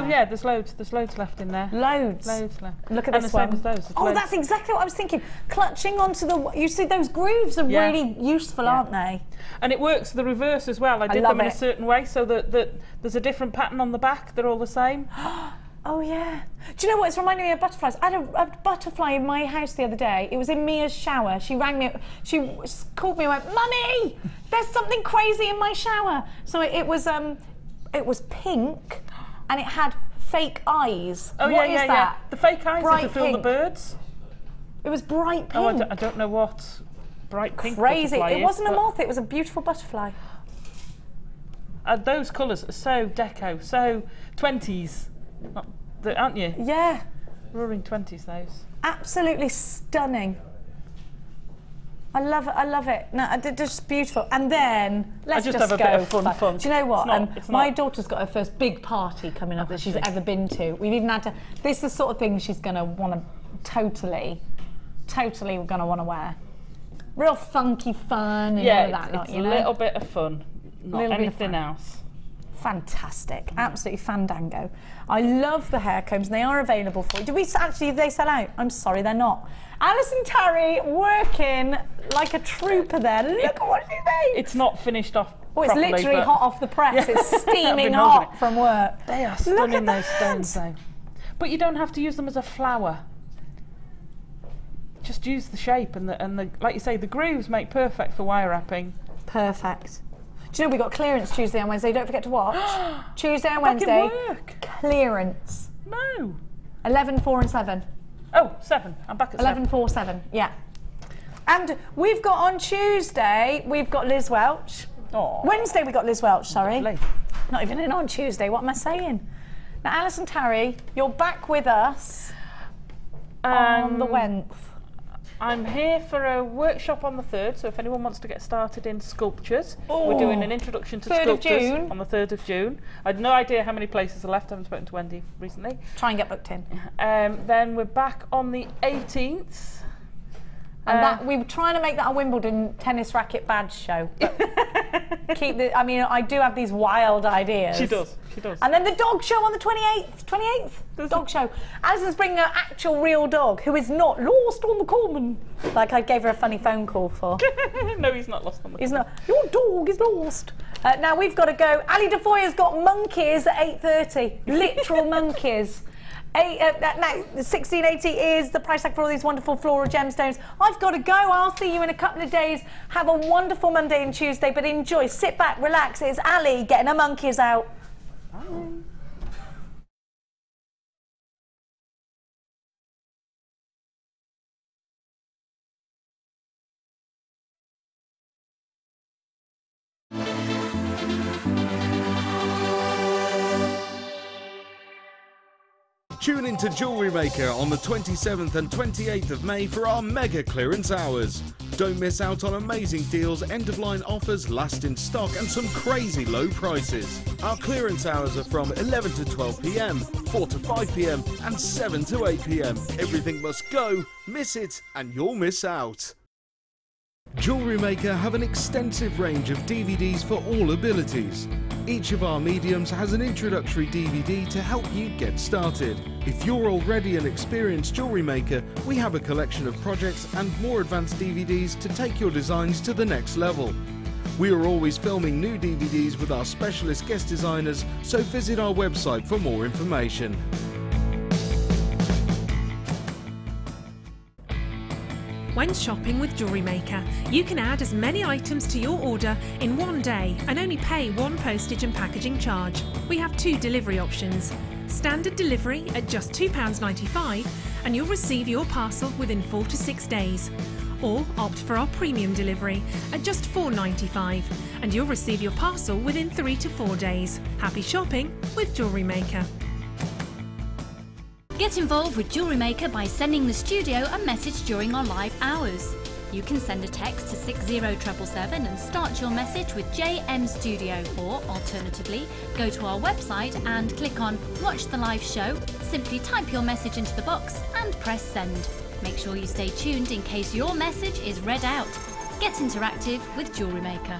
yeah, there's loads left in there. Loads Left. Look at this one. And the same as those. Oh, that's exactly what I was thinking. Clutching onto the, you see those grooves are really useful, aren't they? And it works the reverse as well. I did them in a certain way so that there's a different pattern on the back. They're all the same. Oh yeah. Do you know what? It's reminding me of butterflies. I had a butterfly in my house the other day. It was in Mia's shower. She rang me. She called me and went, "Mummy, there's something crazy in my shower." So it was pink, and it had fake eyes. Oh what yeah, is that? The fake eyes bright are to fool the birds. It was bright pink. Oh, I don't know what bright pink. Crazy. It wasn't a moth. It was a beautiful butterfly. Those colours are so deco, so 20s. Aren't you? Yeah. Roaring 20s, those. Absolutely stunning. I love it. I love it. No, they're just beautiful. And then let's just have a go bit of fun. Do you know what? My not... daughter's got her first big party coming up that she's ever been to. We've even had to. This is the sort of thing she's going to want to totally going to want to wear. Real funky fun and all of that lot, you know. A little bit of fun, not anything else. Fantastic, absolutely fandango. I love the hair combs, and they are available for you. Do they sell out? I'm sorry, they're not. Alison Tarry working like a trooper there. Look at what she's made. It's not finished off. Oh, it's properly, literally hot off the press. It's steaming hot from work. They are stunning, those stones, though. But you don't have to use them as a flower. Just use the shape and the like you say, the grooves make perfect for wire wrapping. Perfect. Do you know we got clearance Tuesday and Wednesday? Don't forget to watch. Tuesday and Wednesday. Clearance. No. 11, 4 and 7. Oh, 7. I'm back at 11, 4, 7. Yeah. And we've got on Tuesday, we've got Liz Welch. Oh. Wednesday we got Liz Welch, sorry. Lovely. Not even in on Tuesday, what am I saying? Now, Alison Tarry, you're back with us on the Wenth. I'm here for a workshop on the 3rd, so if anyone wants to get started in sculptures, we're doing an introduction to sculptures on the 3rd of June. I had no idea how many places are left. I haven't spoken to Wendy recently. Try and get booked in. Then we're back on the 18th. And that we were trying to make that a Wimbledon tennis racket badge show. I mean, I do have these wild ideas. She does. And then the dog show on the 28th. 28th? Dog show. Alison's bringing her actual real dog, who is not lost on the common. Like I gave her a funny phone call for. No, he's not lost on the common. He's not. Your dog is lost. Now we've got to go. Ali Defoy has got monkeys at 8:30. Literal monkeys. Now, 1680 is the price tag for all these wonderful floral gemstones. I've got to go. I'll see you in a couple of days. Have a wonderful Monday and Tuesday, but enjoy. Sit back, relax. It's Ali getting her monkeys out. Bye. Tune into Jewellery Maker on the 27th and 28th of May for our mega clearance hours. Don't miss out on amazing deals, end-of-line offers, last in stock and some crazy low prices. Our clearance hours are from 11 to 12 PM, 4 to 5 PM and 7 to 8 PM. Everything must go, miss it and you'll miss out. Jewellery Maker have an extensive range of DVDs for all abilities. Each of our mediums has an introductory DVD to help you get started. If you're already an experienced jewellery maker, we have a collection of projects and more advanced DVDs to take your designs to the next level. We are always filming new DVDs with our specialist guest designers, so visit our website for more information. When shopping with Jewellery Maker, you can add as many items to your order in one day and only pay one postage and packaging charge. We have 2 delivery options. Standard delivery at just £2.95 and you'll receive your parcel within 4 to 6 days. Or opt for our premium delivery at just £4.95 and you'll receive your parcel within 3 to 4 days. Happy shopping with Jewellery Maker. Get involved with Jewellery Maker by sending the studio a message during our live hours. You can send a text to 60777 and start your message with JM Studio, or alternatively, go to our website and click on Watch the Live Show, simply type your message into the box and press send. Make sure you stay tuned in case your message is read out. Get interactive with Jewellery Maker.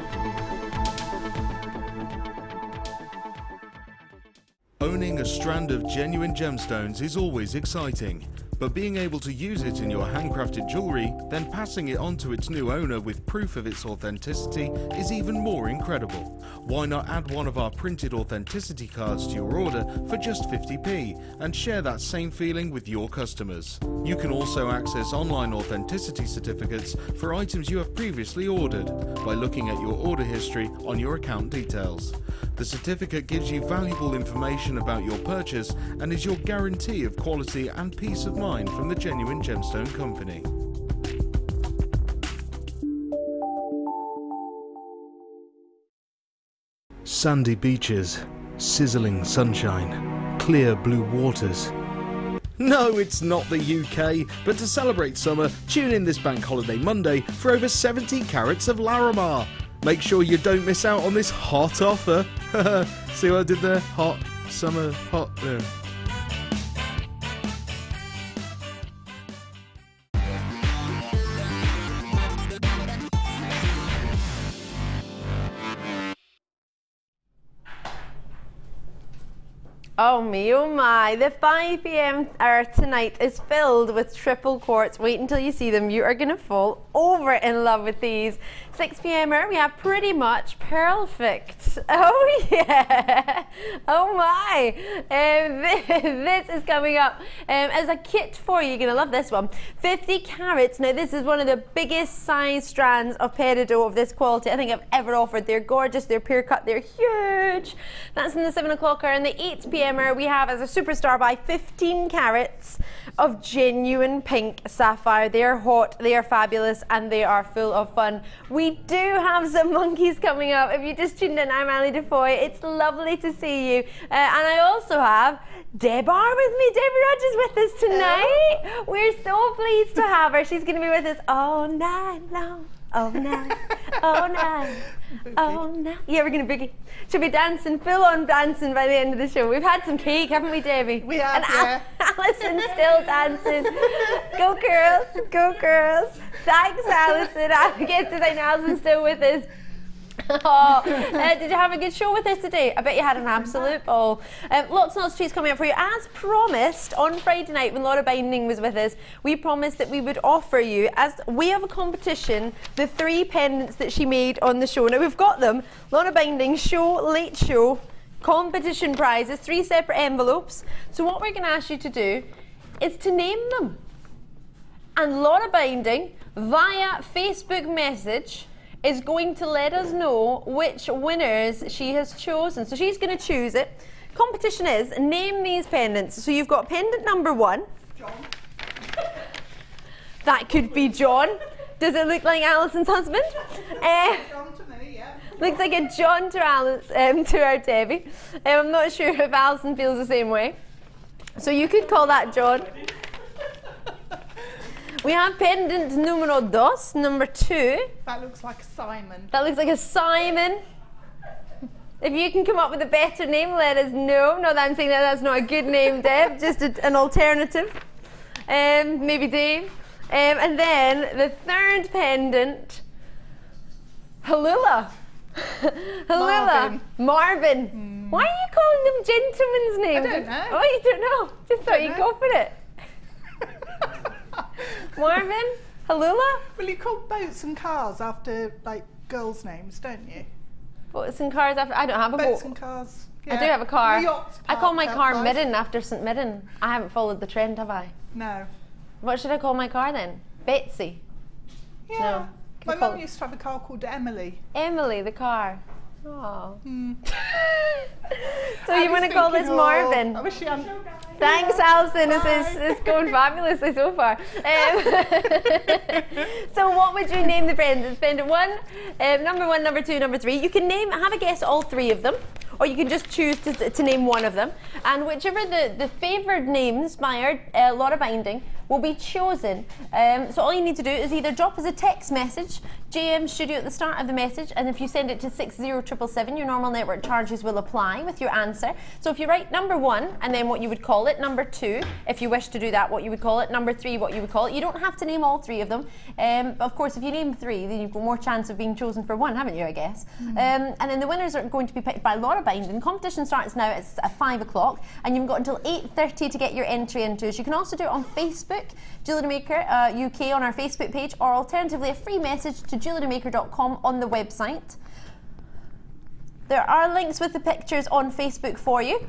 Owning a strand of genuine gemstones is always exciting, but being able to use it in your handcrafted jewellery, then passing it on to its new owner with proof of its authenticity is even more incredible. Why not add one of our printed authenticity cards to your order for just 50p and share that same feeling with your customers? You can also access online authenticity certificates for items you have previously ordered by looking at your order history on your account details. The certificate gives you valuable information about your purchase and is your guarantee of quality and peace of mind from the Genuine Gemstone Company. Sandy beaches, sizzling sunshine, clear blue waters. No, it's not the UK, but to celebrate summer, tune in this Bank Holiday Monday for over 70 carats of Larimar. Make sure you don't miss out on this hot offer. See what I did there? Hot, summer, hot. Oh me, oh my. The 5 p.m. hour tonight is filled with triple quartz. Wait until you see them. You are going to fall over in love with these. 6 p.m. hour, we have Pretty Much Perfect. Oh yeah. Oh my. This is coming up as a kit for you. You're going to love this one. 50 carats. Now this is one of the biggest size strands of peridot of this quality I think I've ever offered. They're gorgeous. They're pure cut. They're huge. That's in the 7 o'clock hour. And the 8 p.m. we have as a superstar by 15 carats of genuine pink sapphire. They are hot, they are fabulous, and they are full of fun. We do have some monkeys coming up. If you just tuned in, I'm Ali Defoy. It's lovely to see you. And I also have Deborah with me. Deborah Rudge is with us tonight. Hello. We're so pleased to have her. She's going to be with us all night long. All night, all night, all night. Yeah, we're going to boogie. She'll be dancing, full on dancing by the end of the show. We've had some cake, haven't we, Debbie? We have, and Alison's still dancing. Go girls, go girls. Thanks, Alison. Agate's design, Alison's still with us. Oh, did you have a good show with us today? I bet you had an absolute ball. Lots and lots of treats coming up for you. As promised, on Friday night when Laura Binding was with us, we promised that we would offer you, as we have a competition, the 3 pendants that she made on the show. Now we've got them. Laura Binding show, late show, competition prizes, 3 separate envelopes. So what we're going to ask you to do is to name them. And Laura Binding, via Facebook message, is going to let us know which winners she has chosen. So she's going to choose it. Competition is, name these pendants. So you've got pendant number 1. John. That could be John. Does it look like Alison's husband? John to me, yeah. Looks like a John to Alice, to our Debbie. I'm not sure if Alison feels the same way. So you could call that John. We have pendant numero 2, number 2. That looks like a Simon. That looks like a Simon. If you can come up with a better name, let us know. Not that I'm saying that that's not a good name, Deb, just an alternative. Maybe Dave. And then the 3rd pendant, Halula. Halula. Marvin. Why are you calling them gentlemen's names? I don't know. Oh, you don't know? Just thought you'd go for it. Marvin? Halula? Well, you call boats and cars after, like, girls' names, don't you? Boats and cars after... I don't have a boat. Boats and cars. Yeah. I do have a car. Yachts I call my car outside. Midden after St Midden. I haven't followed the trend, have I? No. What should I call my car then? Betsy? Yeah. No. My Call- mum used to have a car called Emily. Emily, the car. Oh. Mm. So you want to call this Marvin? I wish she hadn't. Thanks, Alison. It's going fabulously so far. So what would you name the pendants? Pendant 1, number 1, number 2, number 3. You can have a guess all 3 of them, or you can just choose to name one of them. And whichever the favoured names by our Laura Binding will be chosen. So all you need to do is either drop us a text message JM Studio at the start of the message, and if you send it to 60777, your normal network charges will apply with your answer. So if you write number 1 and then what you would call it, number 2 if you wish to do that, what you would call it, number 3 what you would call it. You don't have to name all 3 of them. But of course, if you name 3, then you've got more chance of being chosen for 1, haven't you, I guess? And then the winners are going to be picked by Laura Binding. The competition starts now at 5 o'clock, and you've got until 8:30 to get your entry into us. You can also do it on Facebook, Jewellery Maker UK on our Facebook page, or alternatively a free message to JewelleryMaker.com on the website. There are links with the pictures on Facebook for you,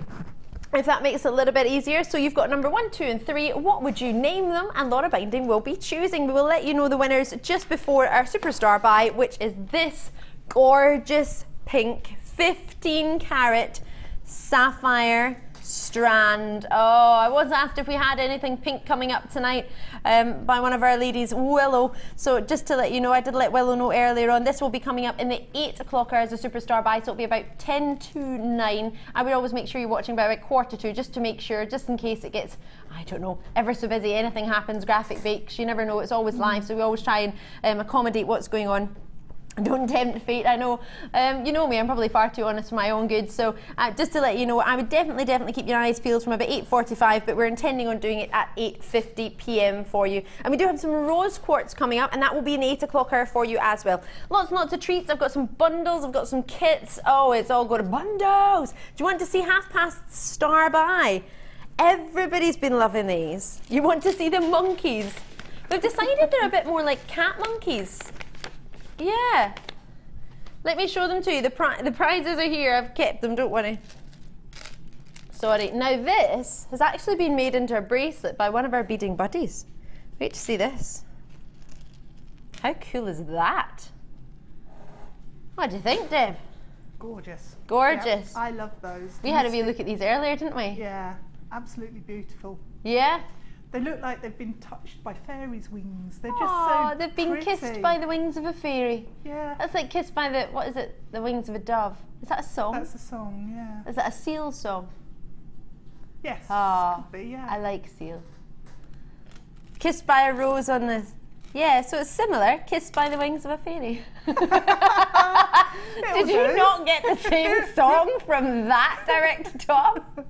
if that makes it a little bit easier. So you've got number 1, 2 and 3. What would you name them? And Laura Binding will be choosing. We will let you know the winners just before our superstar buy, which is this gorgeous pink 15 carat sapphire strand. Oh, I was asked if we had anything pink coming up tonight by one of our ladies, Willow. So just to let you know, I did let Willow know earlier on, this will be coming up in the 8 o'clock hours of superstar buy, so it'll be about 10 to 9. I would always make sure you're watching by about 1:45, just to make sure, just in case it gets, I don't know, ever so busy, anything happens, graphic bakes, you never know, it's always live, so we always try and accommodate what's going on. Don't tempt fate, I know. You know me, I'm probably far too honest for my own good, so just to let you know, I would definitely keep your eyes peeled from about 8:45, but we're intending on doing it at 8:50 p.m. for you. And we do have some rose quartz coming up, and that will be an 8 o'clock hour for you as well. Lots and lots of treats. I've got some bundles, I've got some kits. Oh, it's all going to bundles. Do you want to see half past star by? Everybody's been loving these. You want to see the monkeys? We've decided they're a bit more like cat monkeys. Yeah. Let me show them to you. The prizes are here. I've kept them, don't worry. Sorry. Now this has actually been made into a bracelet by one of our beading buddies. Wait to see this. How cool is that? What do you think, Deb? Gorgeous. Gorgeous. Yep, I love those. We had a wee look at these earlier, didn't we? Yeah, absolutely beautiful. Yeah? They look like they've been touched by fairies' wings. They're just oh, so they've been pretty. kissed by the wings of a fairy. Yeah. That's like kissed by the, what is it? The wings of a dove. Is that a song? That's a song, yeah. Is that a seal song? Yes, Oh, could be, yeah. I like seal. Kissed by a rose on this. Yeah, so it's similar. Kissed by the wings of a fairy. Did you not get the same song from that direct to top?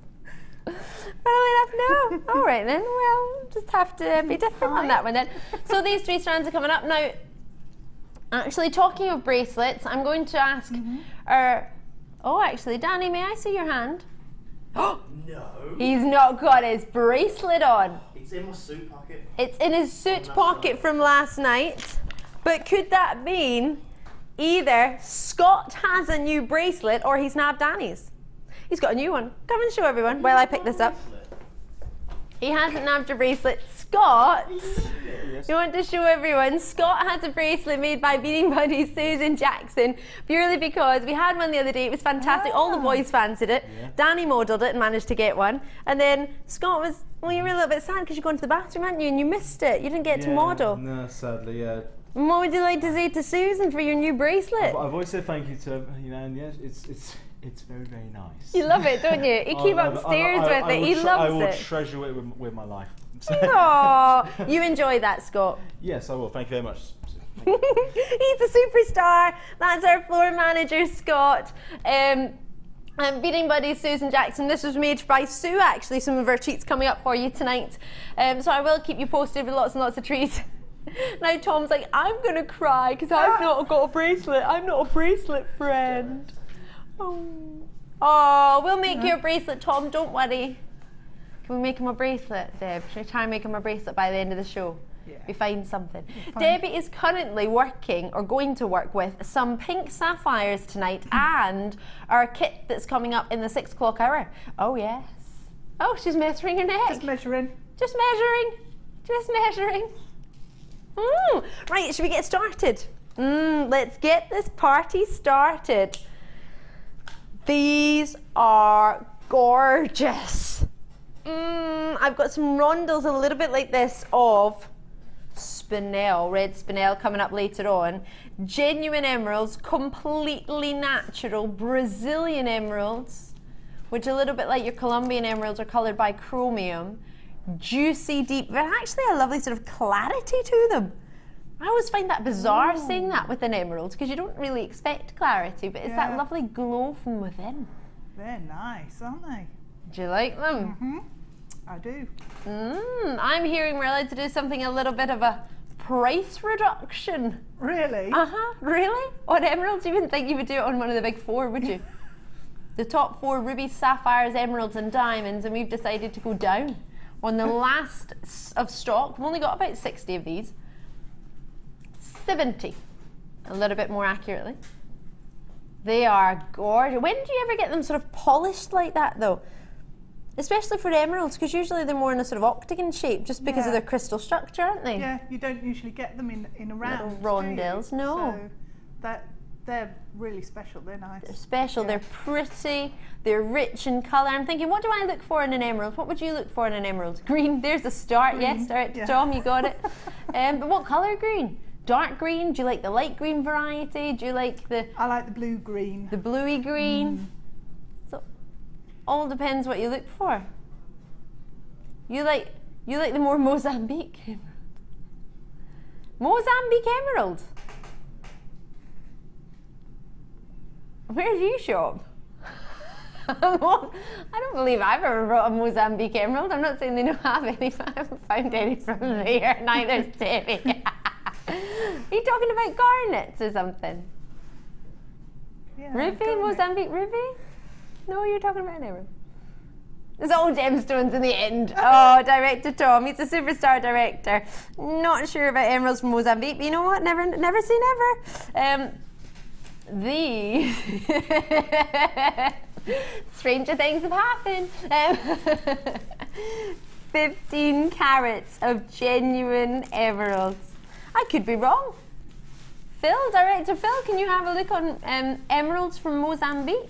Well enough, no. All right then, well, just have to be different on that one then. So these 3 strands are coming up. Now, actually talking of bracelets, I'm going to ask our, oh actually, Danny, may I see your hand? No. He's not got his bracelet on. It's in my suit pocket. It's in his suit pocket from last night. But could that mean either Scott has a new bracelet or he's nabbed Danny's? He's got a new one. Come and show everyone while I pick this up. He hasn't nabbed your bracelet. Scott, you want to show everyone, Scott has a bracelet made by beading buddy Susan Jackson, purely because we had one the other day. It was fantastic. All the boys fancied it. Yeah. Danny modelled it and managed to get one. And then Scott was, well, you were a little bit sad because you'd gone to the bathroom, hadn't you? And you missed it. You didn't get to model. No, sadly, yeah. And what would you like to say to Susan for your new bracelet? I've always said thank you to her, you know, and yes, it's very, very nice. You love it, don't you? He came upstairs with it. He loves it. I will treasure it with my life. Oh, you enjoy that, Scott? Yes, I will. Thank you very much. He's a superstar. That's our floor manager, Scott. Beading buddy Susan Jackson. This was made by Sue, actually. Some of her treats coming up for you tonight. So I will keep you posted with lots and lots of treats. Now Tom's like, I'm going to cry because I've not got a bracelet. I'm not a bracelet friend. Oh, we'll make you a bracelet, Tom. Don't worry. Can we make him a bracelet, Deb? Should I try and make him a bracelet by the end of the show? Yeah. We find something. Debbie is currently working, or going to work with, some pink sapphires tonight and our kit that's coming up in the 6 o'clock hour. Oh, yes. Oh, she's measuring her neck. Just measuring. Just measuring. Just measuring. Right, should we get started? Let's get this party started. These are gorgeous. I've got some rondels a little bit like this of Spinel, red Spinel coming up later on. Genuine emeralds, completely natural Brazilian emeralds, which are a little bit like your Colombian emeralds are coloured by chromium. Juicy, deep, but actually a lovely sort of clarity to them. I always find that bizarre saying that with an emerald because you don't really expect clarity, but it's that lovely glow from within. They're nice, aren't they? Do you like them? Mm-hmm. I do. I'm hearing we're allowed to do something a little bit of a price reduction. Really? Really? On emeralds? You wouldn't think you would do it on one of the big four, would you? The top 4 rubies, sapphires, emeralds and diamonds, and we've decided to go down on the last of stock. We've only got about 60 of these. 70, a little bit more accurately. They are gorgeous. When do you ever get them sort of polished like that though? Especially for emeralds, because usually they're more in a sort of octagon shape just because of their crystal structure, aren't they? Yeah, you don't usually get them in a round. Little rondelles, no. So they're really special, they're nice. They're special, they're pretty, they're rich in colour. I'm thinking, what do I look for in an emerald? What would you look for in an emerald? Green, there's a start, green. Yes, Director Tom, you got it. But what colour green? Dark green? Do you like the light green variety? Do you like the... I like the blue-green. The bluey green? So, all depends what you look for. You like the more Mozambique emerald? Mozambique emerald? Where do you shop? I don't believe I've ever brought a Mozambique emerald. I'm not saying they don't have any, but I haven't found any from there. Neither's Terry. Are you talking about garnets or something? Yeah, Ruby? Mozambique ruby? No, you're talking about an emerald. It's all gemstones in the end. Oh, Director Tom, he's a superstar director. Not sure about emeralds from Mozambique, but you know what? Never say never. These stranger things have happened. 15 carats of genuine emeralds. I could be wrong. Phil, Director Phil, can you have a look on emeralds from Mozambique?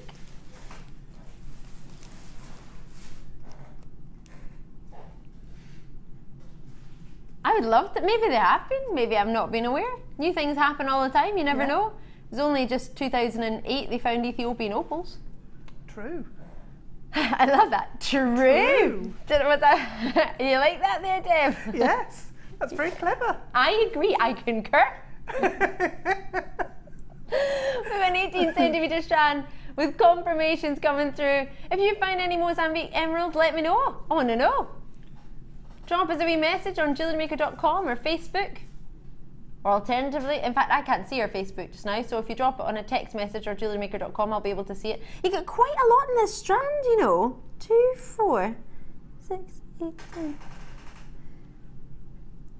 I would love to. Maybe they have been. Maybe I've not been aware. New things happen all the time. You never know. It was only just 2008 they found Ethiopian opals. True. I love that. True. Was that, you like that there, Deb? Yes. That's very clever. I agree. I concur. We have an 18 centimetre strand with confirmations coming through. If you find any Mozambique emeralds, let me know. I want to know. Drop us a wee message on JewelleryMaker.com or Facebook. Or alternatively, in fact, I can't see our Facebook just now, so if you drop it on a text message or JewelleryMaker.com, I'll be able to see it. You get quite a lot in this strand, you know. 2, 4, 6, 8, 10.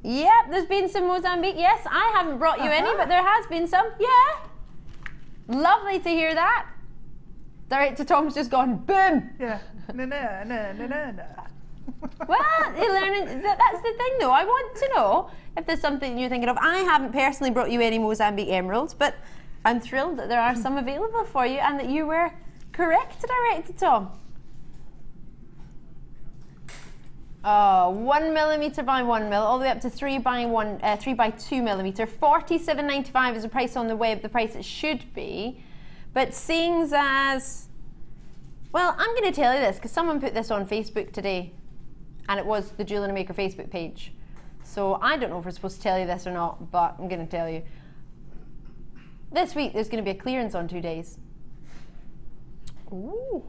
Yep, there's been some Mozambique. Yes, I haven't brought you any, but there has been some. Yeah. Lovely to hear that. Director Tom's just gone, boom. Yeah. No. Well, you're learning. That's the thing, though. I want to know if there's something you're thinking of. I haven't personally brought you any Mozambique emeralds, but I'm thrilled that there are some available for you and that you were correct, Director Tom. Oh, 1 millimetre by 1 mil, all the way up to 3 by 2 millimetre. $47.95 is the price on the web, the price it should be. But seeing as, well, I'm going to tell you this because someone put this on Facebook today, and it was the Jewellery Maker Facebook page. So I don't know if we're supposed to tell you this or not, but I'm going to tell you. This week there's going to be a clearance on 2 days. Ooh.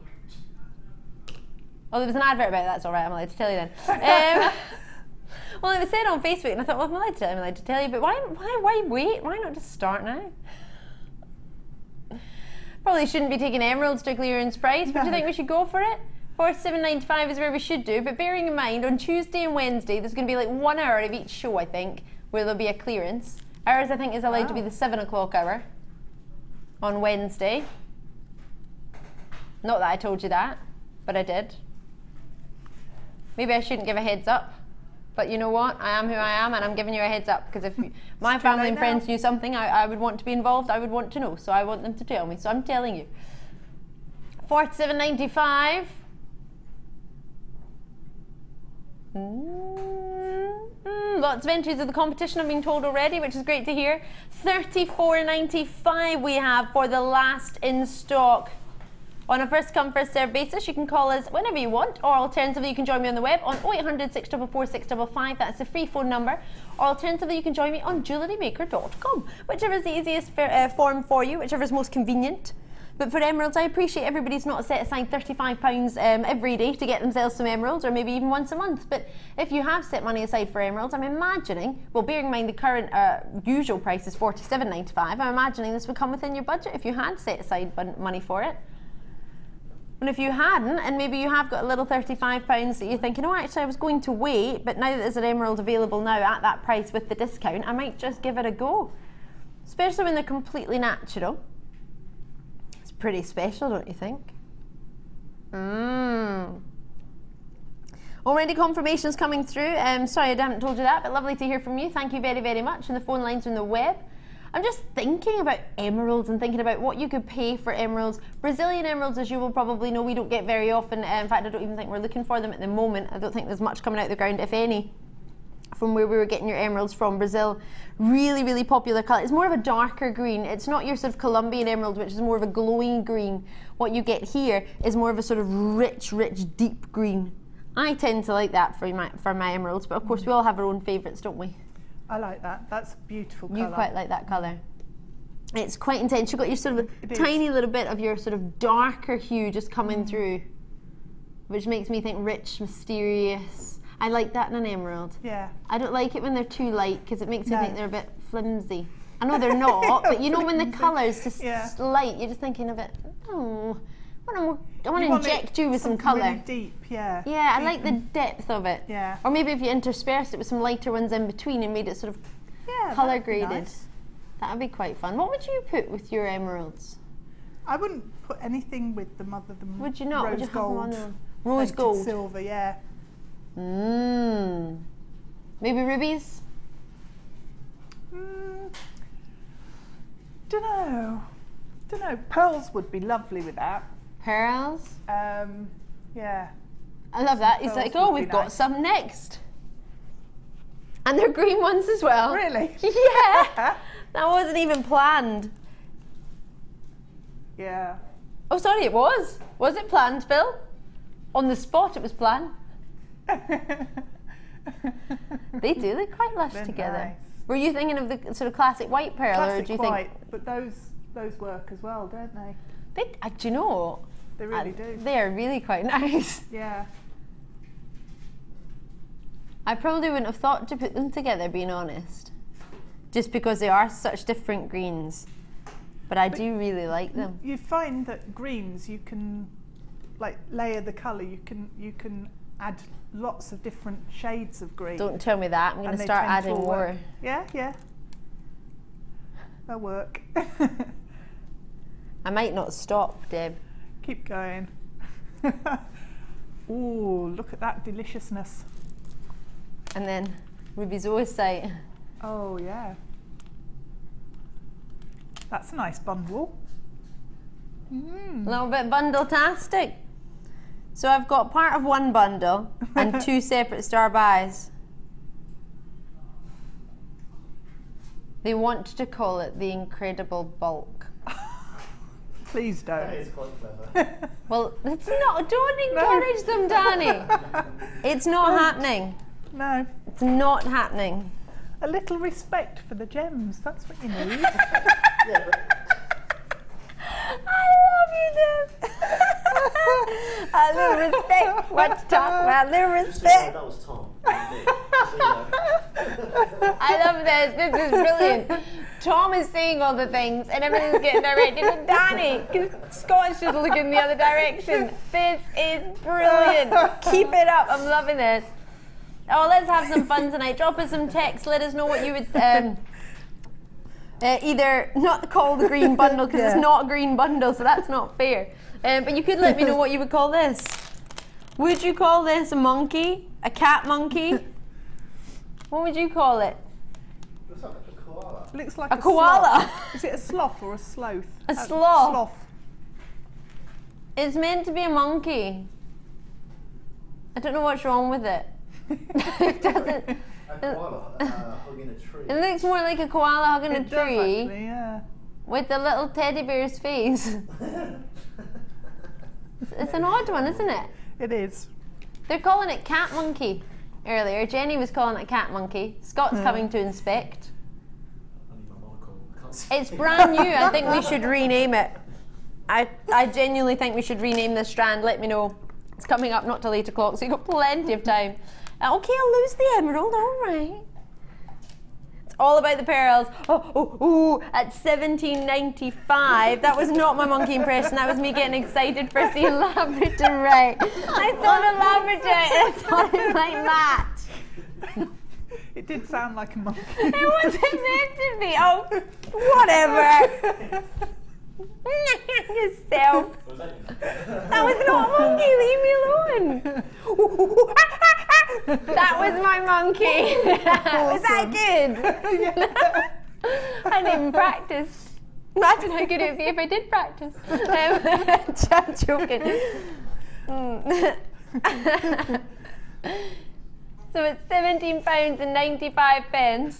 Oh, there was an advert about it. That's all right. I'm allowed to tell you then. Well, it was said on Facebook, and I thought, well, I'm allowed to tell you. But why wait? Why not just start now? Probably shouldn't be taking emeralds to clearance price, but do you think we should go for it? $47.95 is where we should do. But bearing in mind, on Tuesday and Wednesday, there's going to be like 1 hour of each show, I think, where there'll be a clearance. Ours, I think, is allowed to be the 7 o'clock hour on Wednesday. Not that I told you that, but I did. Maybe I shouldn't give a heads up, but you know what? I am who I am, and I'm giving you a heads up because if my family and friends knew something, I would want to be involved. I would want to know, so I want them to tell me. So I'm telling you. $47.95. Lots of entries of the competition I've been told already, which is great to hear. $34.95 we have for the last in stock On a first come first served basis, you can call us whenever you want, or alternatively you can join me on the web on 0800 644 655, that's the free phone number, or alternatively you can join me on JewelleryMaker.com, whichever is the easiest form for you, whichever is most convenient. But for emeralds, I appreciate everybody's not set aside £35 every day to get themselves some emeralds, or maybe even once a month. But if you have set money aside for emeralds, I'm imagining, well, bearing in mind the current usual price is £47.95, I'm imagining this would come within your budget if you had set aside money for it. And if you hadn't, and maybe you have got a little £35 that you're thinking, oh, actually I was going to wait, but now that there's an emerald available now at that price with the discount, I might just give it a go. Especially when they're completely natural. Pretty special, don't you think? Already confirmations coming through. Sorry I haven't told you that, but lovely to hear from you. Thank you very, very much. And the phone lines on the web. I'm just thinking about emeralds and thinking about what you could pay for emeralds. Brazilian emeralds, as you will probably know, we don't get very often. In fact, I don't even think we're looking for them at the moment. I don't think there's much coming out of the ground, if any, from where we were getting your emeralds from. Brazil, really, really popular colour. It's more of a darker green. It's not your sort of Colombian emerald, which is more of a glowing green. What you get here is more of a sort of rich, deep green. I tend to like that for my emeralds, but of course we all have our own favourites, don't we? I like that. That's a beautiful colour. You quite like that colour. It's quite intense. You've got your sort of tiny little bit of your sort of darker hue just coming through, which makes me think rich, mysterious. I like that in an emerald. Yeah. I don't like it when they're too light because it makes me think they're a bit flimsy. I know they're not, but you know when the colour's just light, you're just thinking of it, oh, I want to inject you with some colour. Really deep, yeah. Yeah, I like the depth of it. Yeah. Or maybe if you interspersed it with some lighter ones in between and made it sort of colour graded. Nice. That would be quite fun. What would you put with your emeralds? I wouldn't put anything with them other than would you not? Rose would you gold. Have rose gold. Silver, yeah. Maybe rubies? Dunno. Pearls would be lovely with that. Pearls? Yeah. I love that. He's like, oh, we've got some next. And they're green ones as well. Really? Yeah. That wasn't even planned. Yeah. Oh, sorry, it was. Was it planned, Phil? On the spot, it was planned. They do. They're quite lush together. Nice. Were you thinking of the sort of classic white pearl, classic or do you white, think? But those work as well, don't they? Do you know? They really do. They are really quite nice. Yeah. I probably wouldn't have thought to put them together, being honest, just because they are such different greens. But I do really like them. You find that greens, you can like layer the colour. You can add lots of different shades of green. Don't tell me that. I'm going to start adding more. Yeah, yeah. They'll work. I might not stop, Deb. Keep going. Ooh, look at that deliciousness. And then Ruby's oocyte. Oh yeah. That's a nice bundle. A little bit bundle-tastic. So I've got part of one bundle and two separate star buys. They want to call it the incredible bulk. Please don't. That is quite clever. Well, it's not. Don't encourage them, Danny. It's not happening. No. It's not happening. A little respect for the gems. That's what you need. Yeah, but I love you, Deb. A little respect. What to talk about? A little respect. That was Tom. I love this. This is brilliant. Tom is saying all the things and everything's getting directed at Danny because Scott's just looking the other direction. This is brilliant. Keep it up. I'm loving this. Oh, let's have some fun tonight. Drop us some text. Let us know what you would either not call the green bundle because it's not a green bundle, so that's not fair. But you could let me know what you would call this. Would you call this a monkey? A cat monkey? What would you call it? Looks like a koala. Looks like a koala. Sloth. Is it a sloth or a sloth? A sloth. Sloth. It's meant to be a monkey. I don't know what's wrong with it. It doesn't. A koala hugging a tree. It looks more like a koala hugging a tree. Actually, yeah. With the little teddy bear's face. It's an odd one, isn't it? It is. They're calling it cat monkey earlier. Jenny was calling it cat monkey. Scott's coming to inspect. It's brand new. I think we should rename it. I genuinely think we should rename this strand. Let me know. It's coming up not till 8 o'clock, so you've got plenty of time. Okay, I'll lose the emerald, all right. It's all about the pearls. At $17.95. That was not my monkey impression. That was me getting excited for seeing Labradorite. I thought of Labradorite and I thought it like that. It did sound like a monkey. It wasn't meant to be. Oh, whatever. Yourself. That was not a monkey. Leave me alone. That was my monkey. Was that good? I didn't even practice. Imagine how good it would be if I did practice. I'm joking. So it's £17.95.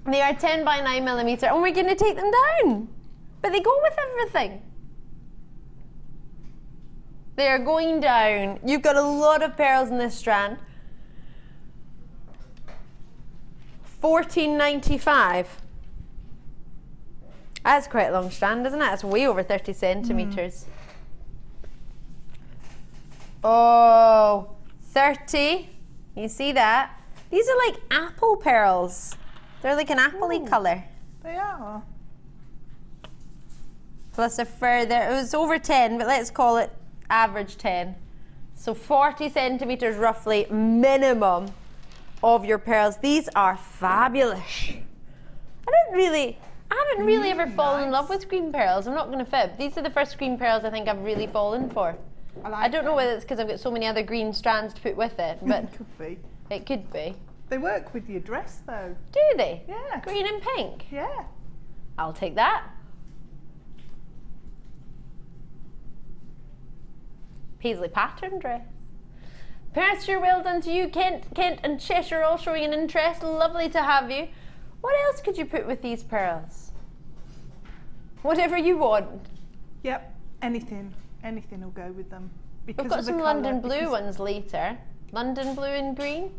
They are 10 by 9mm, and we're going to take them down. But they go with everything. They are going down. You've got a lot of pearls in this strand. $14.95. That's quite a long strand, isn't it? That's way over 30 centimetres. Oh, 30. You see that? These are like apple pearls. They're like an apple-y colour. They are. Plus a further, it was over 10, but let's call it average 10. So 40 centimetres roughly minimum of your pearls. These are fabulous. I haven't really ever fallen in love with green pearls. I'm not going to fib. These are the first green pearls I think I've really fallen for. I don't know whether it's because I've got so many other green strands to put with it, but it could be. It could be. They work with your dress though. Do they? Yeah. Green and pink? Yeah. I'll take that. Paisley pattern dress. Parents, you're well done to you. Kent and Cheshire all showing an interest. Lovely to have you. What else could you put with these pearls? Whatever you want. Yep, anything will go with them. We've got some London blue ones later. London blue and green.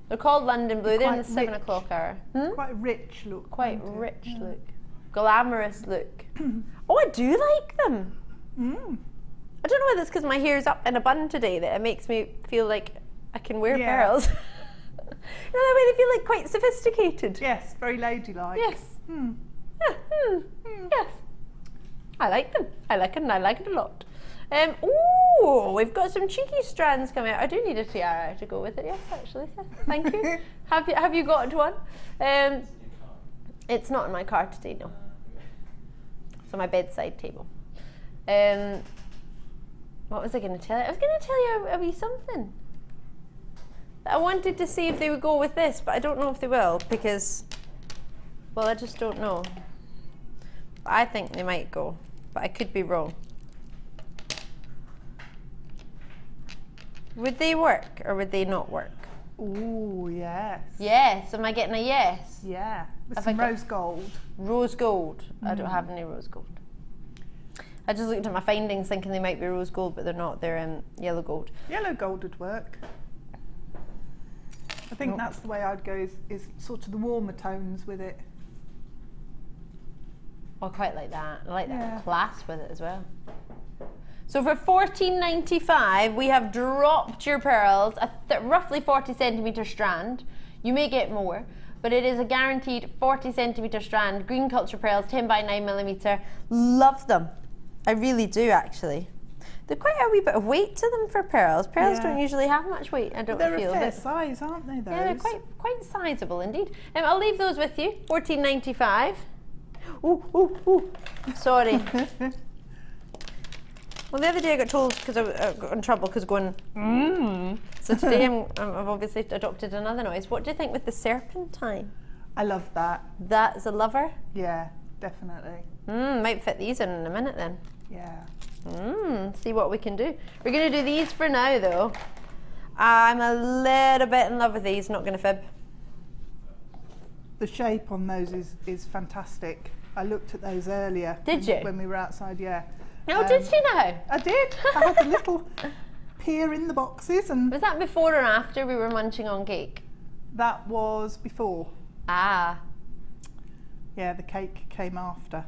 They're called London blue. They're in the 7 o'clock hour. Quite a rich look. Quite rich look. Glamorous look. Oh, I do like them. I don't know whether it's because my hair's up in a bun today that it makes me feel like I can wear pearls. You know, that way they feel like quite sophisticated. Yes, very ladylike. Yes. Yes. I like them. I like it and I like it a lot. Ooh, we've got some cheeky strands coming out. I do need a tiara to go with it, yes, actually. Yes, thank you. Have you got one? It's not in my car today, no. It's on my bedside table. What was I going to tell you? I was going to tell you a wee something. I wanted to see if they would go with this, but I don't know if they will because, well, I just don't know. But I think they might go, but I could be wrong. Would they work or would they not work? Ooh, yes. Yes, am I getting a yes? Yeah, with some rose gold. Rose gold. I don't have any rose gold. I just looked at my findings thinking they might be rose gold, but they're not. They're yellow gold. Yellow gold would work. I think that's the way I'd go, is sort of the warmer tones with it. I quite like that. I like that class with it as well. So for $14.95, we have dropped your pearls, a roughly 40 centimetre strand. You may get more, but it is a guaranteed 40 centimetre strand. Green culture pearls, 10 by 9mm. Love them. I really do, actually. They're quite a wee bit of weight to them for pearls. Pearls don't usually have much weight, I don't feel. They're a fair size, aren't they, those? Yeah, they're quite sizable indeed. I'll leave those with you. $14.95. Ooh. Sorry. Well, the other day I got told, because I got in trouble because going, So today I've obviously adopted another noise. What do you think with the serpentine? I love that. That's a lover? Yeah, definitely. Might fit these in a minute then. Yeah. See what we can do. We're going to do these for now though. I'm a little bit in love with these, not going to fib. The shape on those is fantastic. I looked at those earlier. Did you? When we were outside, yeah. Oh, did you now? I did. I had a little peer in the boxes, and Was that before or after we were munching on cake? that was before. Ah. Yeah, the cake came after.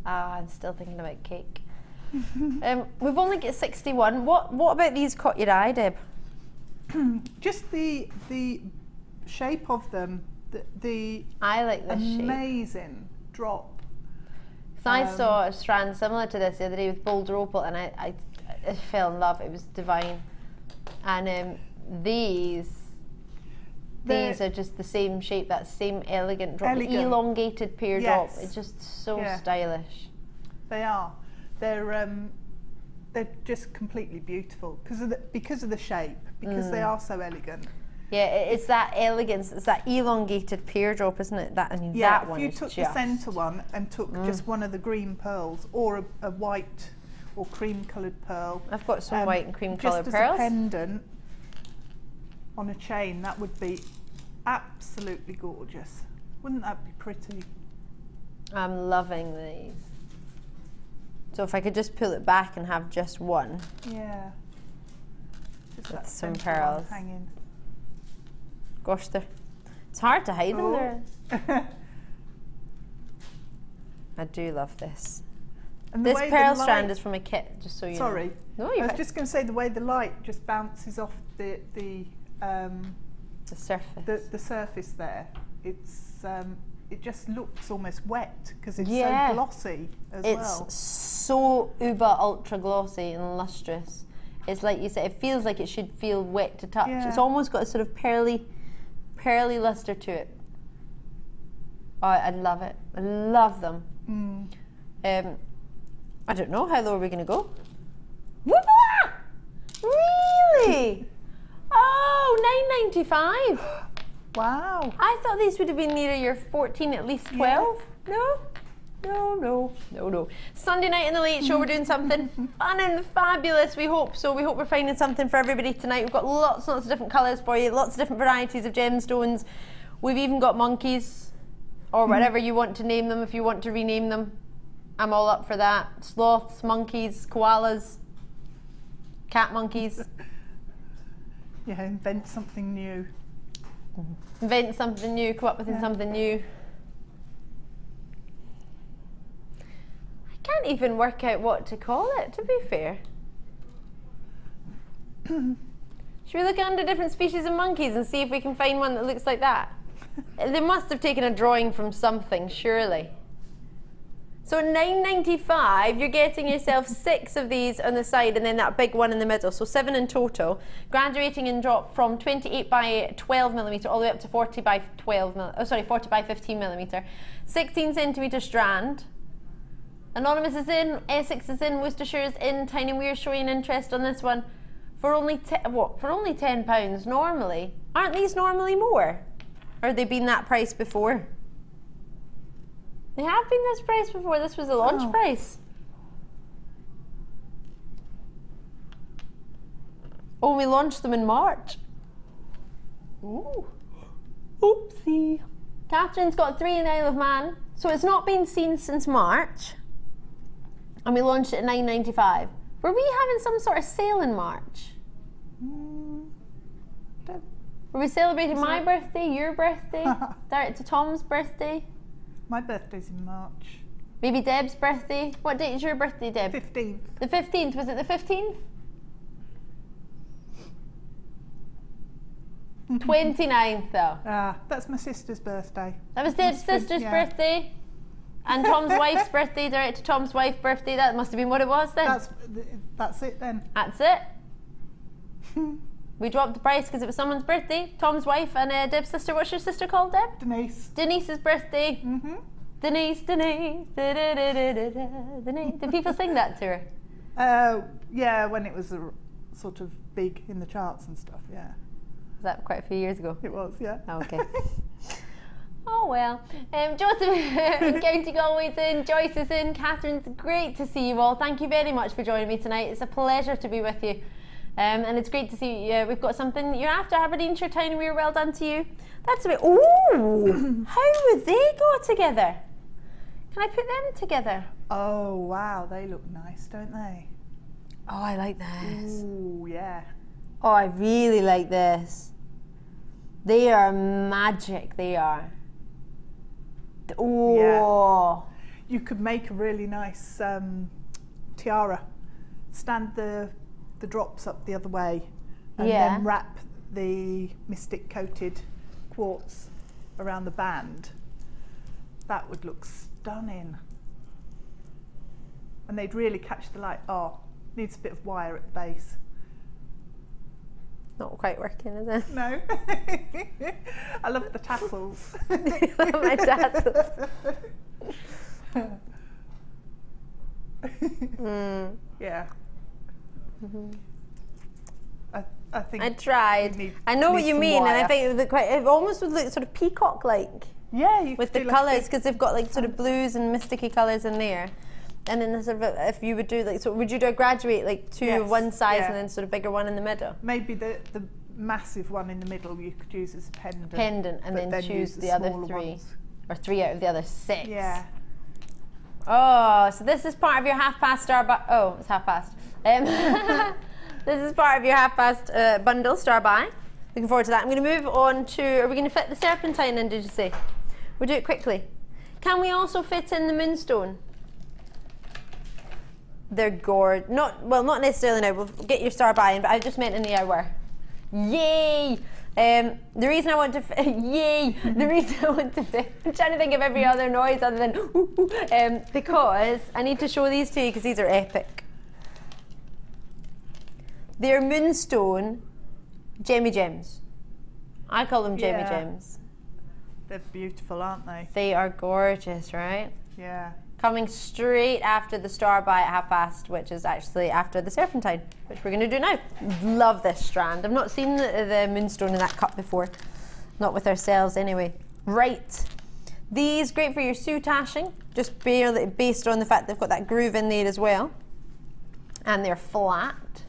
Ah, I'm still thinking about cake. We've only got 61. What about these caught your eye, Deb? Just the shape of them, the I like this shape. amazing drop. So I saw a strand similar to this the other day with boulder opal, and I fell in love. It was divine. And these are just the same shape, that same elegant drop, the elongated pear drop. It's just so stylish. They are. They're just completely beautiful because of the shape, because they are so elegant. Yeah, it's that elegance, it's that elongated pear drop, isn't it? That, I mean, that one. If you took the centre one and took just one of the green pearls, or a white or cream-coloured pearl. I've got some white and cream-coloured pearls. Just as a pendant on a chain, that would be absolutely gorgeous. Wouldn't that be pretty? I'm loving these. So if I could just pull it back and have just one. Yeah. Just with that some centre one pearls. hanging. Gosh, it's hard to hide them there. I do love this. And this pearl strand is from a kit, just so you know. Sorry. No, I was just going to say the way the light just bounces off the surface. The surface there. It's it just looks almost wet because it's so glossy as well. It's so uber ultra glossy and lustrous. It's like you said, it feels like it should feel wet to touch. Yeah. It's almost got a sort of pearly luster to it. Oh, I love it. I love them. I don't know, how low are we going to go? Whoop-ah! Really? Oh, $9.95. Wow. I thought these would have been nearer your 14, at least 12. No. Sunday night in the late show, we're doing something fun and fabulous. We hope so. We hope we're finding something for everybody tonight. We've got lots of different colours for you, lots of different varieties of gemstones. We've even got monkeys, or whatever you want to name them. If you want to rename them, I'm all up for that. Sloths, monkeys, koalas, cat monkeys. Yeah, invent something new. Invent something new, come up with something new. I can't even work out what to call it, to be fair. Should we look under different species of monkeys and see if we can find one that looks like that? They must have taken a drawing from something, surely. So at $9.95, you're getting yourself 6 of these on the side and then that big one in the middle. So 7 in total, graduating in drop from 28 by 12 millimeter all the way up to 40 by 40 by 15 millimeter. 16 centimeter strand. Anonymous is in, Essex is in, Worcestershire is in. Tiny Weir's showing interest on this one for only £10 normally. Aren't these normally more? Or have they been that price before? They have been this price before. This was the launch price. Oh, we launched them in March. Ooh. Oopsie. Catherine's got 3 in Isle of Man. So it's not been seen since March. And we launched it at $9.95. Were we having some sort of sale in March? Were we celebrating my birthday, your birthday, direct to Tom's birthday? My birthday's in March. Maybe Deb's birthday. What date is your birthday, Deb? 15th. The 15th. Was it the 15th? 29th, though. That's my sister's birthday. That was Deb's sister's birthday. And Tom's wife's birthday, direct to Tom's wife's birthday. That must have been what it was then. That's it then. That's it. We dropped the price because it was someone's birthday. Tom's wife and Deb's sister. What's your sister called, Deb? Denise. Denise's birthday. Denise. Denise. Did people sing that to her? Yeah, when it was sort of big in the charts and stuff, yeah. Was that quite a few years ago? It was, yeah. Okay. Oh well. Joseph in County Galway's in, Joyce is in, Catherine's great to see you all. Thank you very much for joining me tonight. It's a pleasure to be with you. And it's great to see we've got something that you're after. Aberdeenshire Tiny Weir, well done to you. That's a bit. Ooh! How would they go together? Can I put them together? Oh wow, they look nice, don't they? Oh, I like this. Ooh, yeah. Oh, I really like this. They are magic, they are. Oh. Yeah. You could make a really nice tiara. Stand the drops up the other way and then wrap the mystic coated quartz around the band. That would look stunning. And they'd really catch the light. Oh, needs a bit of wire at the base. Not quite working, is it? No. I love the tassels. I love my tassels. Yeah. I think I tried. I know what you mean, and I think it would look quite. It almost would look sort of peacock-like. Yeah, you with the colours, because they've got like sort of blues and mysticky colours in there. And then sort of, if you would do like, so would you do a graduate, like two of one size and then sort of bigger one in the middle? Maybe the massive one in the middle you could use as a pendant. Pendant, and then choose the other three. Ones. Or 3 out of the other 6. Yeah. Oh, so this is part of your half-past star buy. Oh, it's half-past. This is part of your half-past bundle star buy. Looking forward to that. I'm going to move on to, are we going to fit the serpentine in, did you say? We'll do it quickly. Can we also fit in the moonstone? They're gorgeous. Not necessarily now. We'll get your star buy in, but I just meant in the hour. Yay! The reason I want to yay! The reason I want to I'm trying to think of every other noise other than because I need to show these to you because these are epic. They're moonstone gemmy gems. I call them gemmy gems. They're beautiful, aren't they? They are gorgeous, right? Yeah. Coming straight after the star buy at 5:30, which is actually after the serpentine, which we're going to do now. Love this strand. I've not seen the moonstone in that cup before. Not with ourselves anyway. Right. These, great for your soutashing, just barely based on the fact they've got that groove in there as well. And they're flat.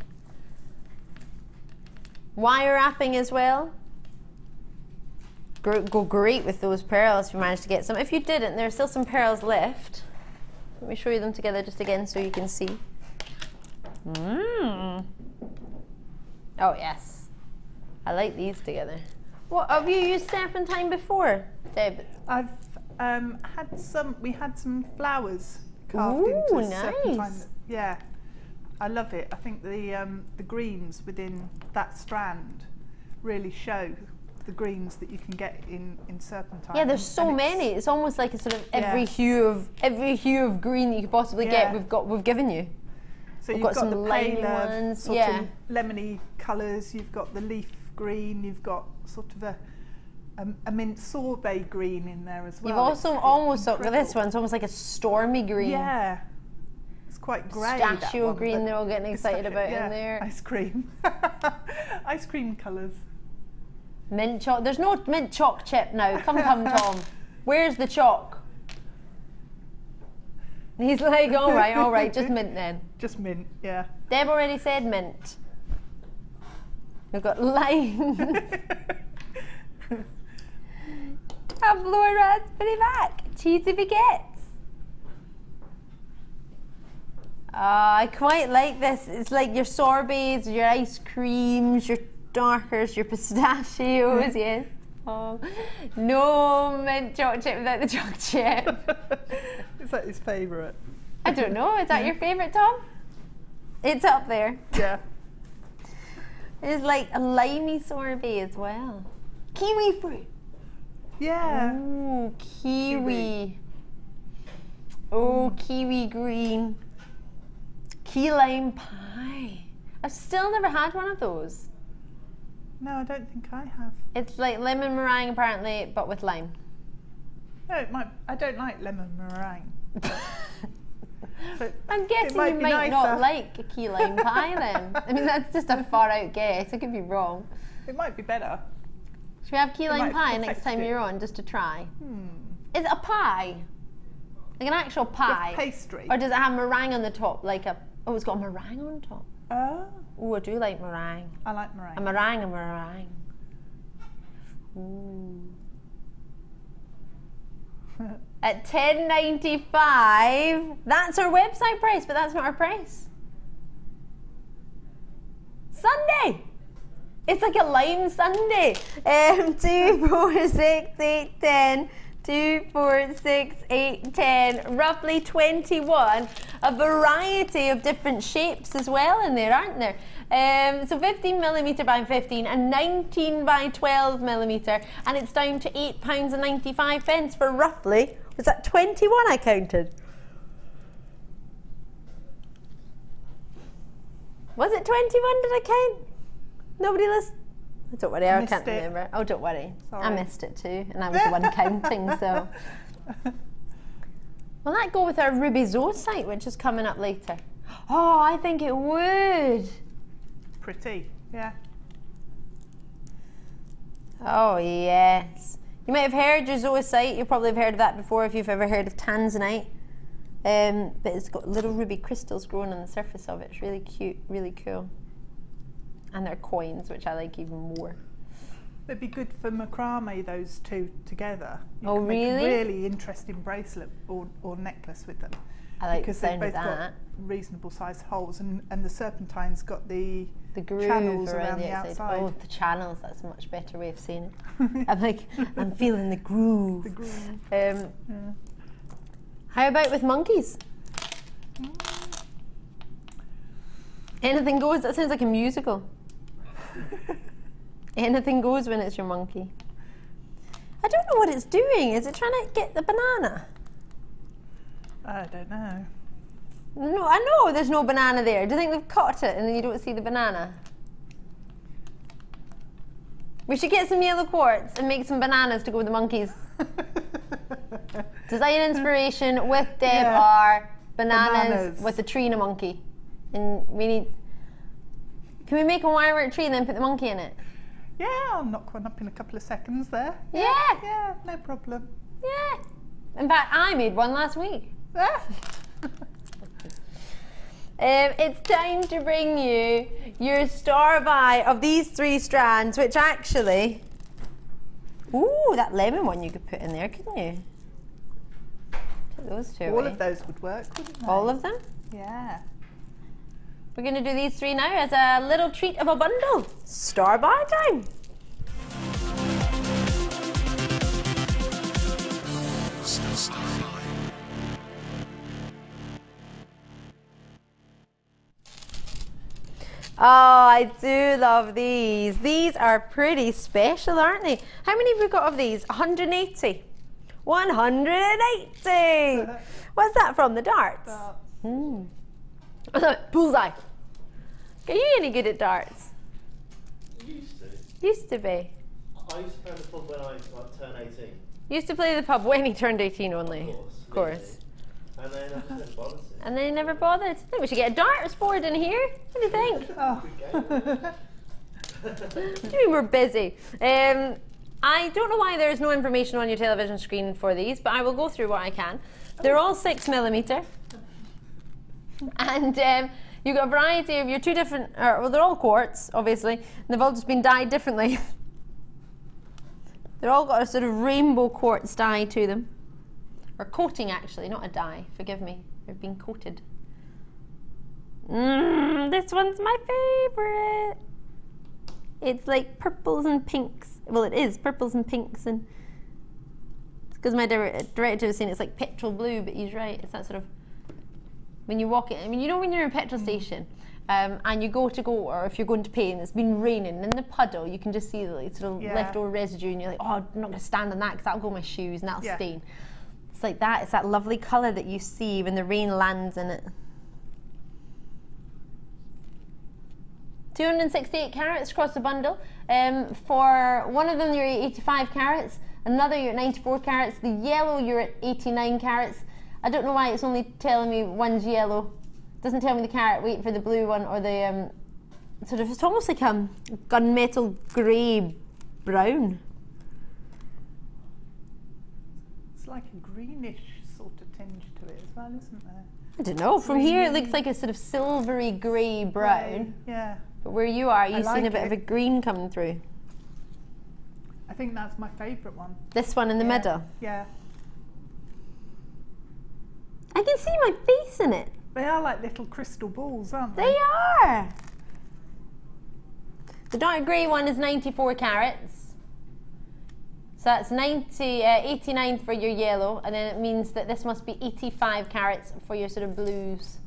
Wire wrapping as well. Go great with those pearls if you managed to get some. If you didn't, there are still some pearls left. Let me show you them together just again so you can see. Oh yes, I like these together. What, have you used serpentine before, Deb? I've had some. We had some flowers carved into serpentine. Yeah, I love it. I think the greens within that strand really show the greens that you can get in serpentine. Yeah, there's so many. It's almost like a sort of every hue of green that you could possibly get. We've given you. So we've you've got some the paler ones, sort of lemony colours. You've got the leaf green. You've got sort of a mint sorbet green in there as well. You've also almost with this one. It's almost like a stormy green. Yeah, it's quite grey. Pistachio green. They're all getting excited about in there. Ice cream, ice cream colours. Mint chalk. There's no mint chalk chip now. Come, Tom. Where's the chalk? He's like, all right, just mint then. Just mint, yeah. Deb already said mint. We've got limes. Tabloid raspberry back. Cheesy baguettes. I quite like this. It's like your sorbets, your ice creams, your darkers, your pistachios, yes. Oh, no mint chocolate chip without the chocolate chip. Is that his favourite? I don't know. Is that your favourite, Tom? It's up there. Yeah. It's like a limey sorbet as well. Kiwi fruit. Yeah. Ooh, kiwi. Oh, kiwi green. Key lime pie. I've still never had one of those. No, I don't think I have. It's like lemon meringue apparently, but with lime. No, I don't like lemon meringue. I'm guessing you might not like a key lime pie then. I mean, that's just a far out guess. I could be wrong. It might be better. Should we have key lime pie next time you're on, just to try? Is it a pie? Like an actual pie? With pastry. Or does it have meringue on the top? Like a, oh, it's got a meringue on top. Oh, I do like meringue. I like meringue. A meringue. Ooh. at $10.95. That's our website price, but that's not our price. Sunday. It's like a lime sundae. 2, 4, 6, 8, 10. 2, 4, 6, 8, 10. Roughly 21. A variety of different shapes as well in there, aren't there? So 15mm by 15 and 19 by 12mm, and it's down to £8.95 for roughly, was that 21 I counted? Was it 21 did I count? Nobody listened? Don't worry, I can't remember. Oh, don't worry. Sorry. I missed it too, and I was the one counting, so. Will that go with our ruby zoisite, which is coming up later? Oh, I think it would. Pretty, yeah. Oh, yes. You might have heard your zoisite. You probably have heard of that before if you've ever heard of tanzanite. But it's got little ruby crystals growing on the surface of it. It's really cute, really cool. And they're coins, which I like even more. They'd be good for macrame, those two together. You Oh, can really? make a really interesting bracelet or necklace with them. I like because the sound they've both of that. got reasonable sized holes, and the serpentine's got the groove channels around the outside. Oh, the channels, that's a much better way of saying it. I'm feeling the groove. The groove. Yeah. How about with monkeys? Anything goes, that sounds like a musical. Anything goes when it's your monkey. I don't know what it's doing. Is it trying to get the banana? I don't know. No, I know there's no banana there. Do you think they've caught it and then you don't see the banana? We should get some yellow quartz and make some bananas to go with the monkeys. Design inspiration with Deb are bananas with a tree and a monkey. And we need... Can we make a wirework tree and then put the monkey in it? Yeah, I'll knock one up in a couple of seconds there. Yeah. Yeah, no problem. Yeah. In fact, I made one last week. It's time to bring you your star buy of these 3 strands, which actually... Ooh, that lemon one you could put in there, couldn't you? Take those 2 All away. of those would work, wouldn't they? All of them? Yeah. We're going to do these 3 now as a little treat of a bundle. Star buy time. Oh, I do love these. These are pretty special, aren't they? How many have we got of these? 180. 180! What's that from? The darts? Bullseye. Are you any good at darts? Used to. Used to be. I used to play the pub when I turned 18. Used to play the pub when he turned 18 only. Of course. And then I just never bothered to. And then he never bothered. I think we should get a darts board in here. What do you think? Oh. What do you mean we're busy? I don't know why there's no information on your television screen for these, but I will go through what I can. They're all 6mm. And you've got a variety of your 2 different, well, they're all quartz, obviously, and they've all just been dyed differently. They're all got a sort of rainbow quartz dye to them. Or coating, actually, not a dye, forgive me. They've been coated. This one's my favorite. It's like purples and pinks. Well, it is purples and pinks, and it's because my director was saying it's like petrol blue, but he's right. It's that sort of, when you walk in, I mean, you know when you're in a petrol station and you go, or if you're going to pay and it's been raining, in the puddle you can just see the like, sort of leftover residue, and you're like, oh, I'm not going to stand on that because that'll go on my shoes and that'll stain. It's like that. It's that lovely colour that you see when the rain lands in it. 268 carats across the bundle. For one of them you're at 85 carats, another you're at 94 carats, the yellow you're at 89 carats. I don't know why it's only telling me one's yellow. It doesn't tell me the carat weight for the blue one or the sort of, it's almost like a gunmetal grey brown. It's like a greenish sort of tinge to it as well, isn't there? I don't know, from here it looks like a sort of silvery grey brown. Yeah. But where you are, you've like seen a bit of a green coming through. I think that's my favourite one. This one in the middle? Yeah. I can see my face in it. They are like little crystal balls, aren't they? They are. The dark grey one is 94 carats. So that's 89 for your yellow, and then it means that this must be 85 carats for your sort of blues.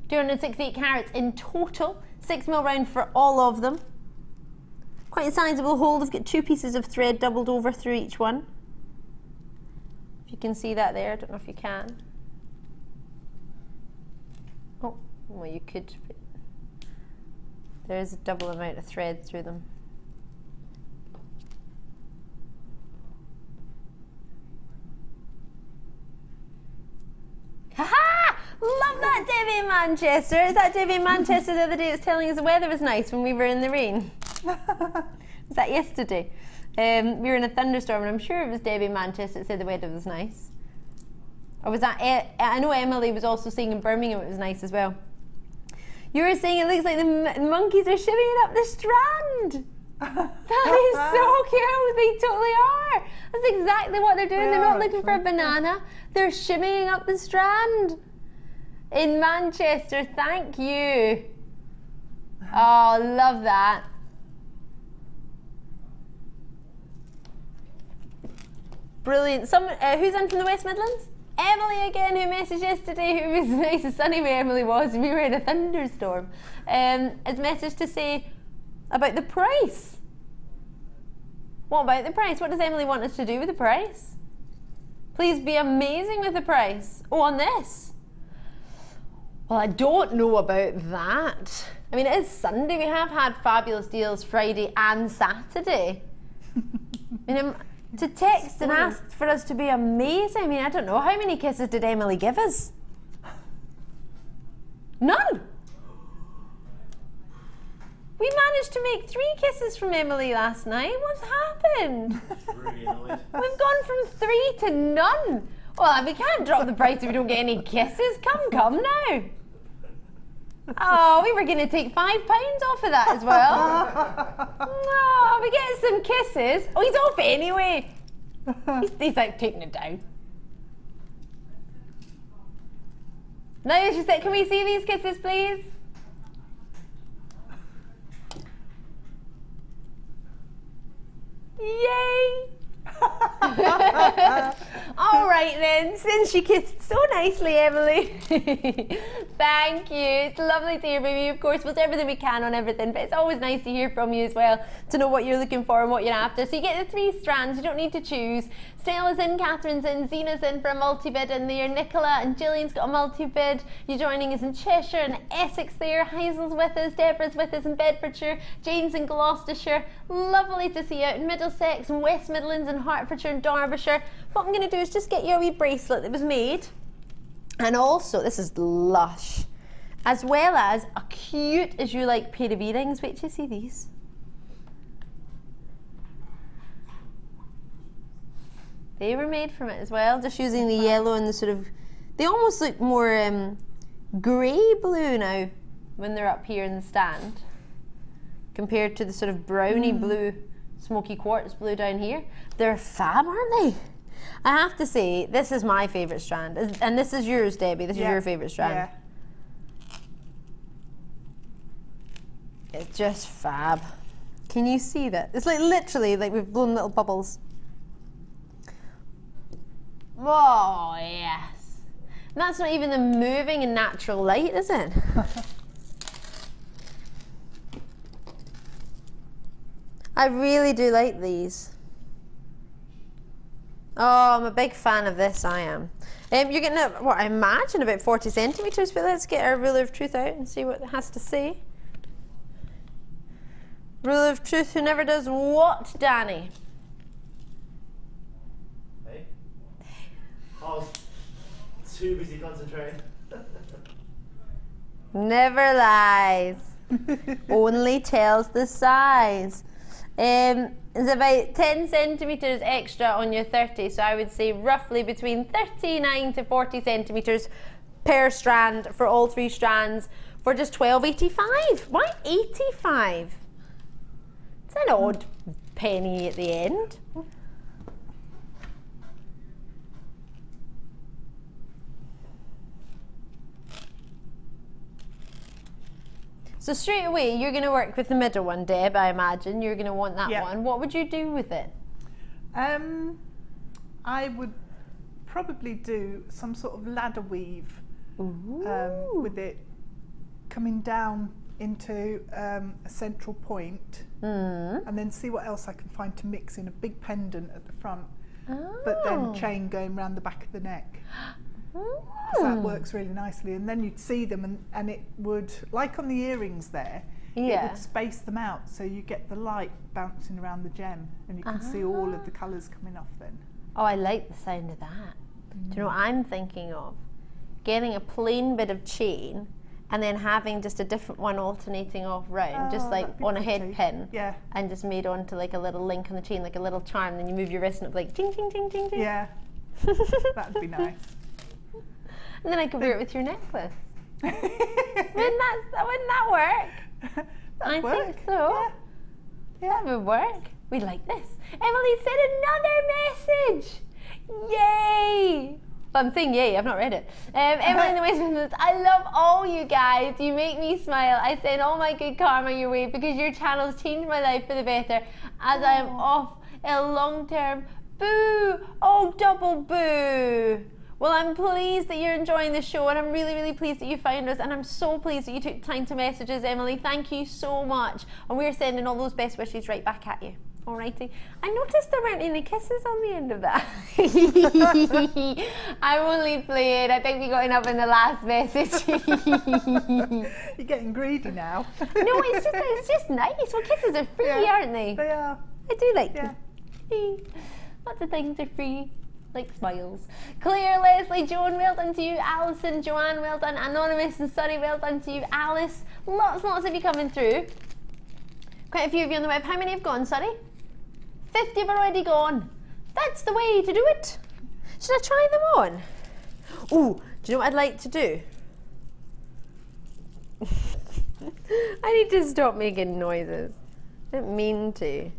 268 carats in total, 6mm round for all of them. Quite a sizable hold. I've got 2 pieces of thread doubled over through each one. If you can see that there, I don't know if you can. Oh, well you could. There is a double amount of thread through them. Haha! Love that Debbie in Manchester. Is that Debbie in Manchester the other day that was telling us the weather was nice when we were in the rain? Was that yesterday? We were in a thunderstorm and I'm sure it was Debbie in Manchester that said the weather was nice. Or was that, I know Emily was also saying in Birmingham it was nice as well. You were saying it looks like the monkeys are shimmying up the strand. That is so cute. They totally are. That's exactly what they're doing. They're not looking for a banana. They're shimmying up the strand. In Manchester, thank you. Oh, love that. Brilliant. Who's in from the West Midlands? Emily again, who messaged yesterday, who was nice and sunny where Emily was, and we were in a thunderstorm, has messaged to say about the price. What about the price? What does Emily want us to do with the price? Please be amazing with the price. Oh, on this? Well, I don't know about that. I mean, it is Sunday. We have had fabulous deals Friday and Saturday. I mean, to text and ask for us to be amazing. I mean, I don't know. How many kisses did Emily give us? None. We managed to make 3 kisses from Emily last night. What's happened? Really annoyed. We've gone from 3 to none. Well, we can't drop the price if we don't get any kisses. Come now. Oh, we were going to take £5 off of that as well. Oh, we get some kisses. Oh, he's off anyway. He's like taking it down. Now she said, can we see these kisses, please? Yay! All right then, since she kissed so nicely, Emily. Thank you. It's lovely to hear from you. Of course, we'll do everything we can on everything, but it's always nice to hear from you as well, to know what you're looking for and what you're after. So you get the 3 strands, you don't need to choose. Stella's in, Catherine's in, Zena's in for a multi-bid in there, Nicola and Gillian's got a multi-bid. You're joining us in Cheshire and Essex there, Heisel's with us, Deborah's with us in Bedfordshire, Jane's in Gloucestershire. Lovely to see you out in Middlesex and West Midlands and Hertfordshire and Derbyshire. What I'm going to do is just get you a wee bracelet that was made, and also this is lush, as well as a cute as you like pair of earrings. Wait till you see these. They were made from it as well, just using the yellow and the sort of, they almost look more grey blue now when they're up here in the stand, compared to the sort of browny blue, smoky quartz blue down here. They're fab, aren't they? I have to say, this is my favourite strand, and this is yours, Debbie. This is your favourite strand. Yeah. It's just fab. Can you see that? It's like literally like we've blown little bubbles. Oh, yes. And that's not even the moving in natural light, is it? I really do like these. Oh, I'm a big fan of this, I am. You're getting, what I imagine about 40 centimetres, but let's get our ruler of truth out and see what it has to say. Ruler of truth, who never does what, Danny? Hey? I was too busy concentrating. Never lies. Only tells the size. It's about 10 centimetres extra on your 30, so I would say roughly between 39 to 40 centimetres per strand for all 3 strands for just $12.85. Why 85? It's an odd penny at the end. So straight away, you're going to work with the middle one, Deb, I imagine. You're going to want that one. What would you do with it? I would probably do some sort of ladder weave with it coming down into a central point, and then see what else I can find to mix in a big pendant at the front, but then chain going around the back of the neck. So that works really nicely, and then you'd see them, and it would, like on the earrings there, it would space them out so you get the light bouncing around the gem, and you can see all of the colours coming off then. Oh, I like the sound of that. Do you know what I'm thinking of? Getting a plain bit of chain and then having just a different one alternating off round, just like on a head pin, and just made onto like a little link on the chain, like a little charm, then you move your wrist and it's like ting, ting, ting, ting, ting. Yeah, that'd be nice. And then I could wear it with your necklace. Wouldn't that work? I think so. Yeah. That would work. We'd like this. Emily said another message. Yay! Well, I'm saying yay, I've not read it. Emily in the West Midlands, I love all you guys. You make me smile. I send all my good karma your way because your channels changed my life for the better as I am off a long-term boo. Oh, double boo. Well, I'm pleased that you're enjoying the show, and I'm really, really pleased that you found us, and I'm so pleased that you took time to message us, Emily. Thank you so much. And we're sending all those best wishes right back at you. Alrighty. I noticed there weren't any kisses on the end of that. I'm only playing. I think we got enough in the last message. You're getting greedy now. No, it's just nice. Well, kisses are free, aren't they? They are. I do like them. Lots of things are free. Like smiles. Claire, Leslie, Joan, well done to you. Alison, Joanne, well done. Anonymous and Sunny, well done to you. Alice, lots of you coming through. Quite a few of you on the web. How many have gone, Sunny? 50 have already gone. That's the way to do it. Should I try them on? Ooh, do you know what I'd like to do? I need to stop making noises. I didn't mean to.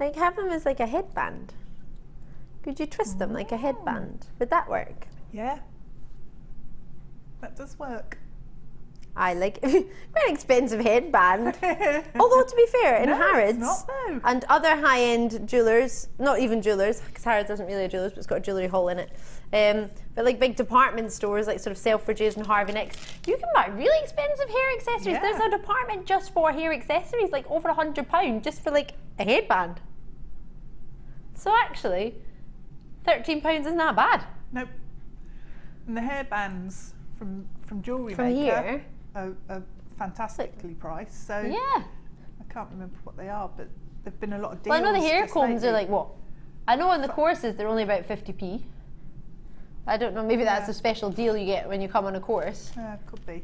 Like have them as like a headband. Could you twist them like a headband? Would that work? Yeah, that does work. I like quite an expensive headband. Although to be fair, in Harrods and other high-end jewellers, not even jewellers, because Harrods isn't really a jeweller's, but it's got a jewellery hall in it. But like big department stores, like sort of Selfridges and Harvey Nicks, you can buy really expensive hair accessories. Yeah. There's a department just for hair accessories, like over £100 just for like a headband. So actually, £13 isn't that bad. Nope. And the hairbands from Jewellery Maker here are fantastically priced. So yeah, I can't remember what they are, but there've been a lot of deals. Well, I know the hair combs lately. are like what? I know on the courses they're only about 50p. I don't know, maybe that's a special deal you get when you come on a course. Could be.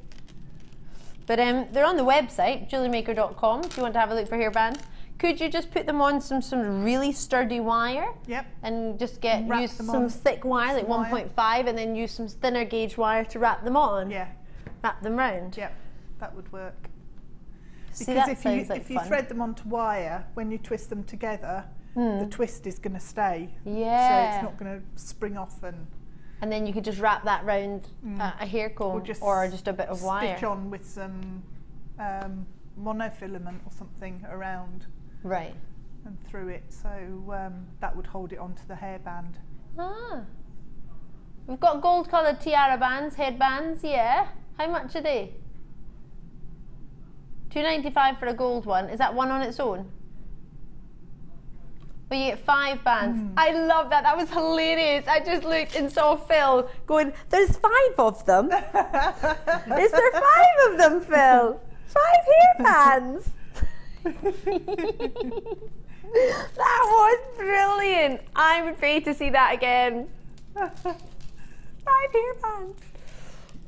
But they're on the website, JewelleryMaker.com, if you want to have a look for hairband. Could you just put them on some really sturdy wire? Yep. And just use some thick wire, like 1.5, and then use some thinner gauge wire to wrap them on? Yeah. Wrap them round? Yep, that would work. See, because that if you thread them onto wire, when you twist them together, the twist is going to stay. Yeah. So it's not going to spring off and then you could just wrap that round a hair comb or just a bit of wire. Stitch on with some monofilament or something around. Right. And through it, so that would hold it onto the hairband. Ah. We've got gold coloured tiara bands, headbands, yeah. How much are they? £2.95 for a gold one. Is that one on its own? Well, you get 5 bands. I love that. That was hilarious. I just looked and saw Phil going, there's 5 of them. Is there 5 of them, Phil? 5 hairbands. That was brilliant. I would pay to see that again. 5 hairbands.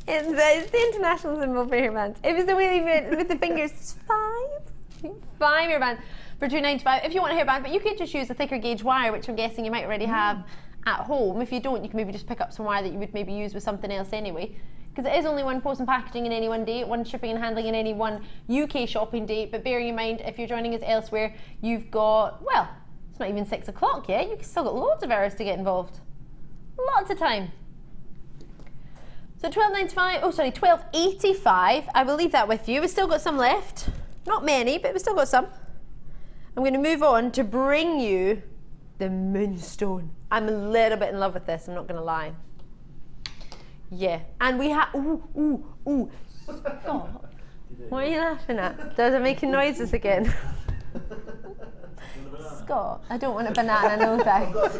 It's the international symbol for hairbands. It was the way they went with the fingers. 5 hairbands for £2.95 if you want a hairband, but you could just use a thicker gauge wire, which I'm guessing you might already have at home. If you don't, you can maybe just pick up some wire that you would maybe use with something else anyway. Because it is only one post and packaging in any one day, one shipping and handling in any one UK shopping day. But bearing in mind, if you're joining us elsewhere, you've got, well, it's not even 6 o'clock yet. You've still got loads of hours to get involved. Lots of time. So 12.95, oh sorry, 12.85. I will leave that with you. We've still got some left. Not many, but we've still got some. I'm going to move on to bring you the Moonstone. I'm a little bit in love with this, I'm not going to lie. Yeah, and we have, ooh. Scott, what are you laughing at? Does it making noises again? Scott, I don't want a banana, no thanks.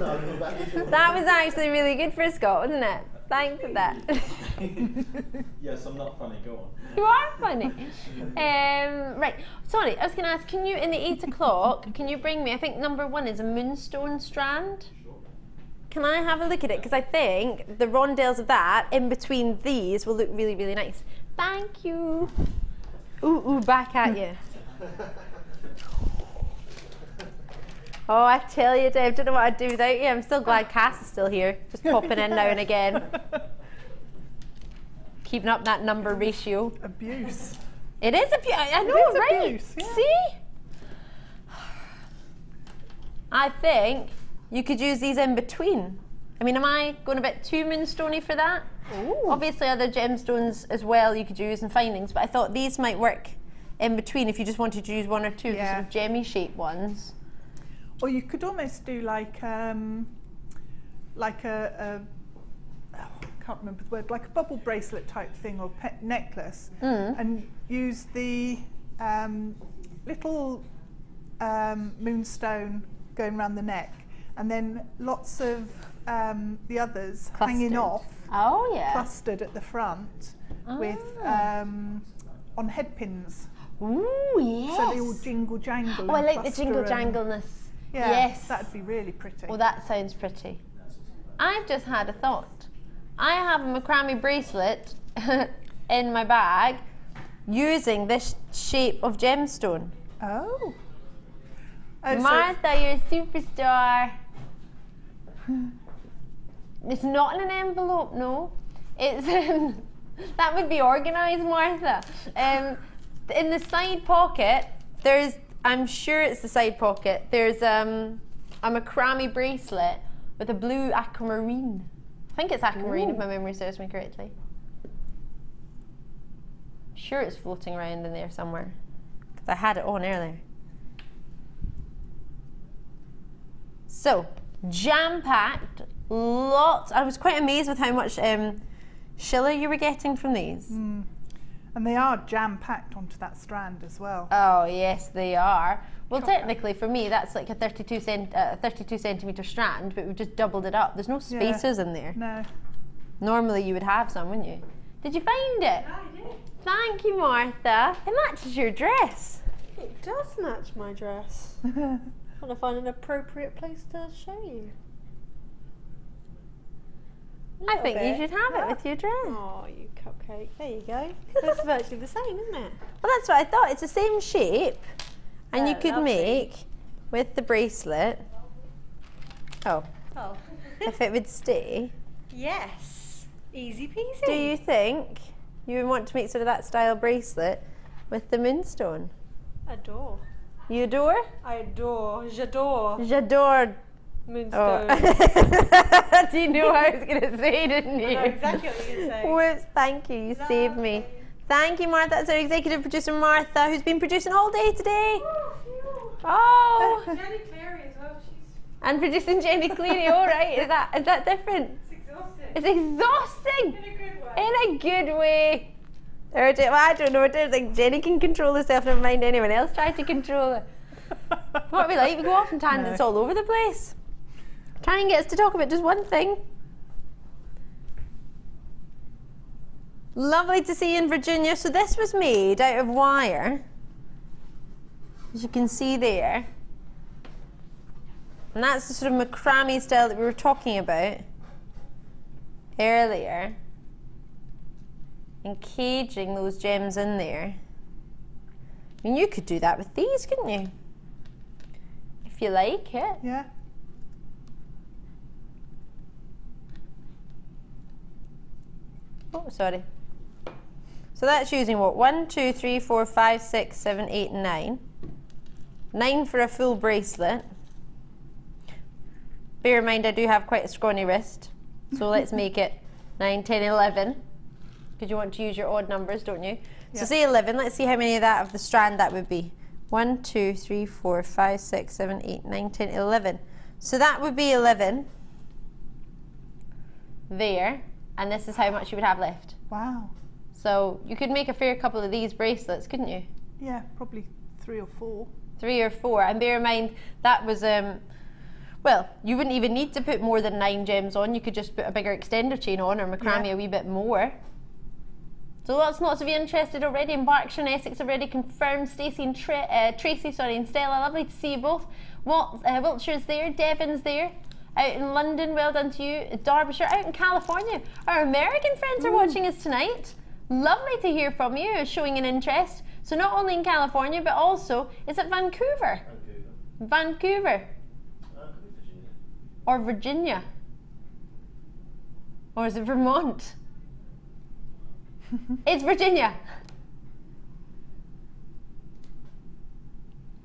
That was actually really good for Scott, wasn't it? Thanks for that. Yes, I'm not funny, go on. You are funny. Right, sorry, I was going to ask, can you, in the 8 o'clock, can you bring me, I think number 1 is a Moonstone strand? Can I have a look at it? Because I think the rondelles of that, in between these, will look really, really nice. Thank you. Ooh, back at you. Oh, I tell you, Dave, don't know what I'd do without you. I'm still glad Cass is still here, just popping in now and again. Keeping up that number ratio. Abuse. It is abuse, I know, It is right? abuse, yeah. See? I think you could use these in between. I mean, am I going a bit too moonstoney for that? Ooh. Obviously other gemstones as well you could use in findings, but I thought these might work in between if you just wanted to use 1 or 2 of the sort of gemmy shaped ones. Or you could almost do like a I can't remember the word, like a bubble bracelet type thing or necklace, and use the little moonstone going around the neck, and then lots of the others hanging off, clustered at the front with on head pins. Ooh, yes. So they all jingle jangle. Oh, I like the jingle jangleness. Yeah, yes. That'd be really pretty. Well, that sounds pretty. I've just had a thought. I have a macrame bracelet in my bag using this shape of gemstone. Oh. Martha, you're a superstar. It's not in an envelope, no. It's that would be organised, Martha. In the side pocket, there's, I'm sure it's the side pocket, there's a macrame bracelet with a blue aquamarine. I think it's aquamarine if my memory serves me correctly. I'm sure it's floating around in there somewhere because I had it on earlier. So, jam-packed, lots. I was quite amazed with how much schiller you were getting from these. And they are jam-packed onto that strand as well. Oh yes, they are. Well, technically for me that's like a 32 centimetre strand, but we've just doubled it up. There's no spacers in there. No. Normally you would have some, wouldn't you? Did you find it? Yeah, I did. Thank you, Martha. It matches your dress. It does match my dress. I'm trying to find an appropriate place to show you. I think you should have it with your dress. Oh, you cupcake. There you go. It's virtually the same, isn't it? Well, that's what I thought. It's the same shape. And you could lovely. make, with the bracelet, if it would stay. Yes. Easy peasy. Do you think you would want to make sort of that style bracelet with the moonstone? Adore. You adore? I adore. J'adore. J'adore. Moonstone. Oh. Do you know what I was going to say, didn't you? I know exactly what you're going to say. Whoops, thank you. You saved me. Thank you, Martha. That's our executive producer, Martha, who's been producing all day today. Oh. Jenny Cleary as well. And producing Jenny Cleary, all right. Is that different? It's exhausting. It's exhausting. In a good way. In a good way. Well, I don't know. I don't think Jenny can control herself. Never mind anyone else try to control her. What we like, we go off in tangents all over the place. Try and get us to talk about just one thing. Lovely to see you in Virginia. So this was made out of wire, as you can see there. And that's the sort of macrame style that we were talking about earlier. And caging those gems in there. I mean, you could do that with these, couldn't you? If you like it. Yeah. Oh, sorry. So that's using what? 1, 2, 3, 4, 5, 6, 7, 8, 9. 9 for a full bracelet. Bear in mind I do have quite a scrawny wrist. So let's make it 9, 10, 11. because you want to use your odd numbers, don't you? Yeah. So say 11. Let's see how many of that of the strand that would be. 1, 2, 3, 4, 5, 6, 7, 8, 9, 10, 11. So that would be 11 there, and this is how much you would have left. Wow. So you could make a fair couple of these bracelets, couldn't you? Yeah, probably 3 or 4. 3 or 4, and bear in mind that was well, you wouldn't even need to put more than 9 gems on. You could just put a bigger extender chain on, or macrame a wee bit more. So lots of you interested already. In Berkshire and Essex already confirmed. Stacey and Tracy, and Stella, lovely to see you both. Wiltshire's there, Devon's there. Out in London, well done to you. Derbyshire, out in California. Our American friends are watching us tonight. Lovely to hear from you, showing an interest. So not only in California, but also, is it Vancouver? Vancouver. Or Virginia? Or is it Vermont? It's Virginia.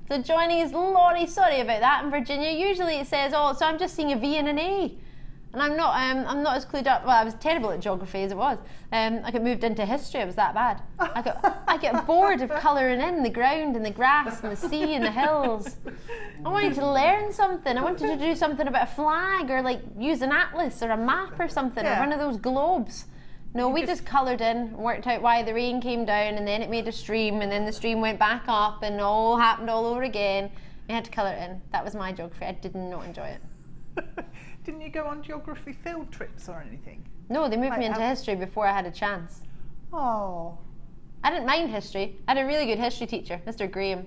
So joining is Laurie, sorry about that, in Virginia. Usually it says, oh, so I'm just seeing a V and an A. And I'm not as clued up. Well, I was terrible at geography as it was. I got moved into history, it was that bad. I get bored of colouring in the ground and the grass and the sea and the hills. I wanted to learn something. I wanted to do something about a flag, or like use an atlas or a map or something, or one of those globes. No, we just coloured in, worked out why the rain came down, and then it made a stream, and then the stream went back up, and all happened all over again. We had to colour it in. That was my geography. I did not enjoy it. Didn't you go on geography field trips or anything? No, they moved me into history before I had a chance. Oh. I didn't mind history. I had a really good history teacher, Mr. Graham.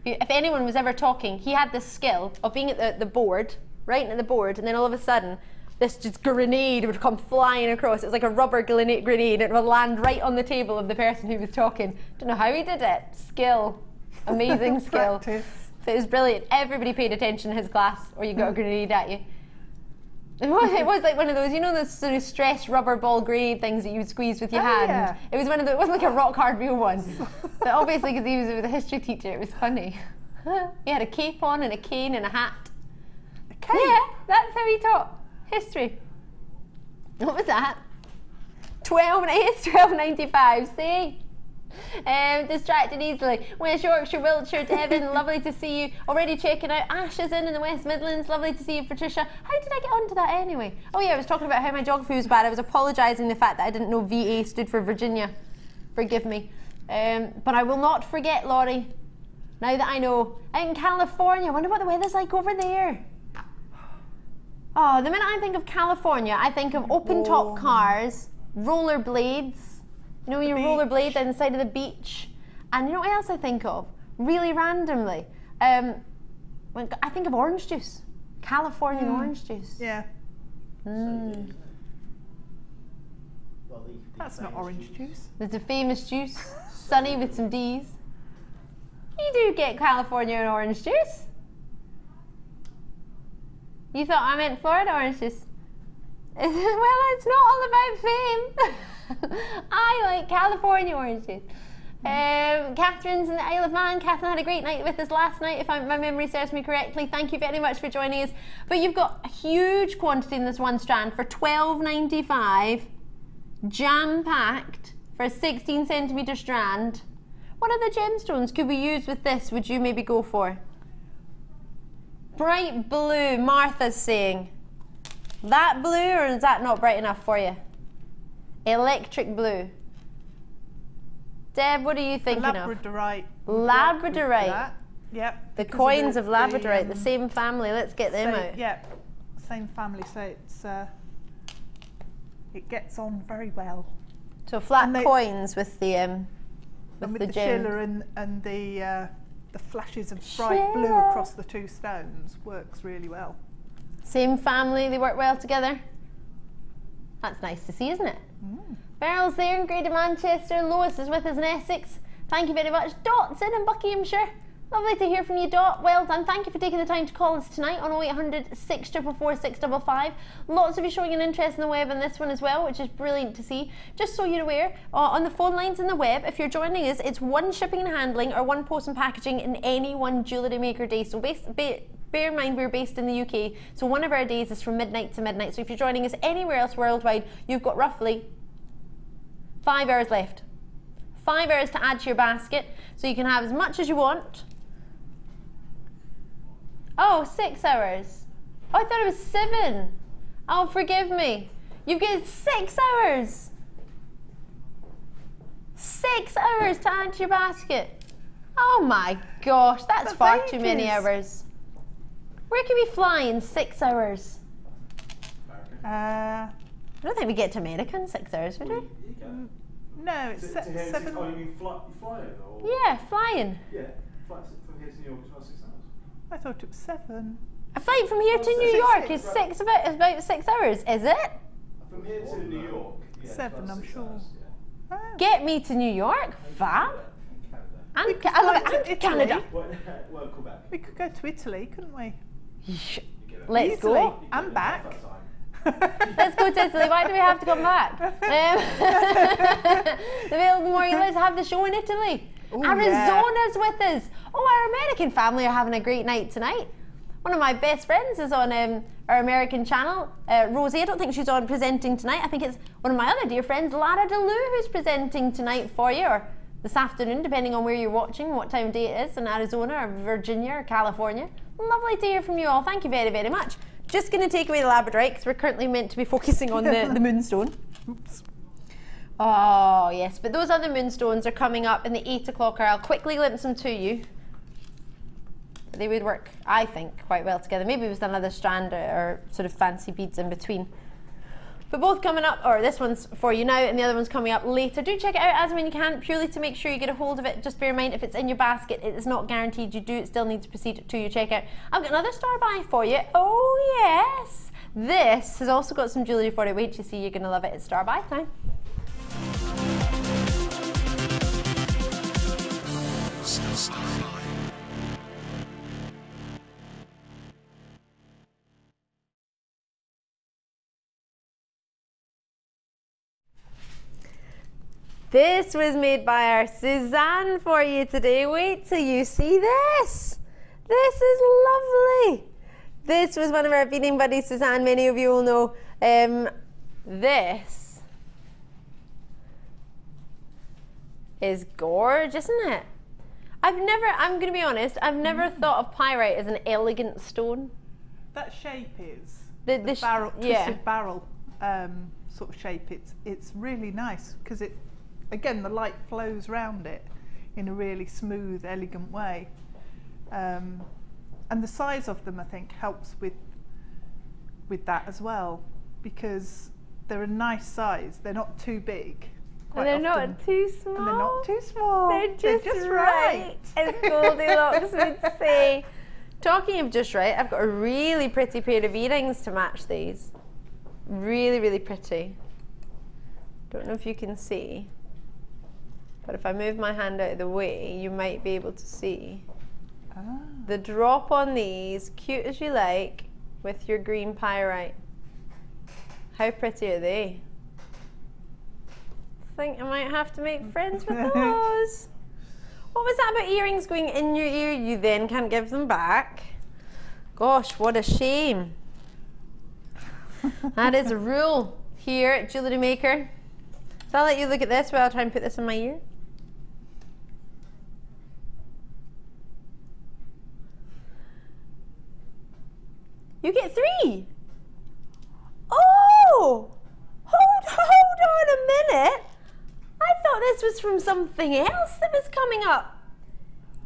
If anyone was ever talking, he had this skill of being at the board, writing at the board, and then all of a sudden, this just grenade would come flying across. It was like a rubber grenade, and it would land right on the table of the person who was talking. Don't know how he did it. Skill. Amazing skill. Practice. So it was brilliant. Everybody paid attention in his class, or you got a grenade at you. It was like one of those, you know, those sort of stressed rubber ball grenade things that you would squeeze with your hand. Yeah. It was one of those. It wasn't like a rock hard real one. But obviously, because he was a history teacher, it was funny. He had a cape on and a cane and a hat. A cape? Yeah, that's how he taught history. What was that? 12.95. See? Distracted easily. West Yorkshire, Wiltshire, Devon, lovely to see you. Already checking out. Ash is in the West Midlands, lovely to see you, Patricia. How did I get onto that anyway? Oh yeah, I was talking about how my geography was bad. I was apologising the fact that I didn't know VA stood for Virginia. Forgive me. But I will not forget, Laurie. Now that I know. Out in California, I wonder what the weather's like over there. Oh, the minute I think of California, I think of open top cars, rollerblades. You know, when you rollerblade down the side of the beach. And you know what else I think of? Really randomly. I think of orange juice. Californian orange juice. Yeah. Mm. That's not orange juice. There's a famous juice, sunny with some D's. You do get Californian orange juice. You thought I meant Florida orange juice? Well, it's not all about fame. I like California orange juice. Catherine's in the Isle of Man. Catherine had a great night with us last night, if my memory serves me correctly. Thank you very much for joining us. But you've got a huge quantity in this one strand for $12.95, jam-packed for a 16cm strand. What other gemstones could we use with this, would you maybe go for? Bright blue, Martha's saying. That blue, or is that not bright enough for you? Electric blue. Deb, what are you thinking of? Labradorite. Labradorite. Yep. The coins of Labradorite, the same family. Let's get them out. Yep. Same family, so it's it gets on very well. So flat coins with the with the gem. shiller and the flashes of bright blue across the two stones works really well. Same family, they work well together. That's nice to see, isn't it? Mm. Beryl's there in Greater Manchester. Lois is with us in Essex. Thank you very much. Dot's in Buckinghamshire. Lovely to hear from you, Dot. Well done. Thank you for taking the time to call us tonight on 0800 644 655. Lots of you showing an interest in the web on this one as well, which is brilliant to see. Just so you're aware, on the phone lines in the web, if you're joining us, it's one shipping and handling or one post and packaging in any one Jewellery Maker day. So bear in mind we're based in the UK, so one of our days is from midnight to midnight. So if you're joining us anywhere else worldwide, you've got roughly 5 hours left. 5 hours to add to your basket, so you can have as much as you want. Oh, 6 hours. Oh, I thought it was 7. Oh, forgive me. You've got 6 hours. 6 hours to add to your basket. Oh my gosh, that's far too many hours. Where can we fly in 6 hours? I don't think we get to America in 6 hours, would we? No, it's 7. Oh, you mean flying? Or? Yeah, flying. Yeah, flights from here to New York is about 6 hours. I thought it was 7. A flight from here to New York is about 6 hours, is it? From here to New York. Yeah, 7, I'm sure. Hours, yeah. Get me to New York, fab. And Canada. Well, Quebec. We could go to Italy, couldn't we? Let's go. And back. Let's go to Italy. Why do we have to come back? Let's have the show in Italy. Ooh, Arizona's with us. Oh, our American family are having a great night tonight. One of my best friends is on our American channel, Rosie. I don't think she's on presenting tonight. I think it's one of my other dear friends, Lara DeLu, who's presenting tonight for you, or this afternoon, depending on where you're watching, what time of day it is, in Arizona or Virginia or California. Lovely to hear from you all. Thank you very, very much. Just going to take away the Labradorite because we're currently meant to be focusing on the moonstone. Oops. Oh, yes, but those other moonstones are coming up in the 8 o'clock hour. I'll quickly glimpse them to you. They would work, I think, quite well together. Maybe with another strand or sort of fancy beads in between. But both coming up, or this one's for you now and the other one's coming up later. Do check it out as and when you can, purely to make sure you get a hold of it. Just bear in mind, if it's in your basket, it is not guaranteed you do. It still needs to proceed to your checkout. I've got another star buy for you. Oh, yes. This has also got some jewellery for it. Wait till you see, you're going to love it. It's star buy time. This was made by our Suzanne for you today. Wait till you see this. This is lovely. This was one of our beading buddies, Suzanne. Many of you will know. This is gorgeous, isn't it? I'm going to be honest, I've never thought of pyrite as an elegant stone. That shape is the barrel, yeah. twisted barrel sort of shape. It's really nice because it, again, the light flows round it in a really smooth, elegant way. And the size of them, I think, helps with that as well, because they're a nice size. They're not too big. And they're not too small. And they're not too small. They're just right. As Goldilocks would say. Talking of just right, I've got a really pretty pair of earrings to match these. Really, really pretty. Don't know if you can see, but if I move my hand out of the way, you might be able to see. The drop on these, cute as you like, with your green pyrite. How pretty are they? I think I might have to make friends with those. What was that about earrings going in your ear? You then can't give them back. Gosh, what a shame. That is a rule here at Jewellery Maker. So I'll let you look at this while I try and put this in my ear. You get 3. Oh! Hold on a minute. I thought this was from something else that was coming up.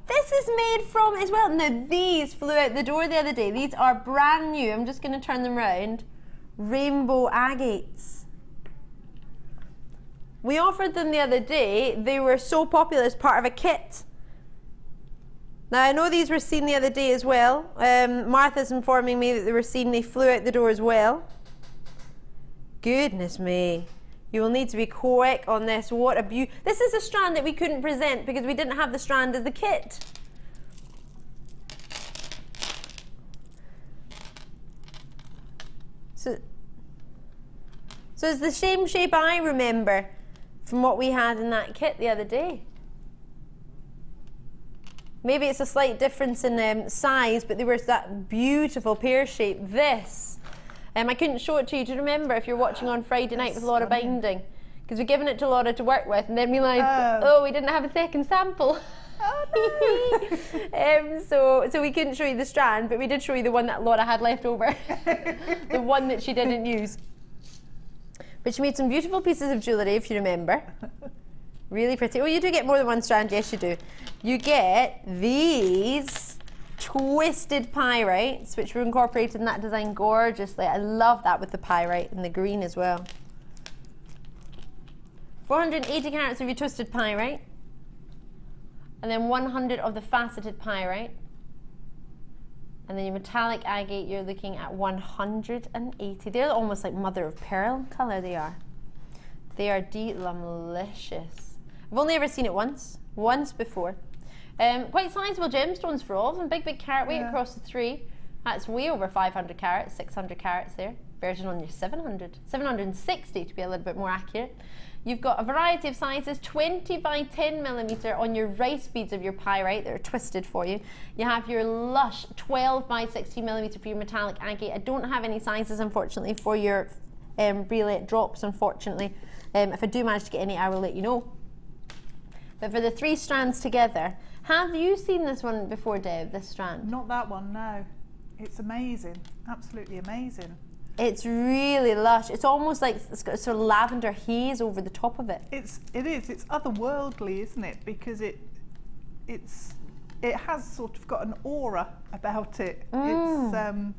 This is made from as well. Now these flew out the door the other day. These are brand new. I'm just going to turn them round. Rainbow agates. We offered them the other day. They were so popular as part of a kit. Now I know these were seen the other day as well. Martha's informing me that they were seen. They flew out the door as well. Goodness me. You will need to be quick on this. What a beauty. This is a strand that we couldn't present because we didn't have the strand as the kit. So it's the same shape I remember from what we had in that kit the other day. Maybe it's a slight difference in size, but they were that beautiful pear shape. This. I couldn't show it to you to remember if you're watching on Friday night with a lot of binding. because we're giving it to Laura to work with, and then realised, oh, we didn't have a second sample. Oh no! So we couldn't show you the strand, but we did show you the one that Laura had left over, the one that she didn't use. But she made some beautiful pieces of jewellery, if you remember. Really pretty. Oh, you do get more than one strand, yes you do. You get these twisted pyrites, which were incorporated in that design gorgeously. I love that with the pyrite and the green as well. 480 carats of your twisted pyrite, and then 100 of the faceted pyrite, and then your metallic agate, you're looking at 180. They're almost like mother of pearl colour, they are. They are delicious. I've only ever seen it once before. Quite sizable gemstones for all of them, big carat weight across the three. That's way over 500 carats, 600 carats there. Version on your 700, 760 to be a little bit more accurate. You've got a variety of sizes, 20 by 10 millimeter on your rice beads of your pyrite that are twisted for you. You have your lush 12 by 16 millimeter for your metallic agate. I don't have any sizes, unfortunately, for your brilliant drops, unfortunately. If I do manage to get any, I will let you know. But for the three strands together, have you seen this one before, Deb, this strand? Not that one, no. It's amazing, absolutely amazing. It's really lush. It's almost like it's got a sort of lavender haze over the top of it. It is. It's otherworldly, isn't it? Because it has sort of got an aura about it. It's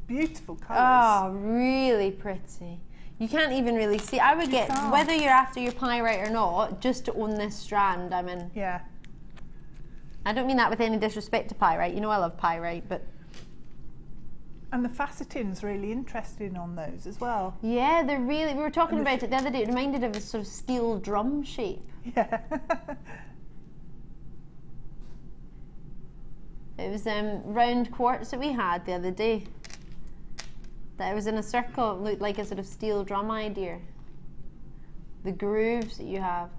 beautiful colours. Oh, really pretty. You can't even really see. I would get, whether you're after your pyrite or not, just to own this strand, I'm in. Yeah. I don't mean that with any disrespect to pyrite. You know I love pyrite, but... And the faceting's really interesting on those as well. Yeah, they're really, we were talking about it the other day, it reminded of a sort of steel drum shape. Yeah. It was round quartz that we had the other day. That it was in a circle, it looked like a sort of steel drum idea. The grooves that you have.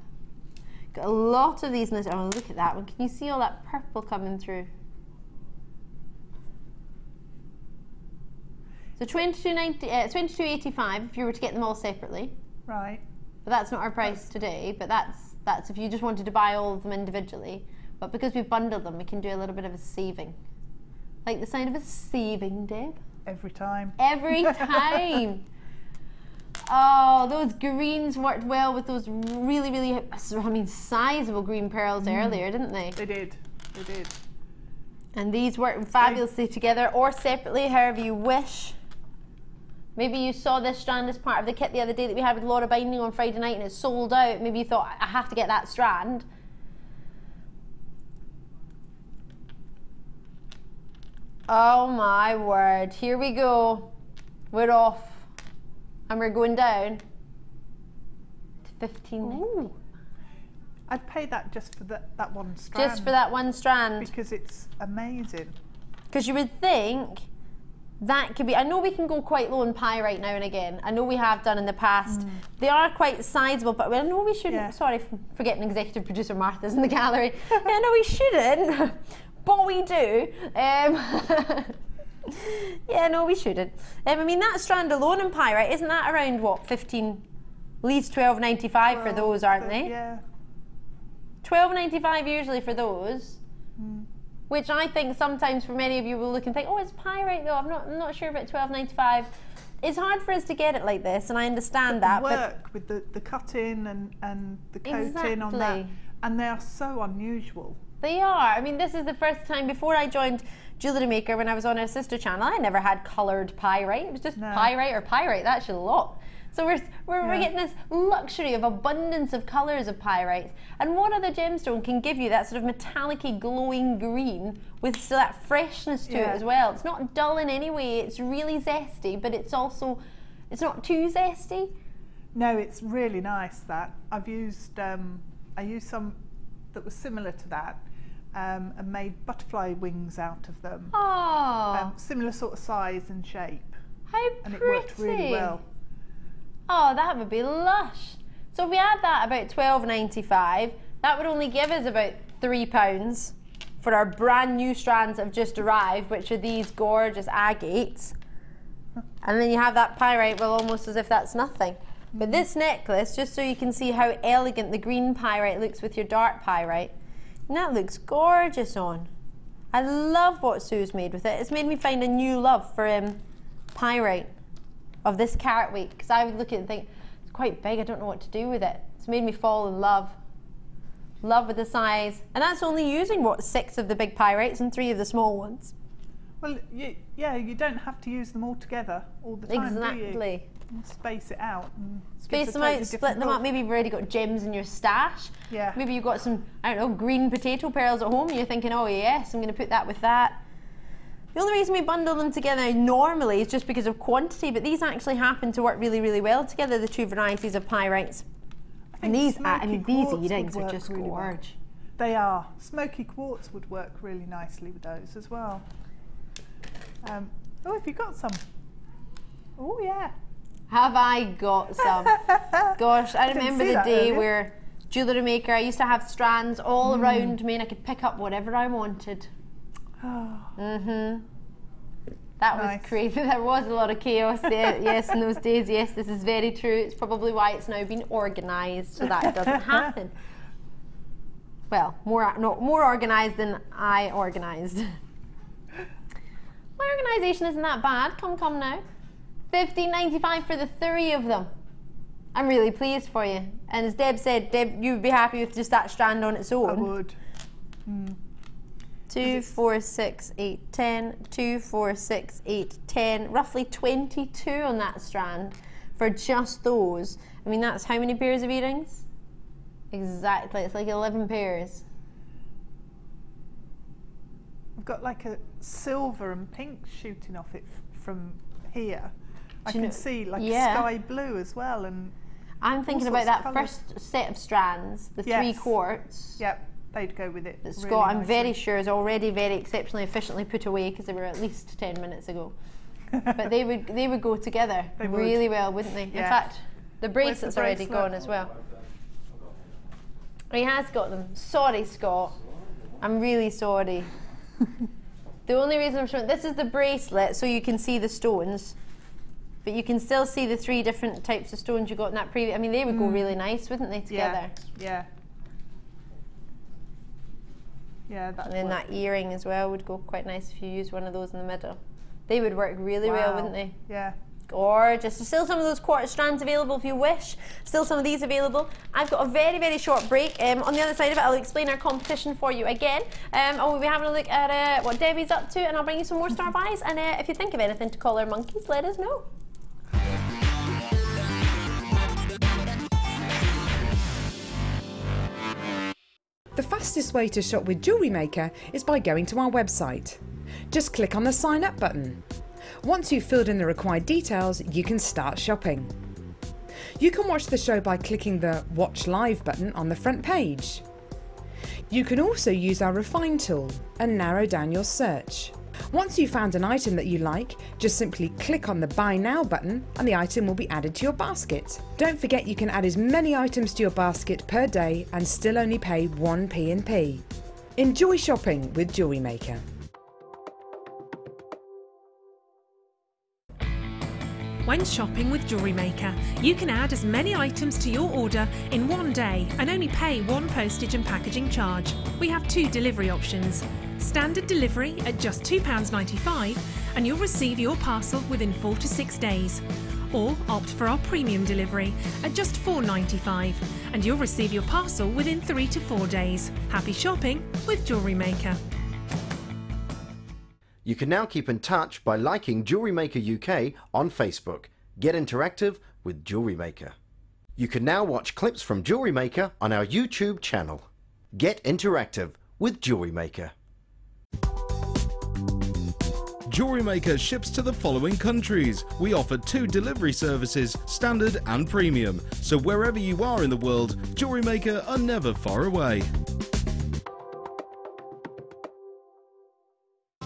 Got a lot of these in this, oh look at that one, can you see all that purple coming through? So 22.85 if you were to get them all separately. Right. But that's not our price today, but that's if you just wanted to buy all of them individually. But because we've bundled them, we can do a little bit of a saving. Like the sound of a saving, Deb? Every time. Every time. Oh, those greens worked well with those really, really, I mean, sizable green pearls earlier, didn't they? They did. They did. And these work fabulously together or separately, however you wish. Maybe you saw this strand as part of the kit the other day that we had with Laura binding on Friday night and it sold out. Maybe you thought, I have to get that strand. Oh my word, here we go. We're off. And we're going down to 15. I'd pay that just for that one strand. Just for that one strand. Because it's amazing. Because you would think that could be, I know we can go quite low in pyrite now and again. I know we have done in the past. They are quite sizable, but I know we shouldn't, sorry for forgetting executive producer Martha's in the gallery. Yeah, no, we shouldn't, but we do. Yeah, no, we shouldn't. I mean, that strand alone in pyrite, isn't that around, what, 15, at least 12.95 for those, aren't they? Yeah. 12.95 usually for those, which I think sometimes for many of you will look and think, oh, it's pyrite though, I'm not sure about 12.95. It's hard for us to get it like this, and I understand that. Work with the cutting and the coating on that, and they are so unusual. They are. I mean, this is the first time before I joined Jewellery Maker when I was on our sister channel. I never had coloured pyrite. It was just pyrite or pyrite. That's a lot. So we're getting this luxury of abundance of colours of pyrites. And what other gemstone can give you that sort of metallic-y glowing green with still that freshness to it as well? It's not dull in any way. It's really zesty, but it's also, it's not too zesty. No, it's really nice that. I've used, I used some that was similar to that. And made butterfly wings out of them. Oh. Similar sort of size and shape. How pretty. And it worked really well. Oh, that would be lush. So if we add that about $12.95, that would only give us about £3 for our brand new strands that have just arrived, which are these gorgeous agates. And then you have that pyrite, well, almost as if that's nothing. But this necklace, just so you can see how elegant the green pyrite looks with your dark pyrite, and that looks gorgeous on. I love what Sue's made with it. It's made me find a new love for pyrite of this carat weight, because I would look at it and think, it's quite big, I don't know what to do with it. It's made me fall in love. Love with the size. And that's only using, what, 6 of the big pyrites and 3 of the small ones. Well, yeah, you don't have to use them all together all the time, exactly. Do you? Space it out. And space them out, split them up. Maybe you've already got gems in your stash. Yeah. Maybe you've got some, I don't know, green potato pearls at home and you're thinking, oh yes, I'm going to put that with that. The only reason we bundle them together normally is just because of quantity, but these actually happen to work really, really well together, the 2 varieties of pyrites. And these, these earrings are just gorgeous. Well. They are. Smoky quartz would work really nicely with those as well. Oh, have you got some? Oh, yeah. Have I got some? Gosh, I remember the day where Jewellery Maker, I used to have strands all around me and I could pick up whatever I wanted. That was crazy. There was a lot of chaos there, yes, in those days. Yes, this is very true. It's probably why it's now been organised so that it doesn't happen. Well, more organised than I organised. My organisation isn't that bad. Come now. $15.95 for the 3 of them. I'm really pleased for you. And as Deb said, Deb, you would be happy with just that strand on its own. I would. 2, 4, 6, 8, 10, 2, 4, 6, 8, 10, roughly 22 on that strand for just those. I mean, that's how many pairs of earrings? Exactly, it's like 11 pairs. I've got like a silver and pink shooting off it from here. I can see like sky blue as well. And I'm thinking about that first set of strands, the 3 quartz. Yep. They'd go with it. That Scott, I'm very sure, is already very exceptionally efficiently put away because they were at least 10 minutes ago. But they would go together really well, wouldn't they? Yeah. In fact, the bracelet's already gone as well. He has got them. Sorry, Scott. I'm really sorry. The only reason I'm showing this is the bracelet, so you can see the stones. But you can still see the 3 different types of stones you got in that previous. I mean, they would go really nice, wouldn't they, together? Yeah. Yeah, and then that earring as well would go quite nice if you use one of those in the middle. They would work really well, wouldn't they? Yeah. Gorgeous. There's still some of those quartz strands available if you wish. Still some of these available. I've got a very, very short break. On the other side of it, I'll explain our competition for you again. We'll be having a look at what Debbie's up to, and I'll bring you some more star buys. And if you think of anything to call our monkeys, let us know. The fastest way to shop with Jewellery Maker is by going to our website. Just click on the sign up button. Once you've filled in the required details, you can start shopping. You can watch the show by clicking the Watch Live button on the front page. You can also use our Refine tool and narrow down your search. Once you've found an item that you like, just simply click on the Buy Now button and the item will be added to your basket. Don't forget you can add as many items to your basket per day and still only pay 1 P&P. Enjoy shopping with Jewellery Maker. When shopping with Jewellery Maker, you can add as many items to your order in 1 day and only pay 1 postage and packaging charge. We have 2 delivery options. Standard delivery at just £2.95 and you'll receive your parcel within 4 to 6 days. Or opt for our premium delivery at just £4.95 and you'll receive your parcel within 3 to 4 days. Happy shopping with Jewellery Maker. You can now keep in touch by liking Jewellery Maker UK on Facebook. Get interactive with Jewellery Maker. You can now watch clips from Jewellery Maker on our YouTube channel. Get interactive with Jewellery Maker. Jewellery Maker ships to the following countries. We offer 2 delivery services, standard and premium. So wherever you are in the world, Jewellery Maker are never far away.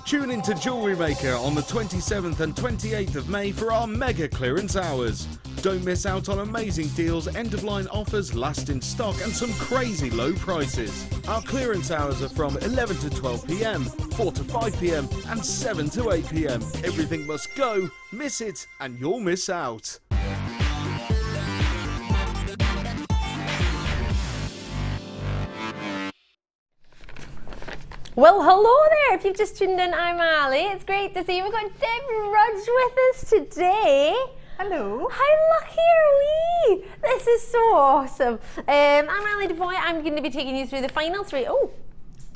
Tune in to Jewellery Maker on the 27th and 28th of May for our mega clearance hours. Don't miss out on amazing deals, end-of-line offers, last in stock and some crazy low prices. Our clearance hours are from 11 to 12 PM, 4 to 5 PM and 7 to 8 PM. Everything must go, miss it and you'll miss out. Well, hello there. If you've just tuned in, I'm Ali. It's great to see you. We've got Rudge with us today. Hello. How lucky are we? This is so awesome. I'm Ali Defoy. I'm going to be taking you through the final 2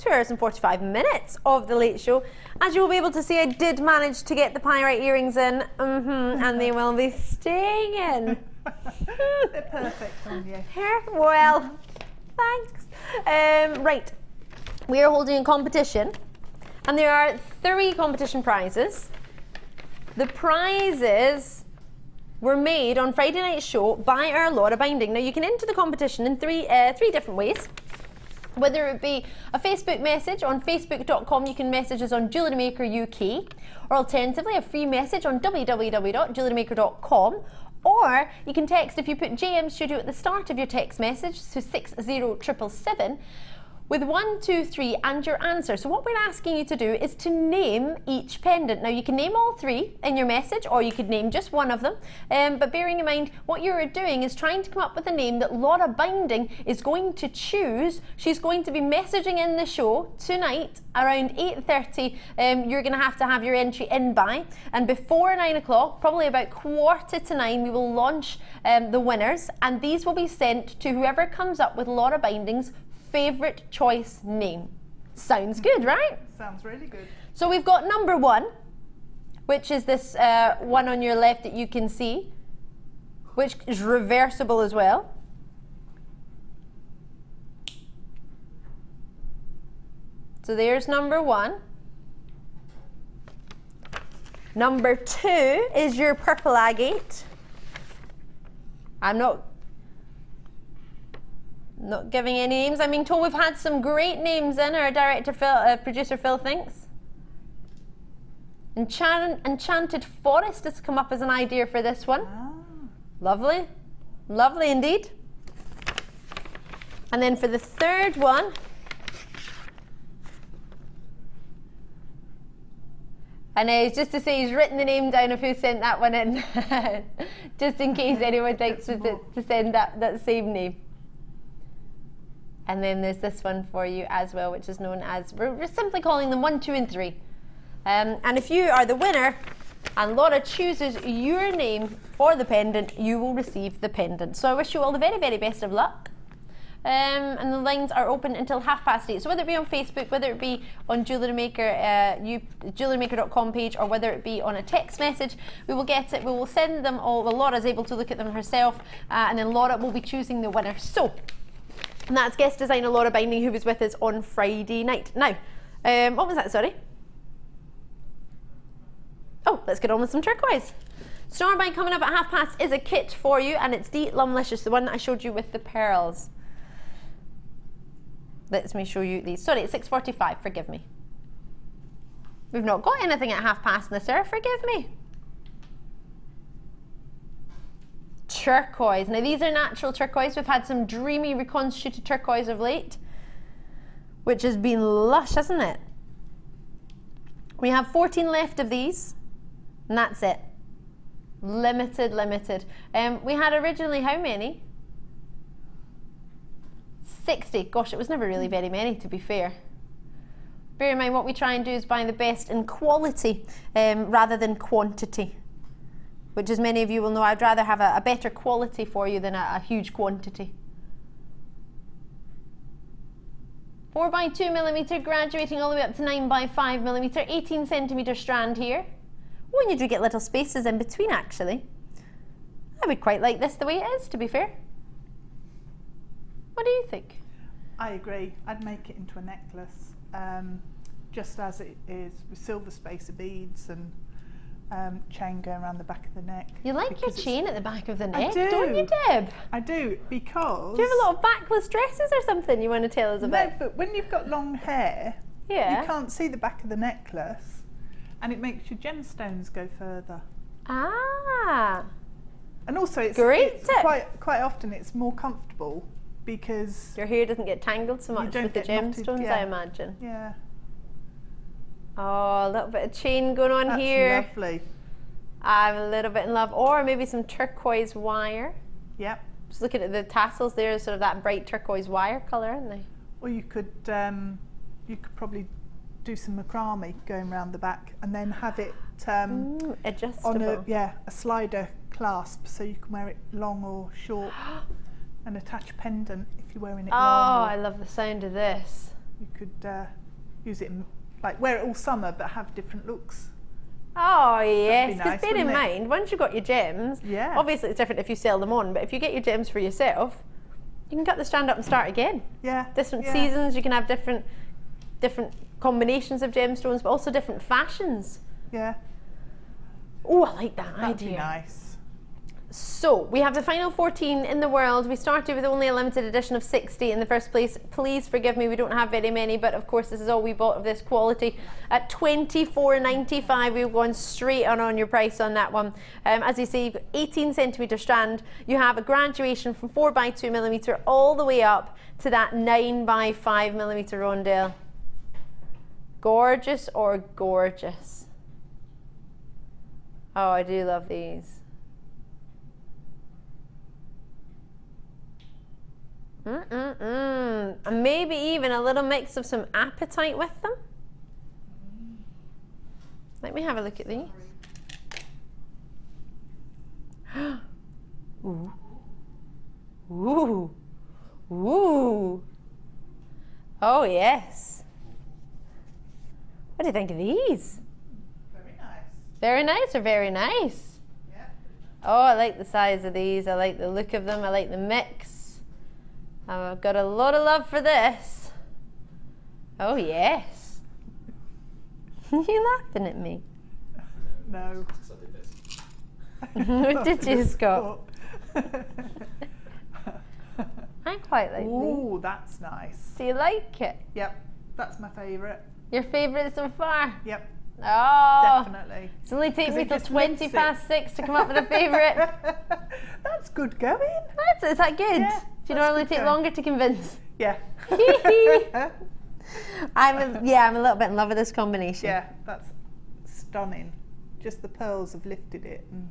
hours and 45 minutes of the late show. As you will be able to see, I did manage to get the pyrite earrings in, and they will be staying in. They're perfect on you. Well, thanks. Right, we are holding a competition, and there are 3 competition prizes. The prizes were made on Friday night's show by our Laura Binding. Now, you can enter the competition in three different ways. Whether it be a Facebook message on facebook.com, you can message us on Jewellery Maker UK, or alternatively a free message on www.jewellerymaker.com, or you can text if you put JM Studio at the start of your text message to 60777 with 1, 2, 3 and your answer. So what we're asking you to do is to name each pendant. Now you can name all 3 in your message, or you could name just one of them, but bearing in mind what you're doing is trying to come up with a name that Laura Binding is going to choose. She's going to be messaging in the show tonight around 8:30. You're going to have your entry in by, and before 9 o'clock, probably about 8:45, we will launch the winners, and these will be sent to whoever comes up with Laura Binding's favourite choice name. Sounds good, right? Sounds really good. So we've got number 1, which is this one on your left that you can see, which is reversible as well. So there's number 1. Number 2 is your purple agate. I'm not giving any names. I'm being told we've had some great names in. Our director producer Phil thinks. Enchanted Forest has come up as an idea for this one. Ah. Lovely. Lovely indeed. And then for the 3rd one, and just to say he's written the name down of who sent that one in, just in case anyone thinks to send that same name. And then there's this one for you as well, which is known as, we're simply calling them 1, 2 and 3. And if you are the winner and Laura chooses your name for the pendant, you will receive the pendant. So I wish you all the very, very best of luck. And the lines are open until 8:30. So whether it be on Facebook, whether it be on Jewellery Maker, JewelleryMaker.com page, or whether it be on a text message, we will get it. We will send them all. Well, Laura's able to look at them herself, and then Laura will be choosing the winner. So. And that's guest designer Laura Binding, who was with us on Friday night. Now, what was that, sorry? Oh, let's get on with some turquoise. Starby coming up at 8:30 is a kit for you, and it's the Lumlicious, the one that I showed you with the pearls. Let me show you these. Sorry, it's 6:45, forgive me. We've not got anything at 8:30 in this hour, forgive me. Turquoise. Now these are natural turquoise. We've had some dreamy reconstituted turquoise of late, which has been lush, hasn't it? We have 14 left of these, and that's it. Limited. We had originally how many? 60. Gosh, it was never really very many, to be fair. Bear in mind, what we try and do is buy the best in quality rather than quantity. Which, as many of you will know, I'd rather have a better quality for you than a huge quantity. 4 by 2 millimeter, graduating all the way up to 9 by 5 millimeter, 18 centimeter strand here. Oh, and you do get little spaces in between, actually. I would quite like this the way it is, to be fair. What do you think? I agree. I'd make it into a necklace, just as it is, with silver spacer beads and chain going around the back of the neck. You like your chain at the back of the neck, I do. Don't you, Deb? I do, because... Do you have a lot of backless dresses or something you want to tell us about? No, but when you've got long hair, yeah, you can't see the back of the necklace, and it makes your gemstones go further. Ah. And also, it's quite often it's more comfortable because your hair doesn't get tangled so much with the gemstones, I imagine. Yeah. Oh, a little bit of chain going on here. That's lovely. I'm a little bit in love. Or maybe some turquoise wire. Yep. Just looking at the tassels there, sort of that bright turquoise wire colour, aren't they? Or you could probably do some macrame going around the back, and then have it adjustable on a slider clasp, so you can wear it long or short, and attach a pendant if you're wearing it long. Oh, I love the sound of this. You could use it like wear it all summer, but have different looks. Oh yes, because nice, bear in mind, once you've got your gems, obviously it's different if you sell them on, but if you get your gems for yourself, you can cut the strand up and start again. Yeah. Different seasons, you can have different combinations of gemstones, but also different fashions. Yeah. Oh, I like that That'd idea. Be nice. So, we have the final 14 in the world. We started with only a limited edition of 60 in the first place. Please forgive me, we don't have very many, but of course this is all we bought of this quality. At $24.95, we've gone straight on your price on that one. As you see, you've got 18 centimetre strand. You have a graduation from 4x2mm all the way up to that 9x5mm rondelle. Gorgeous or gorgeous? Oh, I do love these. And maybe even a little mix of some apatite with them. Let me have a look at these. Ooh. Ooh. Ooh. Oh, yes. What do you think of these? Very nice. Very nice or very nice? Yeah. Oh, I like the size of these. I like the look of them. I like the mix. I've got a lot of love for this. Oh, yes. You laughing at me? No. What did you, Scott? I quite like these. Ooh, that's nice. Do you like it? Yep, that's my favourite. Your favourite so far? Yep. Oh, definitely. It's only taken me till 20 past 6 to come up with a favourite. That's good going. Is that good? Yeah, Do you normally take longer to convince? Yeah. I'm a little bit in love with this combination. Yeah, that's stunning. Just the pearls have lifted it, and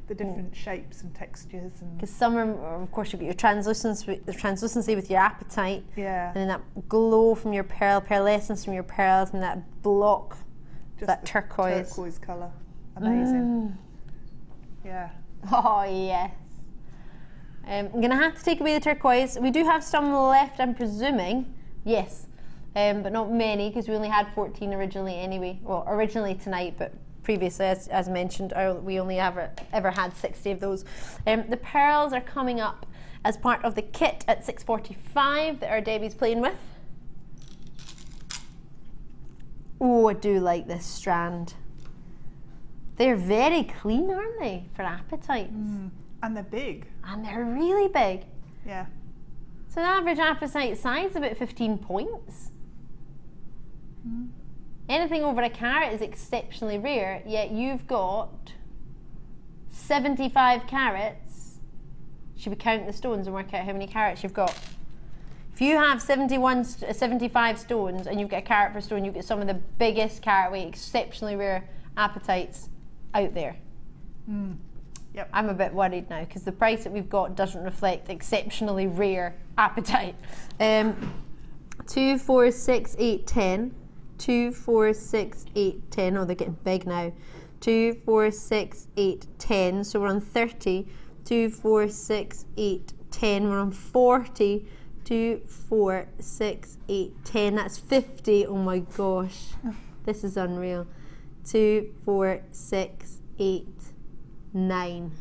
the different shapes and textures. Because some are, of course, you've got your translucency with your apatite. Yeah. And then that glow from your pearlescence from your pearls, and that block, just that turquoise. Turquoise colour. Amazing. Yeah. Oh, yes. I'm going to have to take away the turquoise. We do have some left, I'm presuming. Yes. But not many, because we only had 14 originally anyway. Well, originally tonight, but previously, as mentioned, we only ever had 60 of those. The pearls are coming up as part of the kit at $6.45 that our Debbie's playing with. Oh, I do like this strand. They're very clean, aren't they, for apatites? And they're big. And they're really big. Yeah. So the average apatite size is about 15 points. Anything over a carat is exceptionally rare, yet you've got 75 carats. Should we count the stones and work out how many carats you've got? If you have 75 stones and you've got a carat per stone, you get some of the biggest carat weight, exceptionally rare apatites out there. Yep. I'm a bit worried now because the price that we've got doesn't reflect exceptionally rare apatite. 2, 4, 6, 8, 10. 2, 4, 6, 8, 10. Oh, they're getting big now. 2, 4, 6, 8, 10. So we're on 30. 2, 4, 6, 8, 10. We're on 40. 2, 4, 6, 8, 10. That's 50. Oh my gosh. This is unreal. 2, 4, 6, 8, 9.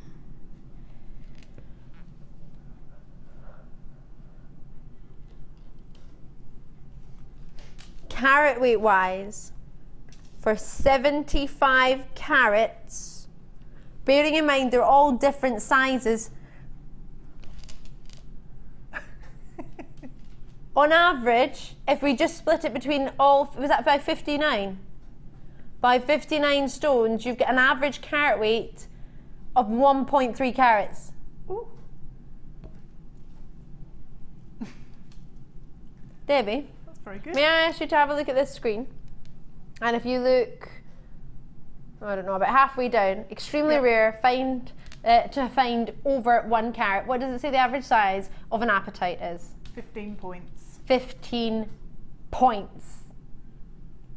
Carat weight wise, for 75 carats, bearing in mind they're all different sizes, on average, if we just split it between all, was that by 59? By 59 stones, you've got an average carat weight of 1.3 carats. Ooh. Debbie? Very good. May I ask you to have a look at this screen? And if you look, I don't know, about halfway down, extremely rare, to find over 1 carat. What does it say the average size of an apatite is? 15 points. 15 points.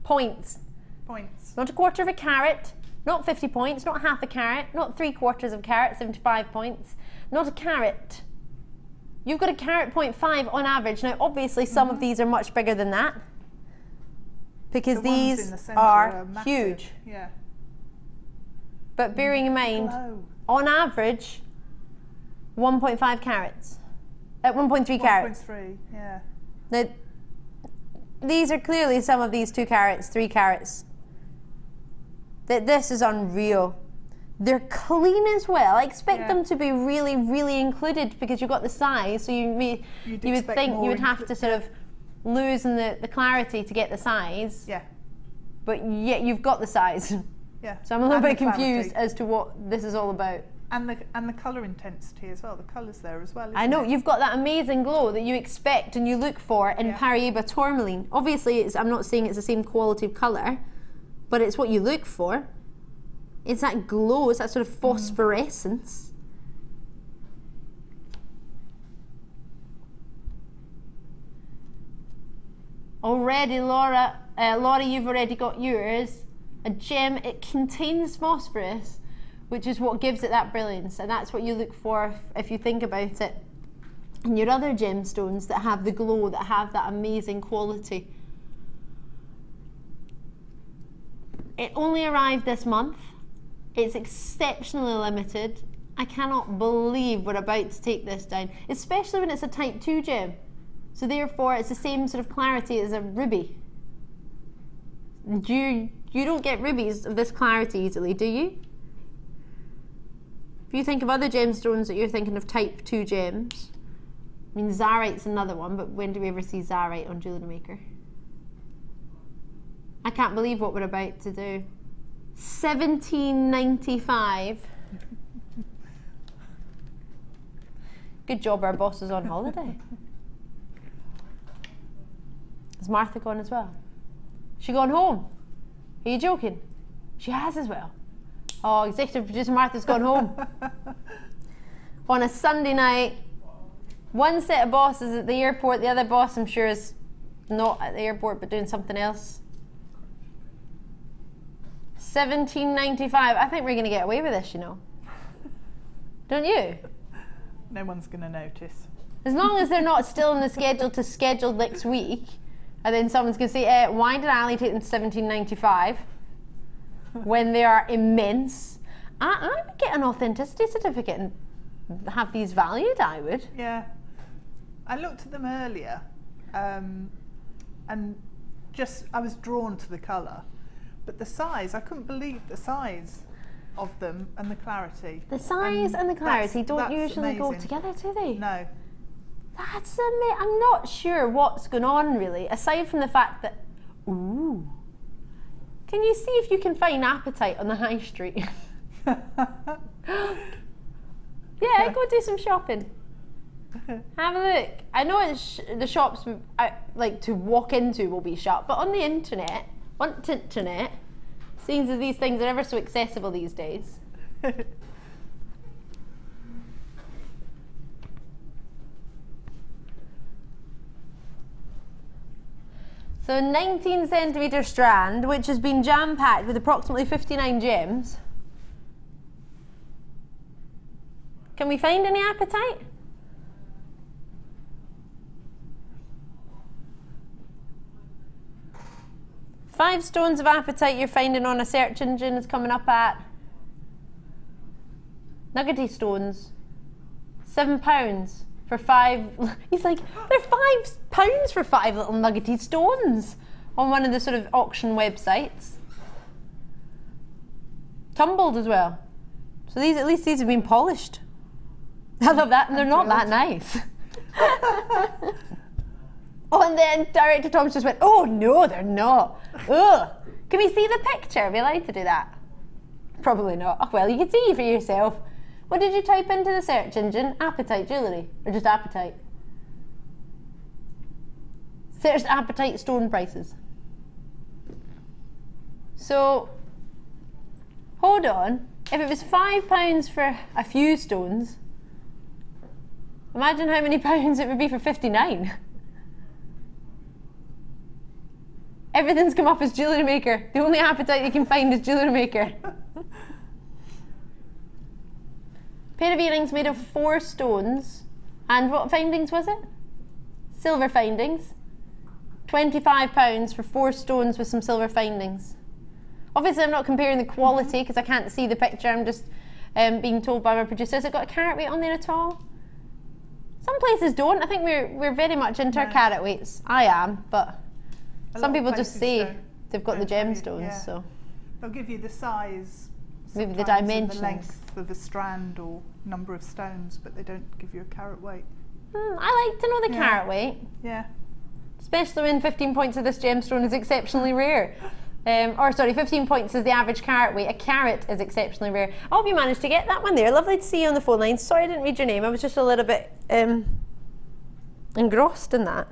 Points. Points. Not a quarter of a carat, not 50 points, not half a carat, not 3/4 of a carat, 75 points, not a carat. You've got a carat 0.5 on average. Now, obviously, some of these are much bigger than that because these are huge. Yeah. But bearing in mind, on average, 1.5 carats. At 1.3 carats. 1.3, yeah. Now, these are clearly some of these 2 carats, 3 carats. This is unreal. They're clean as well. I expect them to be really, really included because you've got the size, so you would think you would have to sort of lose in the clarity to get the size. Yeah. But yet you've got the size. Yeah. So I'm a little bit confused as to what this is all about. And the colour intensity as well. The colour's there as well, isn't I know, it? you've got that amazing glow that you expect and you look for in Paraiba tourmaline. Obviously, I'm not saying it's the same quality of colour, but it's what you look for. It's that glow, it's that sort of phosphorescence. Already, Laura, you've already got yours. A gem, it contains phosphorus, which is what gives it that brilliance, and that's what you look for if you think about it. And your other gemstones that have the glow, that have that amazing quality. It only arrived this month. It's exceptionally limited. I cannot believe we're about to take this down, especially when it's a type 2 gem. So therefore it's the same sort of clarity as a ruby. You don't get rubies of this clarity easily, do you? If you think of other gemstones that you're thinking of type 2 gems, I mean Zarite's another one, but when do we ever see Zarite on Jewellery Maker? I can't believe what we're about to do. $17.95. Good job our boss is on holiday. Has Martha gone as well? She gone home? Are you joking? She has as well. Oh, executive producer Martha's gone home. On a Sunday night, one set of bosses at the airport, the other boss I'm sure is not at the airport but doing something else. $17.95. I think we're going to get away with this, you know. Don't you? No one's going to notice. As long as they're not still in the schedule to schedule next week, and then someone's going to say, why did Ali take them to $17.95 when they are immense? I would get an authenticity certificate and have these valued, I would. Yeah. I looked at them earlier and just, I was drawn to the colour. But the size, I couldn't believe the size of them and the clarity. The size and the clarity don't usually go together, do they? No. That's amazing. I'm not sure what's going on really, aside from the fact that, ooh. Can you see if you can find Apatite on the high street? Yeah, go do some shopping. Have a look. I know the shops I like to walk into will be shut, but on the internet, seeing as these things are ever so accessible these days. So a 19 centimetre strand, which has been jam-packed with approximately 59 gems. Can we find any Apatite? Five stones of Apatite you're finding on a search engine is coming up at nuggety stones, £7 for 5. He's like, they're £5 for 5 little nuggety stones on one of the sort of auction websites. Tumbled as well. So these, at least these have been polished. I love that, and they're not that nice. Oh, and then Director Thomas just went, oh no, they're not. Ugh. Can we see the picture? Are we allowed to do that? Probably not. Oh, well, you can see for yourself. What did you type into the search engine? Apatite jewellery, or just Apatite? Search Apatite stone prices. So, hold on. If it was £5 for a few stones, imagine how many pounds it would be for 59. Everything's come up as Jewellery Maker. The only appetite you can find is Jewellery Maker. Pair of earrings made of 4 stones. And what findings was it? Silver findings. £25 for 4 stones with some silver findings. Obviously I'm not comparing the quality because I can't see the picture. I'm just being told by my producer. Has it got a carat weight on there at all? Some places don't. I think we're very much into our carat weights. I am, but some people just say they've got the gemstones. So they'll give you the size, maybe the dimensions, the length of a strand or number of stones, but they don't give you a carat weight. I like to know the carat weight. Yeah. Especially when 15 points of this gemstone is exceptionally rare. Or sorry, 15 points is the average carat weight. A carat is exceptionally rare. I hope you managed to get that one there. Lovely to see you on the phone line. Sorry I didn't read your name. I was just a little bit engrossed in that.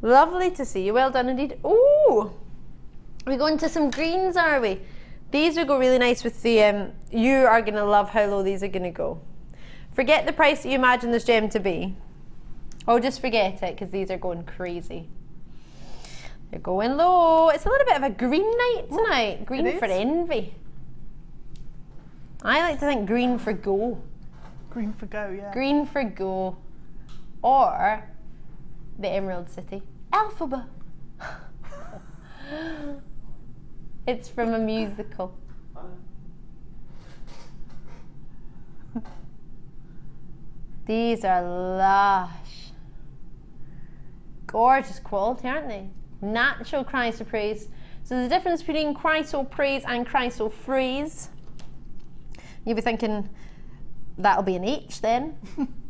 Lovely to see you. Well done indeed. Oh, we're going to some greens, are we? These would go really nice with the, you are going to love how low these are going to go. Forget the price that you imagine this gem to be. Oh, just forget it, because these are going crazy. They're going low. It's a little bit of a green night tonight. Green for envy. I like to think green for go. Green for go, yeah. Green for go. Or the Emerald City. Alphaba. It's from a musical. These are lush. Gorgeous quality, aren't they? Natural chrysoprase. So there's a difference between chrysoprase and chrysoprase. You'll be thinking, that'll be an H then.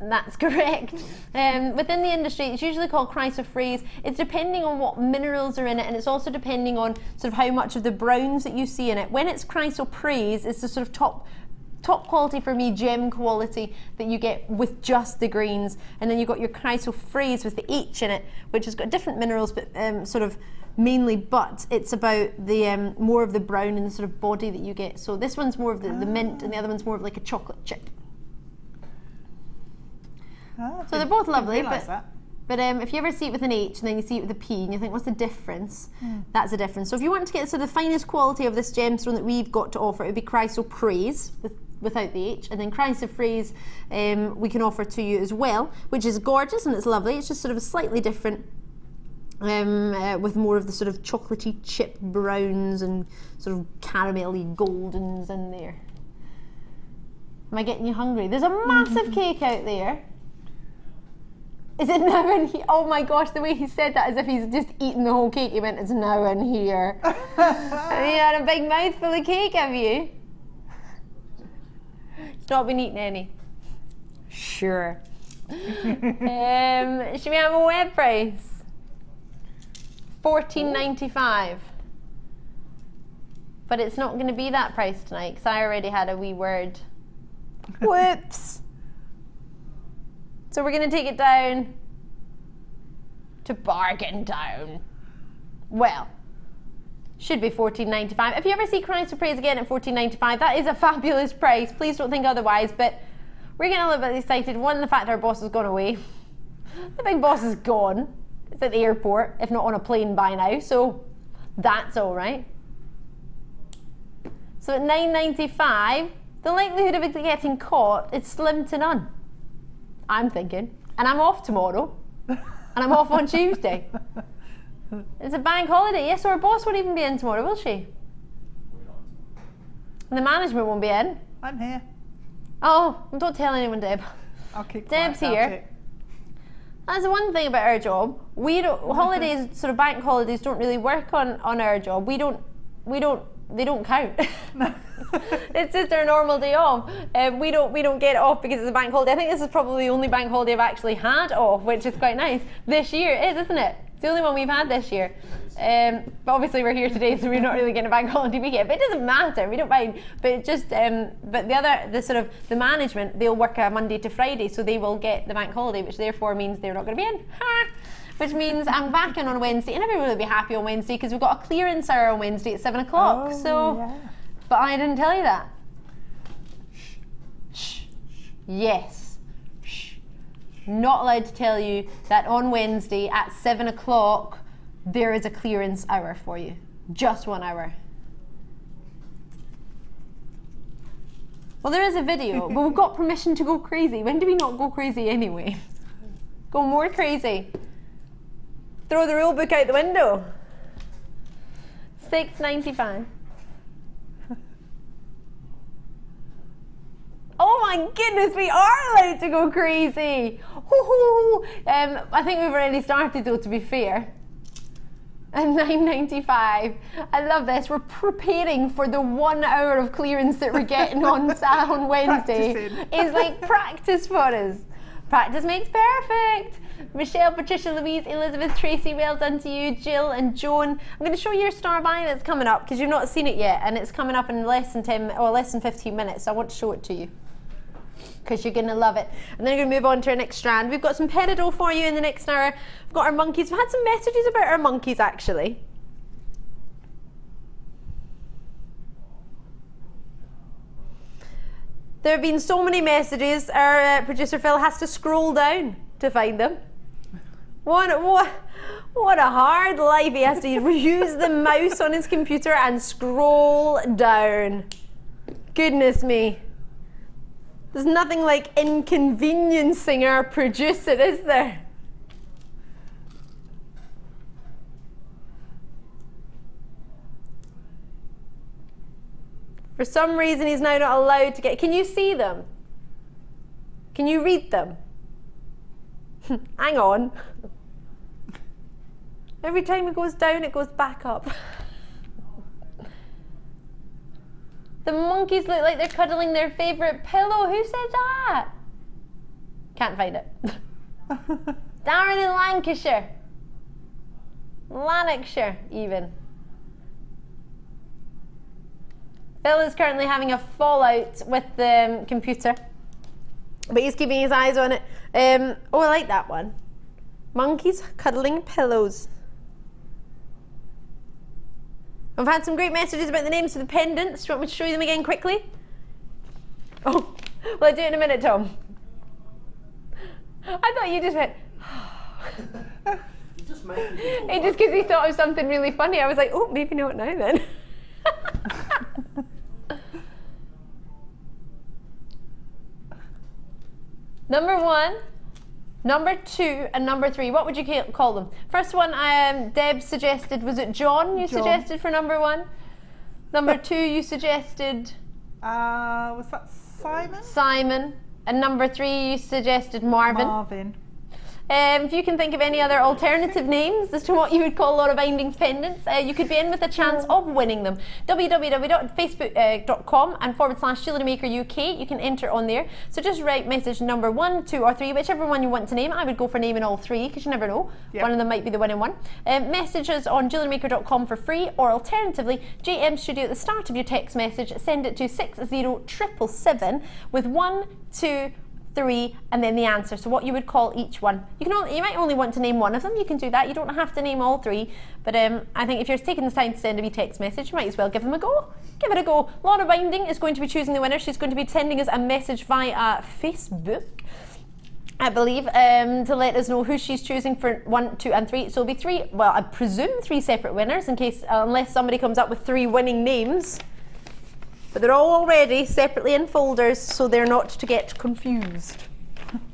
And that's correct. Within the industry, it's usually called chrysoprase. It's depending on what minerals are in it, and it's also depending on sort of how much of the browns that you see in it. When it's chrysoprase, it's the sort of top quality for me, gem quality that you get with just the greens, and then you've got your chrysoprase with the H in it, which has got different minerals, but sort of mainly, but it's about the more of the brown and the sort of body that you get. So this one's more of the mint, and the other one's more of like a chocolate chip. So they're both lovely, but if you ever see it with an H and then you see it with a P and you think, what's the difference? That's the difference. So if you want to get sort of the finest quality of this gemstone that we've got to offer, it would be chrysoprase without the H, and then chrysoprase we can offer to you as well, which is gorgeous and it's lovely. It's just sort of a slightly different, with more of the sort of chocolatey chip browns and sort of caramelly goldens in there. Am I getting you hungry? There's a massive cake out there. Is it now in here? Oh my gosh, the way he said that as if he's just eaten the whole cake. He went, it's now in here. Have you had a big mouthful of cake, have you? It's not been eaten any. Sure. Should we have a web price? $14.95. But it's not going to be that price tonight because I already had a wee word. Whoops. So we're going to take it down to bargain down. Well, should be $14.95. If you ever see chrysoprase again at $14.95, that is a fabulous price. Please don't think otherwise, but we're getting a little bit excited. One, the fact our boss has gone away. The big boss is gone. It's at the airport, if not on a plane by now, so that's all right. So at $9.95, the likelihood of it getting caught is slim to none. I'm thinking. And I'm off tomorrow. And I'm off on Tuesday. It's a bank holiday. Yes, so our boss won't even be in tomorrow, will she? And the management won't be in. I'm here. Oh, don't tell anyone, Deb. I'll keep Deb's quiet here. about it. That's the one thing about our job. We don't, holidays, sort of bank holidays don't really work on our job. They don't count. It's just our normal day off. We don't get it off because it's a bank holiday. I think this is probably the only bank holiday I've actually had off, which is quite nice. This year it is, isn't it? It's the only one we've had this year. But obviously we're here today, so we're not really getting a bank holiday weekend. But it doesn't matter. We don't mind. But it just but the management, they'll work a Monday to Friday, so they will get the bank holiday, which therefore means they're not going to be in. Ha! Which means I'm back in on Wednesday, and everyone will be happy on Wednesday because we've got a clearance hour on Wednesday at 7 o'clock. Oh, so, yeah. But I didn't tell you that. Shh. Yes. Shh. Not allowed to tell you that on Wednesday at 7 o'clock there is a clearance hour for you. Just 1 hour. Well, there is a video, but we've got permission to go crazy. When do we not go crazy anyway? Go more crazy. Throw the rule book out the window. $6.95. Oh my goodness, we are allowed to go crazy. I think we've already started though, to be fair. And $9.95. I love this. We're preparing for the 1 hour of clearance that we're getting on Wednesday. It's like practice for us. Practice makes perfect. Michelle, Patricia, Louise, Elizabeth, Tracy, well done to you. Jill and Joan. I'm going to show you your star buy that's coming up because you've not seen it yet, and it's coming up in less than 15 minutes. So I want to show it to you because you're going to love it. And then we're going to move on to our next strand. We've got some peridot for you in the next hour. We've got our monkeys. We've had some messages about our monkeys actually. There have been so many messages. Our producer Phil has to scroll down to find them. What a hard life. He has to use the mouse on his computer and scroll down. Goodness me. There's nothing like inconveniencing our producer, is there? For some reason he's now not allowed to get... Can you see them? Can you read them? Hang on. Every time it goes down, it goes back up. The monkeys look like they're cuddling their favourite pillow. Who said that? Can't find it. Darren in Lancashire. Lanarkshire, even. Phil is currently having a fallout with the computer, but he's keeping his eyes on it. Oh, I like that one. Monkeys cuddling pillows. I've had some great messages about the names of the pendants. Do you want me to show you them again quickly? Oh, well, I'll do it in a minute, Tom. I thought you just went... It just because he thought of something really funny. I was like, oh, maybe not now then. Number 1, number 2, and number 3. What would you call them? First one, Deb suggested, was it John you suggested for number 1? Number 2, you suggested? Was that Simon? Simon. And number 3, you suggested Marvin. Marvin. If you can think of any other alternative names as to what you would call a lot of bindings pendants, you could be in with a chance of winning them. www.facebook.com and /JewelleryMaker UK. You can enter on there. So just write message number 1, 2 or 3, whichever one you want to name. I would go for naming all 3 because you never know. Yep. One of them might be the winning one. Messages on JewelleryMaker.com for free, or alternatively, JM Studio at the start of your text message, send it to 60777 with 1, 2, 3 and then the answer, so what you would call each one. You might only want to name one of them. You can do that. You don't have to name all 3, but I think if you're taking the time to send a wee text message, you might as well give them a go. Give it a go. Laura Binding is going to be choosing the winner. She's going to be sending us a message via Facebook, I believe, to let us know who she's choosing for 1, 2 and 3. So it'll be 3, well, I presume 3 separate winners in case, unless somebody comes up with 3 winning names. But they're all already separately in folders, so they're not to get confused.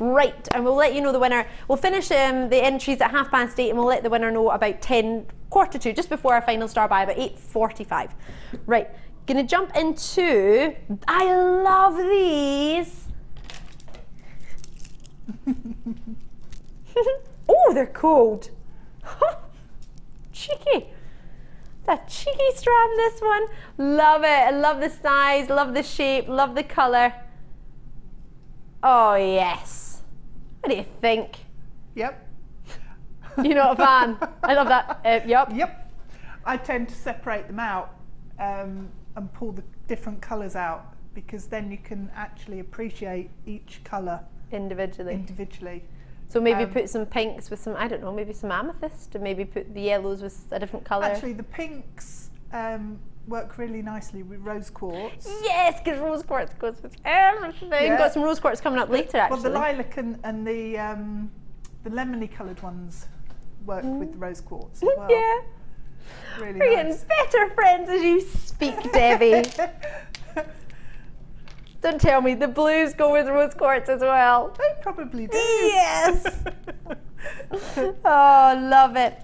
Right, and we'll let you know the winner. We'll finish the entries at 8:30 and we'll let the winner know about 1:45, just before our final star by, about 8:45. Right, gonna jump into, I love these. Oh, they're cold. Cheeky. It's a cheeky strand, this one. Love it. I love the size, love the shape, love the colour. Oh, yes. What do you think? Yep. You're not a fan? I love that. Yep. Yep. I tend to separate them out and pull the different colours out, because then you can actually appreciate each colour individually. So maybe put some pinks with some, I don't know, maybe some amethyst, and maybe put the yellows with a different colour. Actually, the pinks work really nicely with rose quartz. Yes, because rose quartz goes with everything. Yeah. Got some rose quartz coming up later, actually. Well, the lilac and the lemony coloured ones work with the rose quartz as well. Yeah. Really We're nice. getting better friends as you speak, Debbie. Don't tell me the blues go with rose quartz as well. They probably do. Yes. Oh, love it.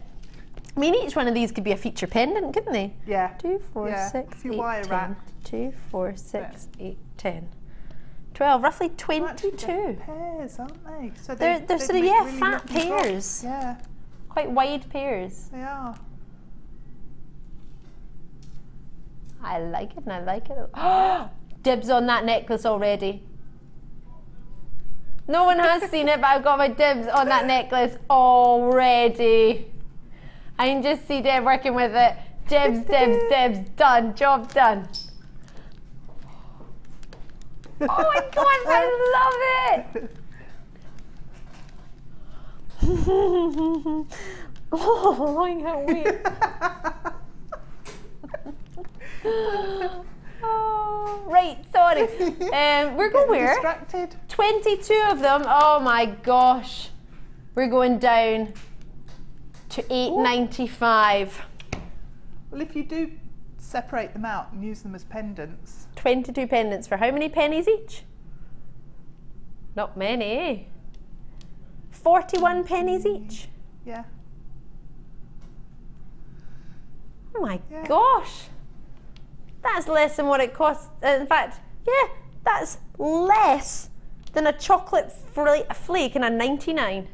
I mean, each one of these could be a feature pendant, couldn't they? Yeah. 2, 4, Yeah. 6, If you 8, wire 10. wrap. 2, 4, 6, 8, 10. 12, roughly 22. Pairs, aren't they? So They're they sort of, make yeah, really fat lovely drops. pairs. Yeah, Quite wide pairs. they are. I like it and I like it. Dibs on that necklace already. No one has seen it, but I've got my dibs on that necklace already. I can just see Deb working with it. Dibs, dibs, dibs, done, job done. Oh my god, I love it! Oh, I can't wait. Oh, right, sorry. We're going where? Distracted. 22 of them. Oh my gosh. We're going down to $8.95. Well, if you do separate them out and use them as pendants. 22 pendants for how many pennies each? Not many, eh? 41 pennies each. Yeah. Oh my gosh. That's less than what it costs. In fact, yeah, that's less than a chocolate flake in a 99.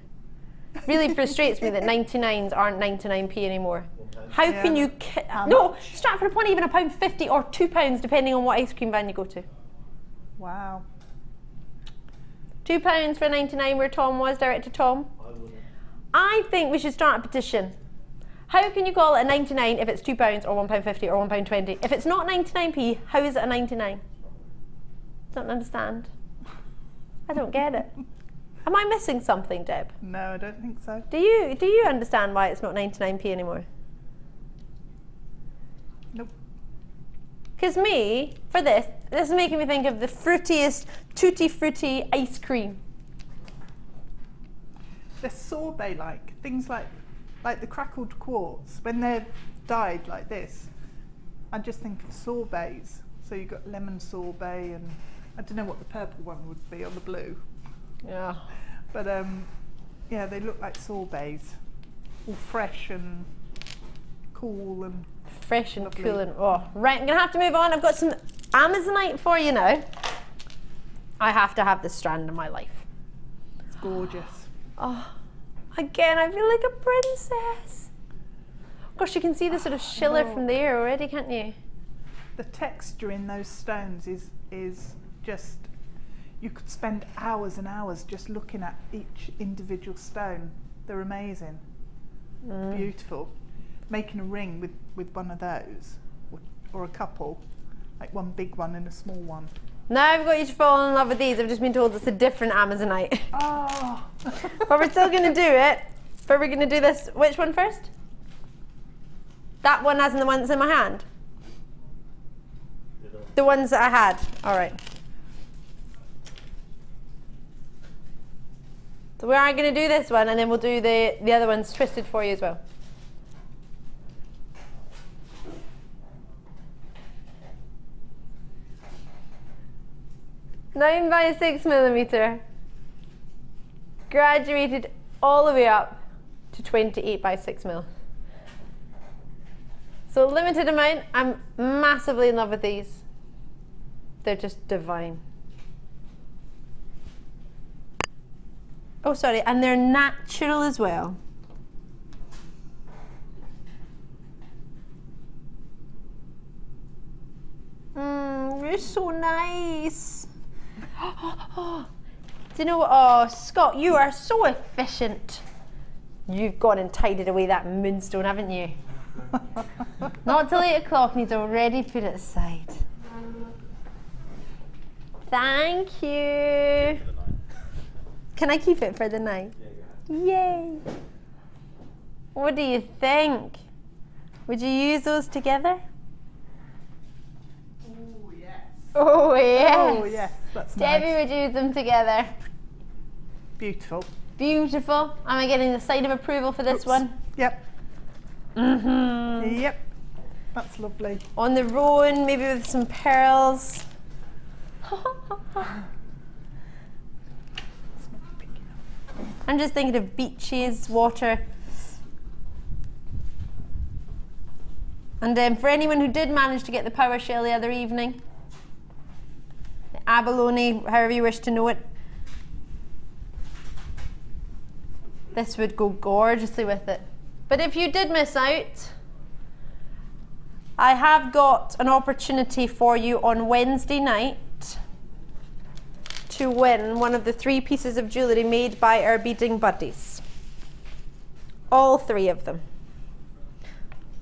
Really frustrates me that 99s aren't 99p anymore. How can you... No, Stratford upon even £1.50 or £2 depending on what ice cream van you go to. Wow. £2 for a 99 where Tom was, direct to Tom. I think we should start a petition. How can you call it a 99 if it's £2 or £1.50 or £1.20? If it's not 99p, how is it a 99? Don't understand. I don't get it. Am I missing something, Deb? No, I don't think so. Do you understand why it's not 99p anymore? Nope. Because me, for this is making me think of the fruitiest tutti frutti ice cream. They're sorbet-like, things like the crackled quartz. When they're dyed like this, I just think of sorbets. So you've got lemon sorbet, and I don't know what the purple one would be on the blue. Yeah. But yeah, they look like sorbets, all fresh and cool and fresh and lovely. cool and right. I'm gonna have to move on. I've got some Amazonite for you now. I have to have this strand in my life. It's gorgeous. Oh, again, I feel like a princess. Gosh, you can see the sort of shiller from there already, can't you? The texture in those stones is just, you could spend hours and hours just looking at each individual stone. They're amazing. Beautiful. Making a ring with one of those, or a couple, like one big one and a small one. Now I've got you to fall in love with these. I've just been told it's a different Amazonite. Oh. But we're still going to do it. But we're going to do this. Which one first? That one as in the one that's in my hand? The ones that I had. All right. So we are going to do this one, and then we'll do the other ones twisted for you as well. Nine by 6mm, graduated all the way up to 28 by 6mm. So limited amount. I'm massively in love with these. They're just divine. Oh, sorry, and they're natural as well. They're so nice. Do you know what? Oh, Scott, you are so efficient. You've gone and tidied away that moonstone, haven't you? Not till 8 o'clock, and he's already put it aside. Thank you. Can I keep it for the night? Yay. What do you think? Would you use those together? Oh, yes. Oh, yes. Oh, yes. That's Debbie nice. would use them together. Beautiful. Beautiful. Am I getting the sign of approval for this one? Yep. Yep. That's lovely. On the roan, maybe with some pearls. I'm just thinking of beaches, water. And for anyone who did manage to get the power shell the other evening, the abalone, however you wish to know it, this would go gorgeously with it. But if you did miss out, I have got an opportunity for you on Wednesday night to win one of the 3 pieces of jewellery made by our beading buddies. All 3 of them.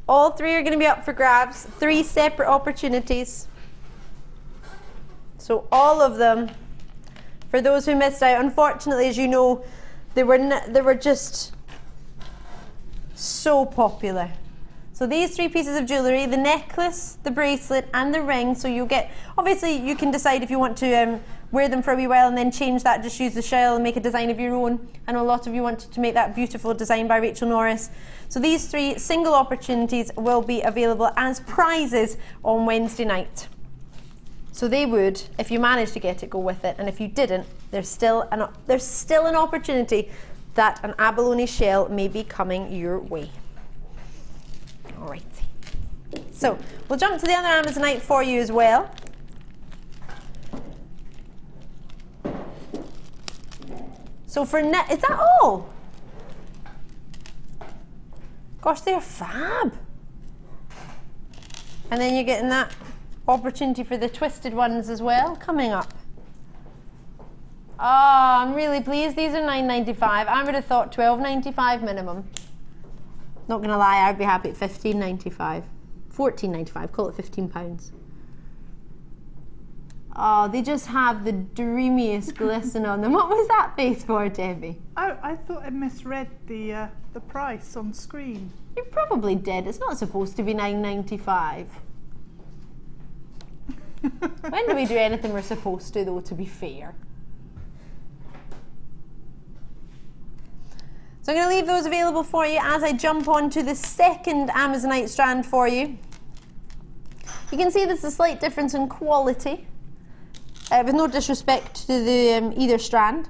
All 3 are going to be up for grabs, 3 separate opportunities. So all of them, for those who missed out, unfortunately, as you know, they were just so popular. So these 3 pieces of jewellery, the necklace, the bracelet and the ring, so you'll get, obviously you can decide if you want to wear them for a wee while and then change that, just use the shell and make a design of your own. I know a lot of you wanted to make that beautiful design by Rachel Norris. So these 3 single opportunities will be available as prizes on Wednesday night. So they would, if you managed to get it, go with it, and if you didn't, there's still an opportunity that an abalone shell may be coming your way. Alrighty. So we'll jump to the other Amazonite for you as well. So for is that all? Gosh, they're fab. And then you're getting that opportunity for the twisted ones as well coming up. Oh, I'm really pleased. These are $9.95. I would have thought $12.95 minimum. Not gonna lie, I'd be happy at $15.95. $14.95, call it £15. Oh, they just have the dreamiest glisten on them. What was that face for, Debbie? Oh, I thought I misread the price on screen. You probably did. It's not supposed to be $9.95. When do we do anything we're supposed to, though, to be fair? So I'm going to leave those available for you as I jump on to the second Amazonite strand for you. You can see there's a slight difference in quality. With no disrespect to the either strand.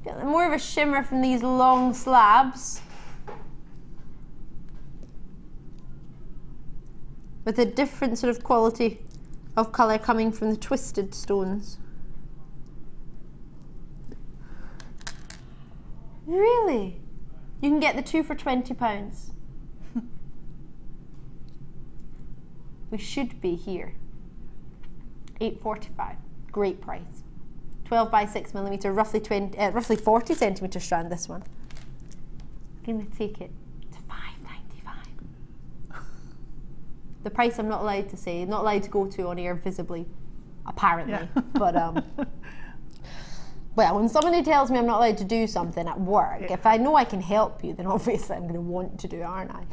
Get more of a shimmer from these long slabs, with a different sort of quality of colour coming from the twisted stones. Really? You can get the 2 for £20. We should be here. $8.45. Great price. 12 by 6 millimeter, roughly 40 centimeter strand. This one. I'm gonna take it to $5.95. The price I'm not allowed to say, not allowed to go to on air visibly, apparently. Yeah. But well, when somebody tells me I'm not allowed to do something at work, if I know I can help you, then obviously I'm going to want to do it, aren't I?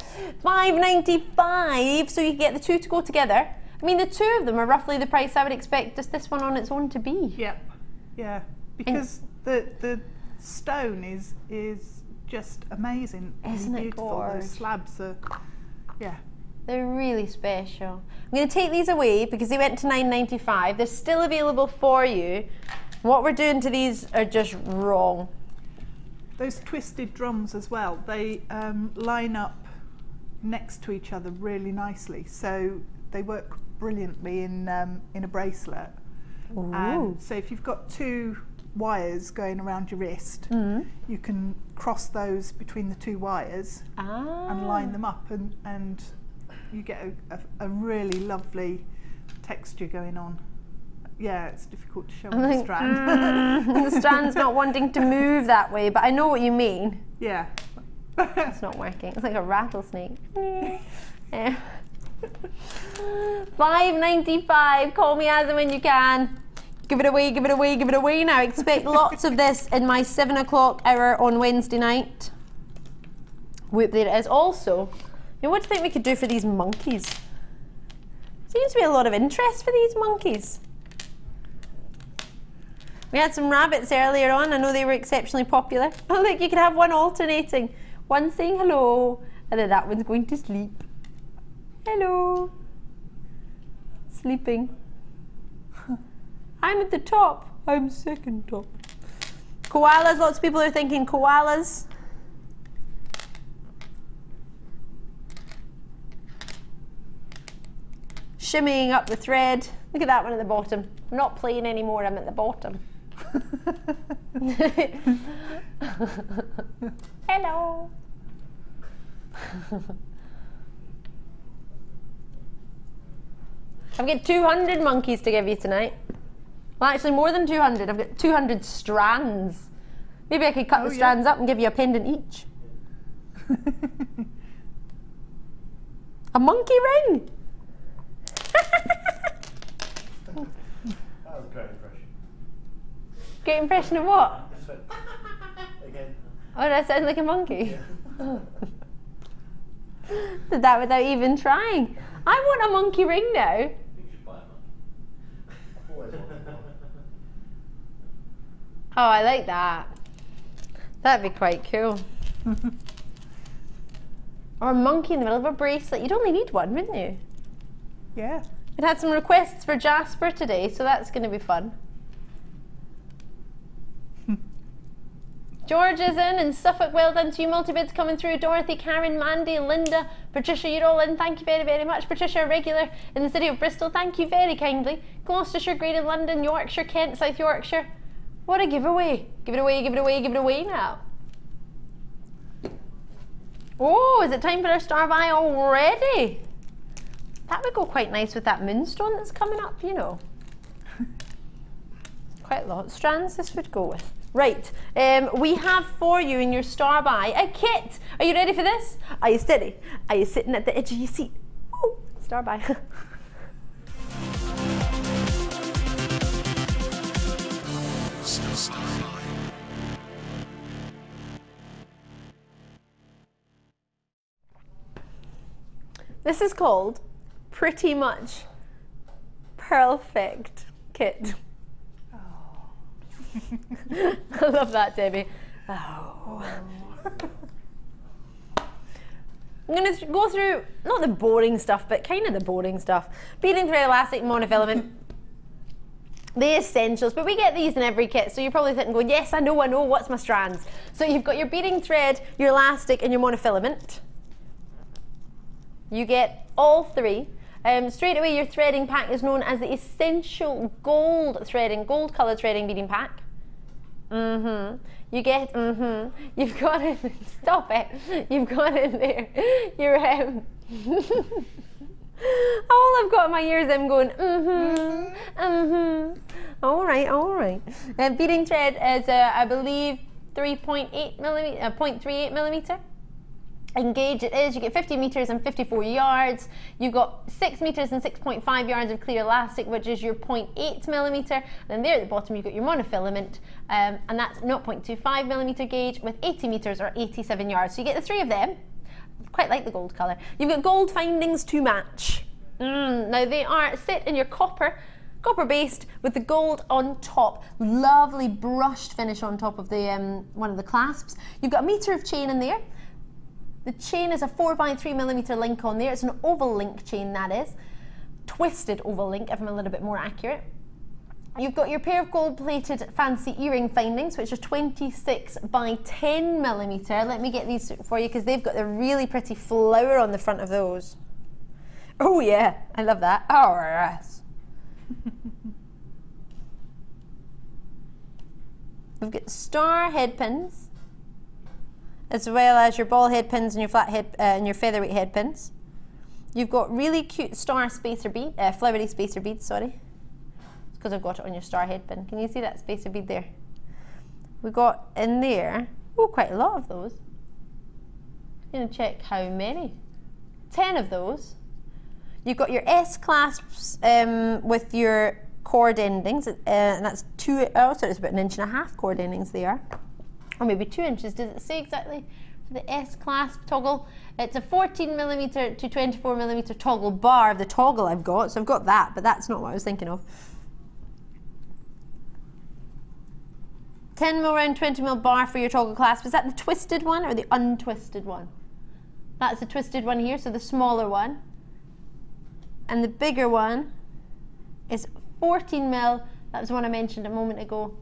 $5.95, so you can get the 2 to go together. I mean, the 2 of them are roughly the price I would expect just this one on its own to be. Yep. Yeah, because the stone is just amazing. Isn't it beautiful? gorgeous? Those slabs are, yeah. They're really special. I'm going to take these away because they went to $9.95. They're still available for you. What we're doing to these are just wrong. Those twisted drums as well, they line up next to each other really nicely, so they work brilliantly in a bracelet. Ooh. And so if you've got 2 wires going around your wrist, you can cross those between the 2 wires and line them up, and you get a really lovely texture going on. Yeah, it's difficult to show on the strand. The strand's not wanting to move that way, but I know what you mean. Yeah. It's not working. It's like a rattlesnake. $5.95. Call me as and when you can. Give it away, give it away, give it away now. Expect lots of this in my 7 o'clock hour on Wednesday night. Whoop, there it is. Also, you know, what do you think we could do for these monkeys? Seems to be a lot of interest for these monkeys. We had some rabbits earlier on. I know they were exceptionally popular. Oh, look, you can have one alternating. One saying hello, and then that one's going to sleep. Hello. Sleeping. I'm at the top. I'm second top. Koalas, lots of people are thinking koalas. Shimmying up the thread. Look at that one at the bottom. I'm not playing anymore, I'm at the bottom. Hello. I've got 200 monkeys to give you tonight. Well, actually more than 200. I've got 200 strands. Maybe I could cut the strands up and give you a pendant each. A monkey ring. That was a great impression. Great impression of what? Just went, again. Oh, did I sound like a monkey? Yeah. Did that without even trying. I want a monkey ring now. I think you should buy a monkey. I've always wanted one. Oh, I like that. That'd be quite cool. Or a monkey in the middle of a bracelet. You'd only need one, wouldn't you? Yeah. It had some requests for Jasper today, so that's going to be fun. George is in, and Suffolk, well done to you. Multi-bids coming through. Dorothy, Karen, Mandy, Linda, Patricia, you're all in. Thank you very, very much. Patricia, a regular in the city of Bristol. Thank you very kindly. Gloucestershire, Great in London, Yorkshire, Kent, South Yorkshire. What a giveaway. Give it away, give it away, give it away now. Oh, is it time for our star buy already? That would go quite nice with that moonstone that's coming up, you know. Quite a lot of strands this would go with. Right, we have for you in your star buy a kit. Are you ready for this? Are you steady? Are you sitting at the edge of your seat? Woo, star buy. This is called Pretty Much Perfect Kit. I love that, Debbie. Oh. I'm going to go through, not the boring stuff, but kind of the boring stuff. Beading thread, elastic, monofilament, the essentials. But we get these in every kit, so you're probably sitting going, yes, I know, what's my strands? So you've got your beading thread, your elastic, and your monofilament. You get all three. Straight away, your threading pack is known as the Essential Gold colour threading beading pack. You get, you've got it, stop it, you've got in there, your, all I've got in my ears, I'm going, all right. Beading thread is, I believe, 3.8 millimeter, 0.38 millimeter. Engage it is, you get 50 meters and 54 yards. You've got 6 meters and 6.5 yards of clear elastic, which is your 0.8 millimeter. And then there at the bottom, you've got your monofilament, and that's 0.25 millimeter gauge with 80 meters or 87 yards. So you get the three of them. Quite like the gold color. You've got gold findings to match. Now they are set in your copper based with the gold on top. Lovely brushed finish on top of the one of the clasps. You've got a meter of chain in there. The chain is a 4x3 millimeter link on there. It's an oval link chain, that is. Twisted oval link, if I'm a little bit more accurate. You've got your pair of gold-plated fancy earring findings, which are 26x10 millimeter. Let me get these for you because they've got the really pretty flower on the front of those. Oh yeah, I love that. Oh yes. We've got star head pins, as well as your ball head pins and your flat head and your featherweight head pins. You've got really cute star spacer bead, flowery spacer beads, sorry. It's because I've got it on your star head pin. Can you see that spacer bead there? We got in there, oh, quite a lot of those. I'm going to check how many. 10 of those. You've got your S clasps with your cord endings, and that's it's about 1.5 cord endings they are. Or maybe 2 inches, does it say exactly for the S clasp toggle? It's a 14 millimeter to 24 millimeter toggle bar of the toggle I've got, so I've got that, but that's not what I was thinking of. 10mm round 20mm bar for your toggle clasp. Is that the twisted one or the untwisted one? That's the twisted one here, so the smaller one. And the bigger one is 14mm. That was the one I mentioned a moment ago,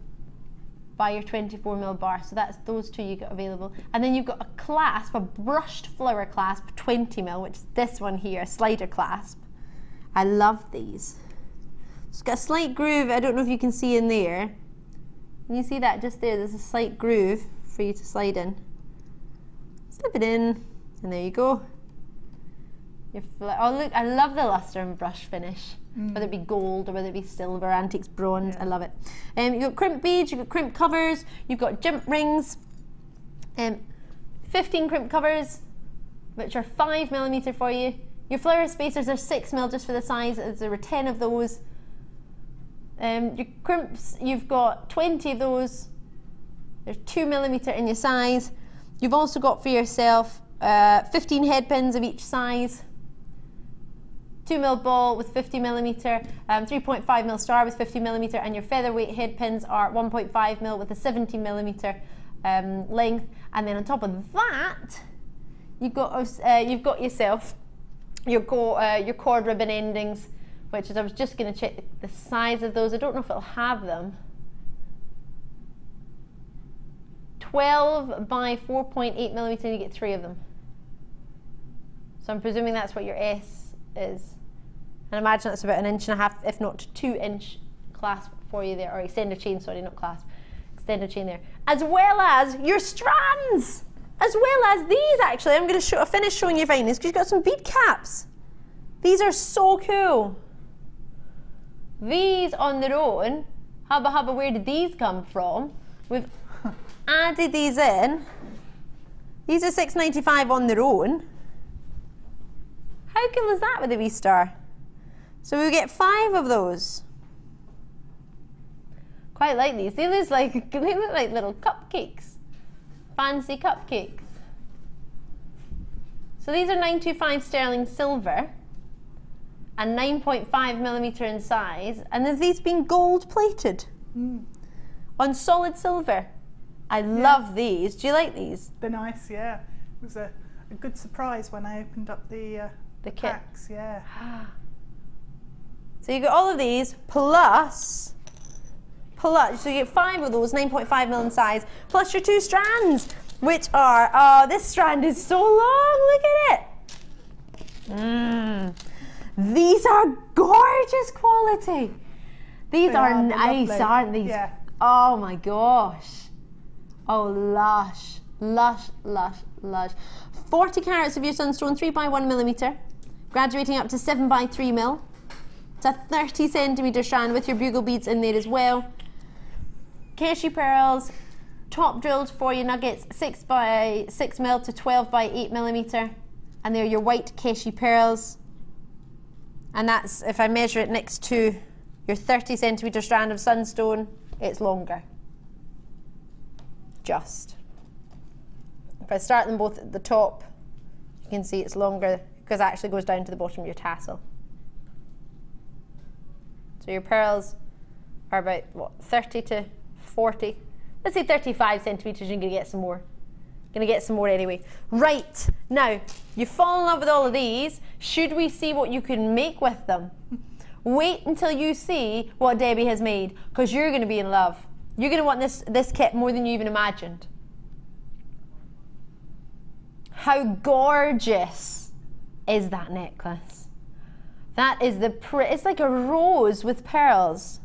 by your 24mm bar. So that's those two you got available. And then you've got a clasp, a brushed flower clasp, 20mm, which is this one here, a slider clasp. I love these. It's got a slight groove, I don't know if you can see in there. Can you see that just there? There's a slight groove for you to slide in. Slip it in, and there you go. Oh look, I love the luster and brush finish. Whether it be gold or whether it be silver, antiques, bronze, I love it. You've got crimp beads, you've got crimp covers, you've got jump rings. 15 crimp covers, which are 5mm for you. Your flower spacers are 6mm just for the size. There were 10 of those. Your crimps, you've got 20 of those. There's 2mm in your size. You've also got for yourself 15 head pins of each size. 2mm ball with 50mm, 3.5mm star with 50mm, and your featherweight head pins are 1.5mm with a 70mm length. And then on top of that, you've got yourself your cord ribbon endings, which is, I was just going to check the size of those. I don't know if it'll have them. 12 by 4.8mm, you get 3 of them. So I'm presuming that's what your S is. And imagine that's about 1.5 inches, if not 2 inch clasp for you there, or extender chain, sorry, not clasp, extender chain there. As well as your strands, as well as these actually. I'm going to finish showing you finest because you've got some bead caps. These are so cool. These on their own, hubba hubba, where did these come from? We've added these in. These are $6.95 on their own. How cool is that with a wee star? So we get 5 of those. Quite like these. They look like little cupcakes. Fancy cupcakes. So these are 925 sterling silver and 9.5mm in size. And have these been gold plated on solid silver? I love these. Do you like these? They're nice, yeah. It was a good surprise when I opened up the packs, yeah. So you got all of these plus, so you get 5 of those, 9.5mm in size, plus your 2 strands, which are, oh, this strand is so long, look at it. These are gorgeous quality. These are nice, aren't these? Yeah. Oh my gosh. Oh, lush, lush, lush, lush. 40 carats of your sunstone, 3 by 1mm, graduating up to 7 by 3mm. It's a 30cm strand with your bugle beads in there as well. Cashew pearls, top drilled for your nuggets, 6 by 6mm to 12 by 8mm, and they're your white cashew pearls. And that's, if I measure it next to your 30cm strand of sunstone, it's longer. Just. If I start them both at the top, you can see it's longer because it actually goes down to the bottom of your tassel. So your pearls are about, what, 30 to 40? Let's say 35 centimetres, you're going to get some more. Going to get some more anyway. Right, now, you fall in love with all of these. Should we see what you can make with them? Wait until you see what Debbie has made, because you're going to be in love. You're going to want this kit more than you even imagined. How gorgeous is that necklace? That is it's like a rose with pearls.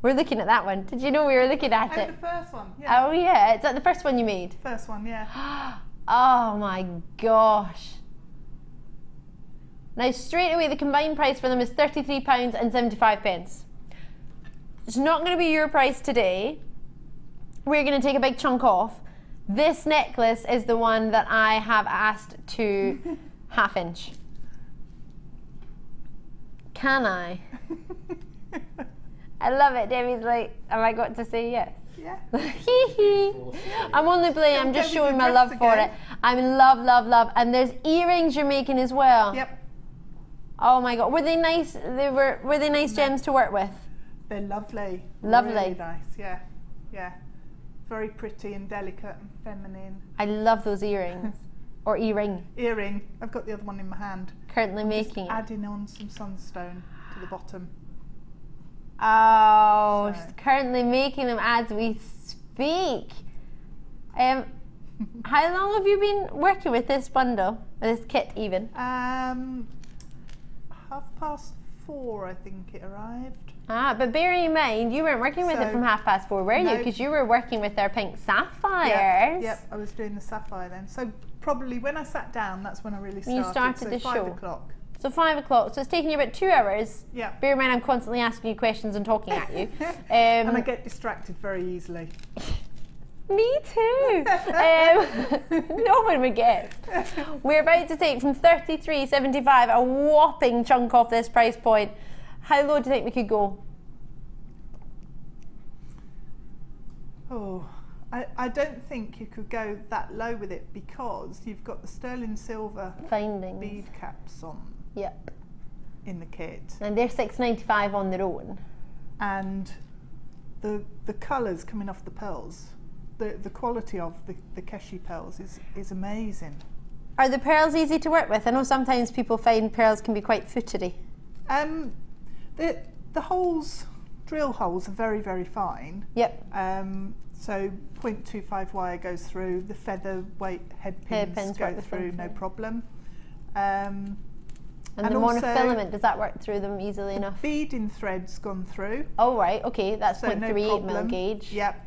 We're looking at that one. Did you know we were looking at it? The first one, yeah. Oh yeah, is that the first one you made? First one, yeah. Oh my gosh. Now straight away the combined price for them is £33.75. It's not going to be your price today. We're going to take a big chunk off. This necklace is the one that I have asked to 1/2 inch. Can I? I love it. Debbie's like, have I got to say yes? Yeah. I'm only playing. I'm just showing my love for it. I'm in love, love, love. And there's earrings you're making as well. Yep. Oh my God. Were they nice? Were they nice gems to work with? They're lovely. Lovely. Really nice, yeah. Yeah, very pretty and delicate and feminine. I love those earrings. Or earring. Earring. I've got the other one in my hand. Currently making it. Adding on some sunstone to the bottom. Oh, she's currently making them as we speak. How long have you been working with this bundle, this kit even? 4:30, I think it arrived. Ah, but bearing in mind, you weren't working with it from 4:30, were you? Because you were working with our Pink Sapphires. Yep, I was doing the Sapphire then. So probably when I sat down, that's when I really started. You started so the 5 show. o'clock. So 5 o'clock. So it's taking you about 2 hours. Yeah. Bear in mind, I'm constantly asking you questions and talking at you. And I get distracted very easily. Me too. No one would guess. We're about to take from $33.75 a whopping chunk off this price point. How low do you think we could go? Oh, I don't think you could go that low with it because you've got the sterling silver findings bead caps on. Yep. In the kit. And they're $6.95 on their own. And the colours coming off the pearls, the quality of the Keshi pearls is amazing. Are the pearls easy to work with? I know sometimes people find pearls can be quite footery. The holes, drill holes, are very, very fine. Yep. So 0.25 wire goes through, the featherweight head pins go through, no problem. And the monofilament, does that work through them easily enough? Beading thread's gone through. Oh right, okay, that's so 0.38 mil gauge. Yep.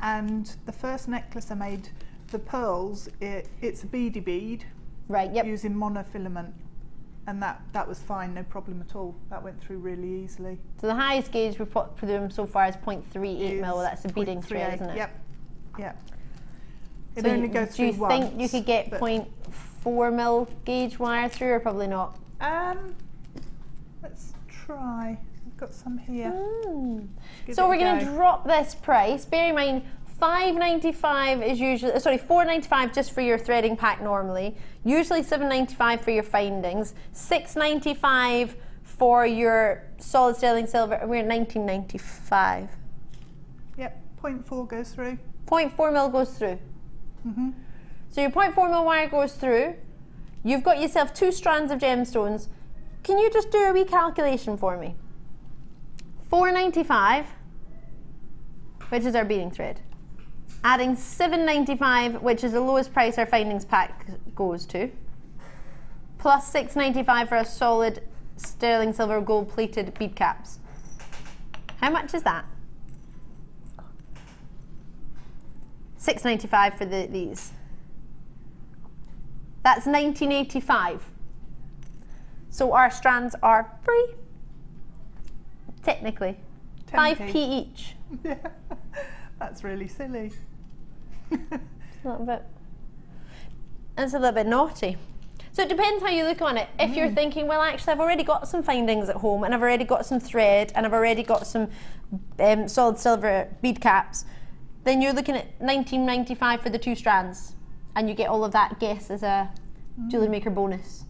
And the first necklace I made, the pearls, it's a beady bead. Right, yep. Using monofilament. And that was fine, no problem at all. That went through really easily. So the highest gauge we've put through them so far is 0.38 mil. That's a beading thread, isn't it? Yep. Yep. It so only goes through once. Do you think you could get 0.4 mil gauge wire through, or probably not? Let's try. I've got some here. So we're going to drop this price. Bear in mind, $5.95 is usually, sorry, $4.95 just for your threading pack normally. Usually $7.95 for your findings. $6.95 for your solid sterling silver, and we're at $19.95. Yep, 0.4 goes through. 0.4 mil goes through. So your 0.4 mil wire goes through. You've got yourself 2 strands of gemstones. Can you just do a wee calculation for me? $4.95, which is our beading thread. Adding $7.95, which is the lowest price our findings pack goes to, plus $6.95 for a solid sterling silver gold plated bead caps. How much is that? $6.95 for these. That's $19.85. So our strands are free, technically. 5p each. Yeah, that's really silly. It's a little bit naughty. So it depends how you look on it. If you're thinking, well, actually, I've already got some findings at home, and I've already got some thread, and I've already got some solid silver bead caps, then you're looking at $19.95 for the 2 strands, and you get all of that guess as a Jewellery Maker bonus.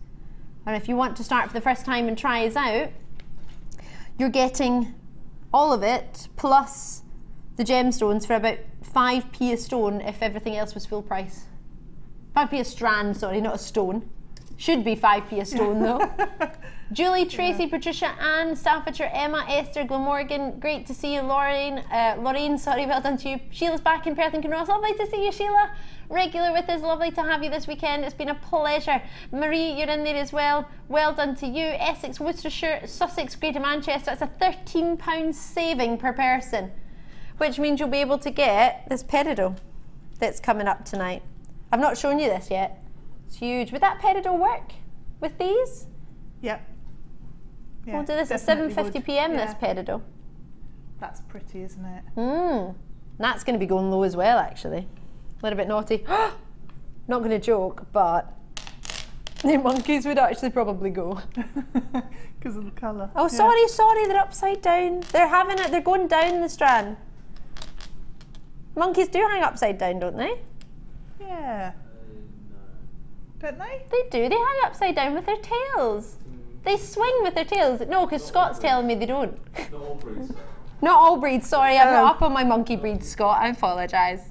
And if you want to start for the first time and try us out, you're getting all of it plus the gemstones for about 5p a stone if everything else was full price. 5p a strand, sorry, not a stone. Should be 5p a stone though. Julie, Tracy, Patricia, Anne, Staffordshire, Emma, Esther, Glamorgan, great to see you. Lorraine, sorry, well done to you. Sheila's back in Perth and Kinross. Lovely to see you, Sheila. Regular with us, lovely to have you this weekend. It's been a pleasure. Marie, you're in there as well. Well done to you. Essex, Worcestershire, Sussex, Greater Manchester. It's a £13 saving per person, which means you'll be able to get this peridot that's coming up tonight. I've not shown you this yet. It's huge. Would that peridot work with these? Yep. Yeah, we'll do this at 7:50 p.m. Yeah. This peridot. That's pretty, isn't it? That's going to be going low as well, actually. A little bit naughty. Not going to joke, but the monkeys would actually probably go because of the colour. Oh, sorry, they're upside down. They're going down the strand. Monkeys do hang upside down, don't they? Yeah. Don't they? They do. They hang upside down with their tails. They swing with their tails. No, because Scott's telling me they don't. Not all breeds. Not all breeds, sorry, I'm not up on my monkey breeds, Scott, I apologise.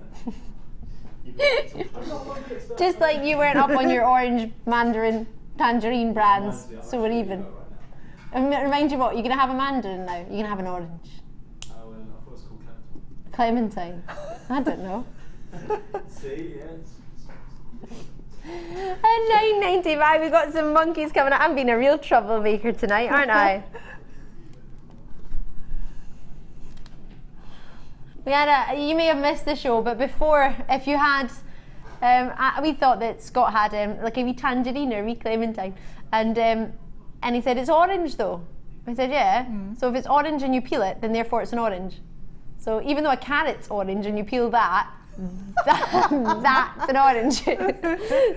Just like you weren't up on your orange, mandarin, tangerine brands, so we're even. And remind you what, you're going to have a mandarin now, you're going to have an orange. I thought it was called Clementine. I don't know. See, yes. At 9.95 we've got some monkeys coming up. I'm being a real troublemaker tonight, aren't I? We had you may have missed the show, but before, if you had, we thought that Scott had like a wee tangerine or a wee clementine, and he said, it's orange though. I said, yeah. So if it's orange and you peel it, then therefore it's an orange. So even though a carrot's orange and you peel that's an orange.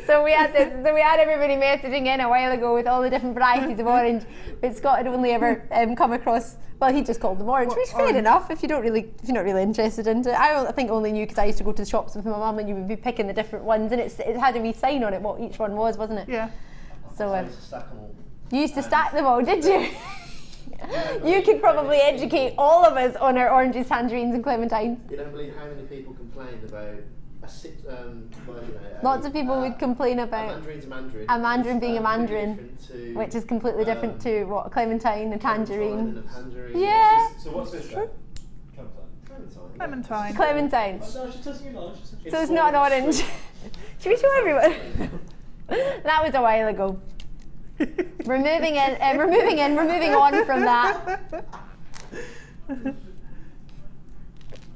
So we had everybody messaging in a while ago with all the different varieties of orange, but Scott had only ever come across, well, he just called them orange, which is fair enough if you're not really interested in it. I think only knew because I used to go to the shops with my mum and you would be picking the different ones, and it had a wee sign on it what each one was, wasn't it? Yeah. So you used to stack them all, did you? You could probably educate all of us on our oranges, tangerines and clementines. You don't believe how many people complained about lots of people would complain about a mandarin being a mandarin, which is completely different to what a clementine, a tangerine. Yeah. So what's this then? Clementine. Clementine. So it's not an orange. Should we show everyone? That was a while ago. We're moving on from that.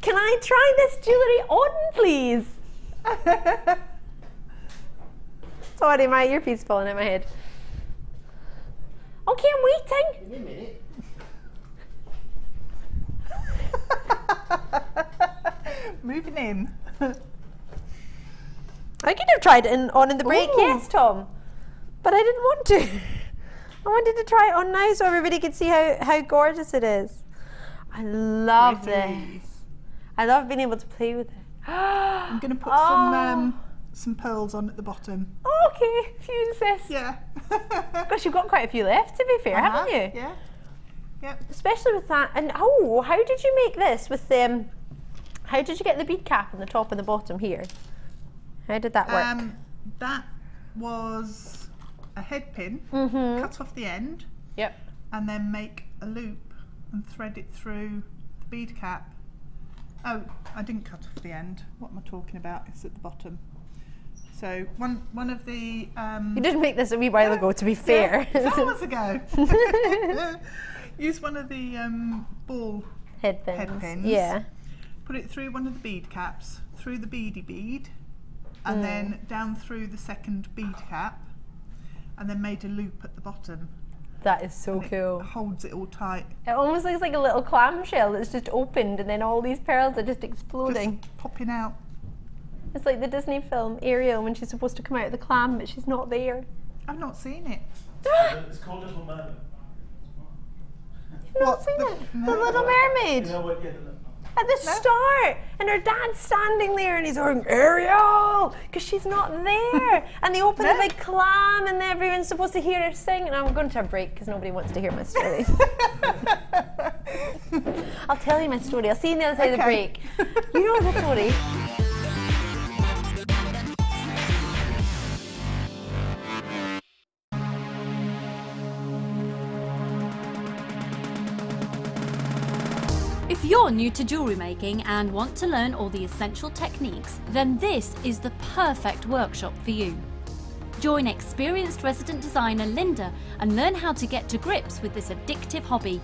Can I try this jewellery on, please? Sorry, my earpiece is falling out my head. Okay, I'm waiting. Give me a minute. Moving in. I could have tried it on in the break, yes, Tom. But I didn't want to. I wanted to try it on now so everybody could see how gorgeous it is. I love this. I love being able to play with it. I'm going to put some pearls on at the bottom. Oh, okay, if you insist. Yeah. Gosh, you've got quite a few left, to be fair, haven't you? Yeah. Yep. Especially with that. And how did you make this with them? How did you get the bead cap on the top and the bottom here? How did that work? That was a head pin, cut off the end, and then make a loop and thread it through the bead cap. Oh, I didn't cut off the end. What am I talking about? It's at the bottom. So one of the you didn't make this a wee while ago, to be fair. Hours ago. Use one of the ball head pins. Yeah. Put it through one of the bead caps, through the beady bead, and then down through the second bead cap, and then made a loop at the bottom. That is so cool. It holds it all tight. It almost looks like a little clamshell that's just opened and then all these pearls are just exploding. Just popping out. It's like the Disney film Ariel when she's supposed to come out of the clam but she's not there. I've not seen it. It's called Little Mermaid. You've not seen it? No. The Little Mermaid? You know what, at the start, and her dad's standing there and he's going, Ariel, because she's not there. And they open the big clam and everyone's supposed to hear her sing. And I'm going to a break because nobody wants to hear my story. I'll tell you my story. I'll see you on the other side of the break. You know the story. If you're new to jewellery making and want to learn all the essential techniques, then this is the perfect workshop for you. Join experienced resident designer Linda and learn how to get to grips with this addictive hobby.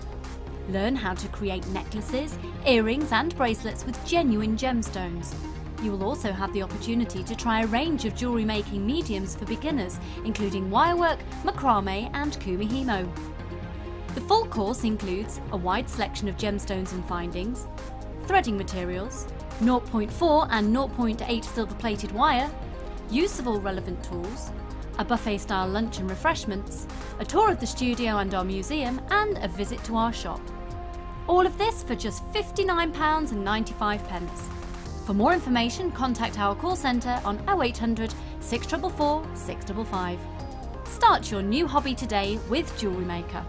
Learn how to create necklaces, earrings and bracelets with genuine gemstones. You will also have the opportunity to try a range of jewellery making mediums for beginners, including wirework, macrame and kumihimo. The full course includes a wide selection of gemstones and findings, threading materials, 0.4 and 0.8 silver-plated wire, use of all relevant tools, a buffet-style lunch and refreshments, a tour of the studio and our museum, and a visit to our shop. All of this for just £59.95. For more information, contact our call centre on 0800 644 655. Start your new hobby today with Jewellery Maker.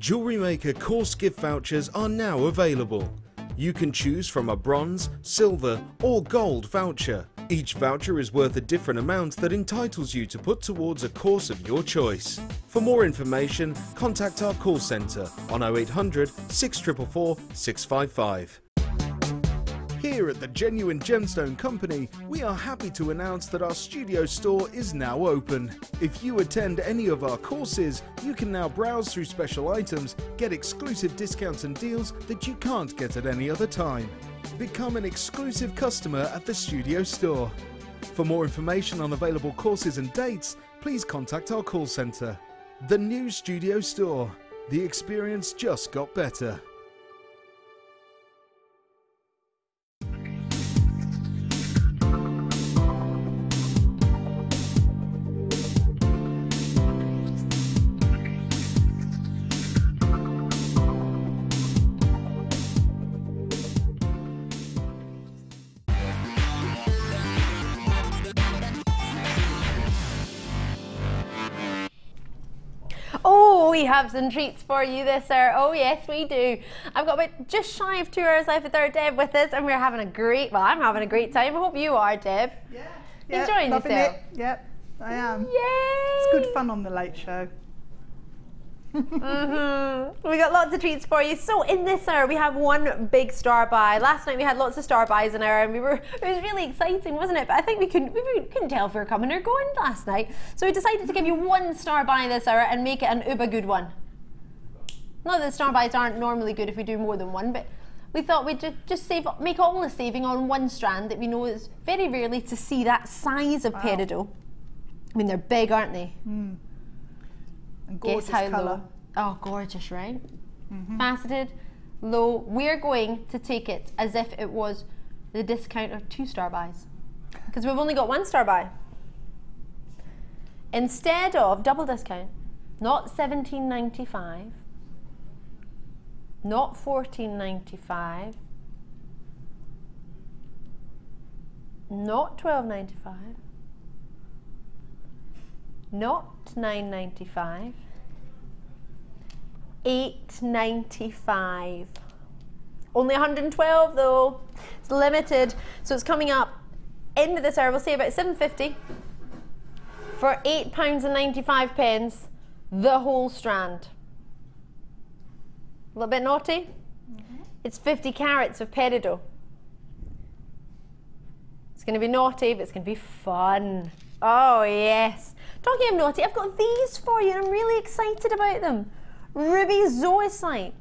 Jewellery Maker course gift vouchers are now available. You can choose from a bronze, silver or gold voucher. Each voucher is worth a different amount that entitles you to put towards a course of your choice. For more information, contact our call centre on 0800 644 655. Here at the Genuine Gemstone Company, we are happy to announce that our studio store is now open. If you attend any of our courses, you can now browse through special items, get exclusive discounts and deals that you can't get at any other time. Become an exclusive customer at the studio store. For more information on available courses and dates, please contact our call centre. The new studio store. The experience just got better. Oh, we have some treats for you this hour. Oh yes, we do. I've got about just shy of 2 hours left with our Deb with us, and we're having a great, well, I'm having a great time. I hope you are, Deb. Yeah. Enjoying loving yourself? It. Yep, I am. Yay! It's good fun on the Late Show. We got lots of treats for you. So in this hour we have one big star buy. Last night we had lots of star buys in our hour, and it was really exciting, wasn't it? But I think we couldn't tell if we were coming or going last night. So we decided to give you one star buy this hour and make it an uber good one. Not that star buys aren't normally good if we do more than one, but we thought we'd just make all the saving on one strand that we know is very rarely to see that size of peridot. I mean, they're big, aren't they? Mm. And gorgeous Guess how colour. low? Oh, gorgeous, right? Faceted, low. We're going to take it as if it was the discount of 2 star buys, because we've only got 1 star buy. Instead of double discount, not $17.95, not $14.95, not $12.95, not $9.95, $8.95. Only 112 though. It's limited, so it's coming up end of this hour. We'll say about $7.50 for £8.95, the whole strand. A little bit naughty. It's 50 carats of peridot. It's going to be naughty, but it's going to be fun. Oh yes. Talking of naughty, I've got these for you, and I'm really excited about them. Ruby Zoisite.